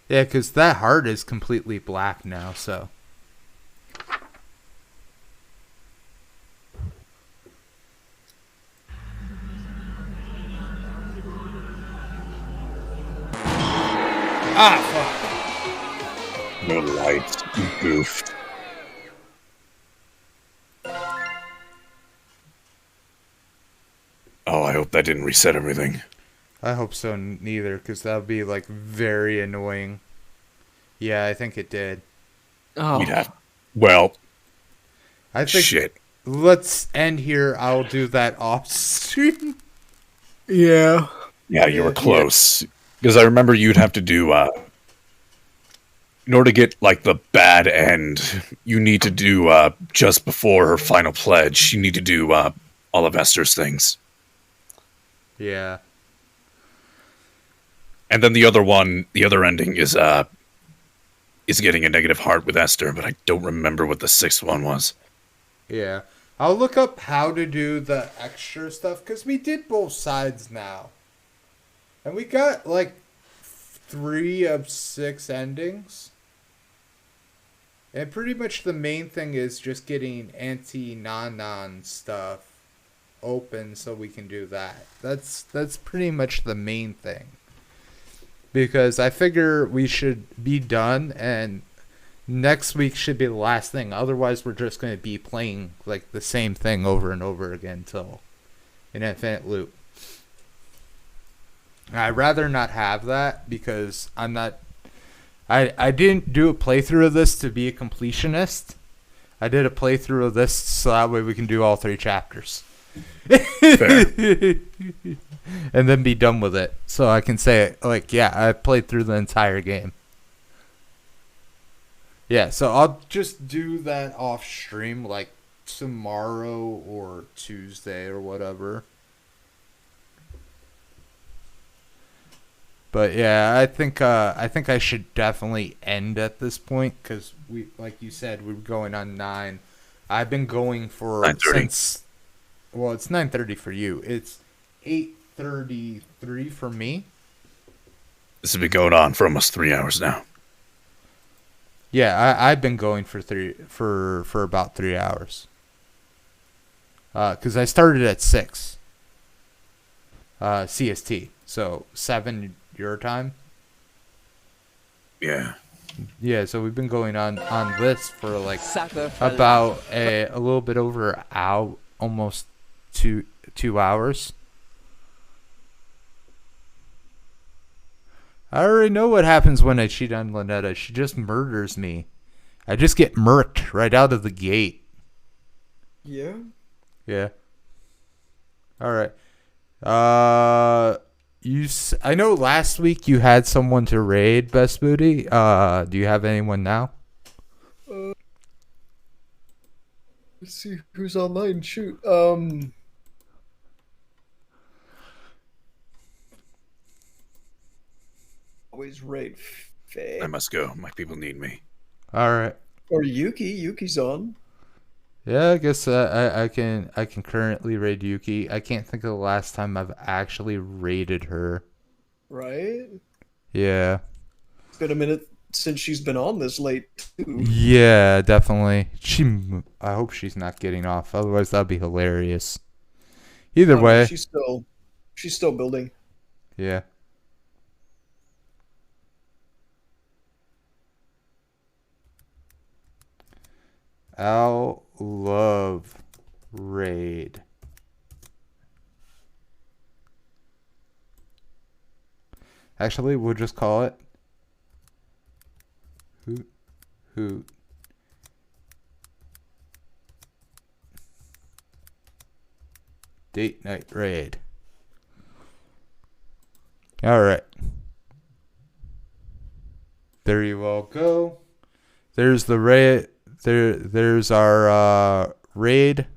[SPEAKER 1] Yeah, because that heart is completely black now, so.
[SPEAKER 5] No lights, you goofed. Oh, I hope that didn't reset everything.
[SPEAKER 1] I hope so, neither, because that would be, like, very annoying. Yeah, I think it did.
[SPEAKER 7] Oh,
[SPEAKER 5] We'd have. Well,
[SPEAKER 1] I think.
[SPEAKER 5] shit.
[SPEAKER 1] Let's end here. I'll do that off stream.
[SPEAKER 7] yeah.
[SPEAKER 5] Yeah, you were close. Because I remember you'd have to do, in order to get, like, the bad end, you need to do, just before her final pledge, you need to do, all of Esther's things.
[SPEAKER 1] Yeah.
[SPEAKER 5] And then the other one, the other ending is getting a negative heart with Esther, but I don't remember what the sixth one was.
[SPEAKER 1] Yeah. I'll look up how to do the extra stuff, because we did both sides now. And we got, like, 3 of 6 endings. And pretty much the main thing is just getting anti-non stuff open so we can do that. That's pretty much the main thing. Because I figure we should be done, and next week should be the last thing. Otherwise, we're just going to be playing like the same thing over and over again till an infinite loop. I'd rather not have that because I'm not. I didn't do a playthrough of this to be a completionist. I did a playthrough of this so that way we can do all 3 chapters. And then be done with it. So I can say, like, yeah, I played through the entire game. Yeah, so I'll just do that off stream, like, tomorrow or Tuesday or whatever. But yeah, I think I should definitely end at this point because we, like you said, we were going on 9. I've been going for
[SPEAKER 5] 9:30.
[SPEAKER 1] since. Well, it's 9:30 for you. It's 8:33 for me.
[SPEAKER 5] This has been going on for almost 3 hours now.
[SPEAKER 1] Yeah, I've been going for about 3 hours. Because I started at 6. CST, so 7 your time.
[SPEAKER 5] Yeah.
[SPEAKER 1] Yeah, so we've been going on this for like
[SPEAKER 3] Sucker for
[SPEAKER 1] about a little bit over an hour, almost 2 hours. I already know what happens when I cheat on Lynetta. She just murders me. I just get murked right out of the gate.
[SPEAKER 4] Yeah.
[SPEAKER 1] Yeah. All right. I know last week you had someone to raid, Best Booty. Do you have anyone now?
[SPEAKER 4] Let's see who's online. Shoot. Always raid Faye.
[SPEAKER 5] I must go. My people need me.
[SPEAKER 1] All right.
[SPEAKER 4] Or Yuki. Yuki's on.
[SPEAKER 1] Yeah, I guess I can currently raid Yuki. I can't think of the last time I've actually raided her.
[SPEAKER 4] Right?
[SPEAKER 1] Yeah.
[SPEAKER 4] It's been a minute since she's been on this late, too.
[SPEAKER 1] Yeah, definitely. I hope she's not getting off. Otherwise, that'd be hilarious. Either way.
[SPEAKER 4] She's still building.
[SPEAKER 1] Yeah. I'll love raid. Actually, we'll just call it Hoot Date Night Raid. All right. There you all go. There's the raid. There's our raid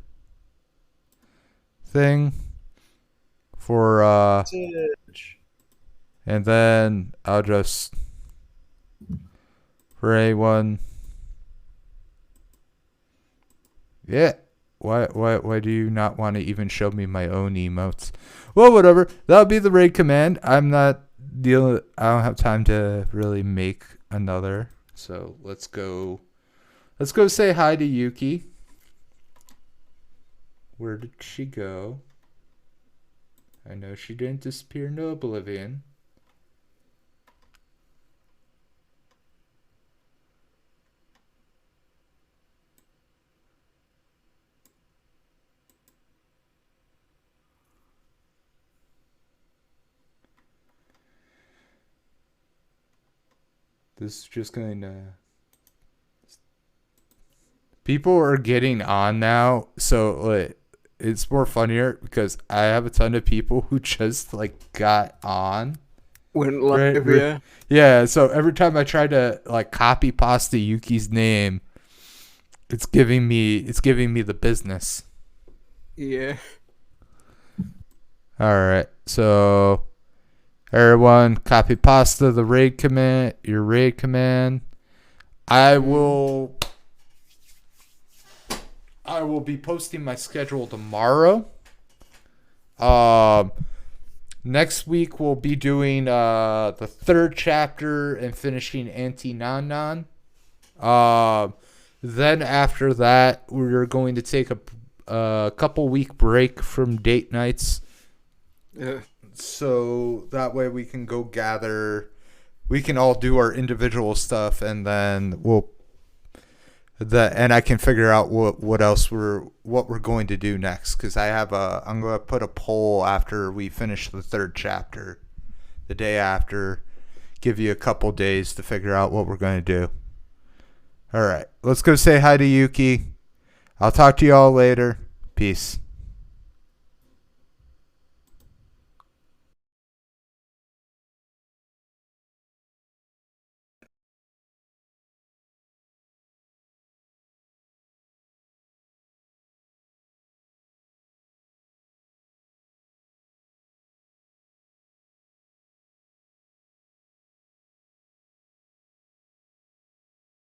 [SPEAKER 1] thing for and then I'll just for A1. Yeah. Why do you not want to even show me my own emotes? Well, whatever. That'll be the raid command. I don't have time to really make another. So let's go say hi to Yuki. Where did she go? I know she didn't disappear into oblivion. This is just going to... People are getting on now, so like, it's more funnier because I have a ton of people who just like got on.
[SPEAKER 4] Went live, yeah.
[SPEAKER 1] Yeah, so every time I try to like copy pasta Yuki's name, it's giving me the business.
[SPEAKER 4] Yeah.
[SPEAKER 1] Alright, so everyone copy pasta the raid command, your raid command. I will be posting my schedule tomorrow. Next week we'll be doing the 3rd chapter and finishing Anti-Non-Non. Then after that, we're going to take a couple week break from date nights.
[SPEAKER 4] Yeah.
[SPEAKER 1] So that way we can go gather. We can all do our individual stuff, and then and I can figure out what we're going to do next, because I'm going to put a poll after we finish the 3rd chapter, the day after, give you a couple days to figure out what we're going to do. All right, let's go say hi to Yuki. I'll talk to you all later. Peace.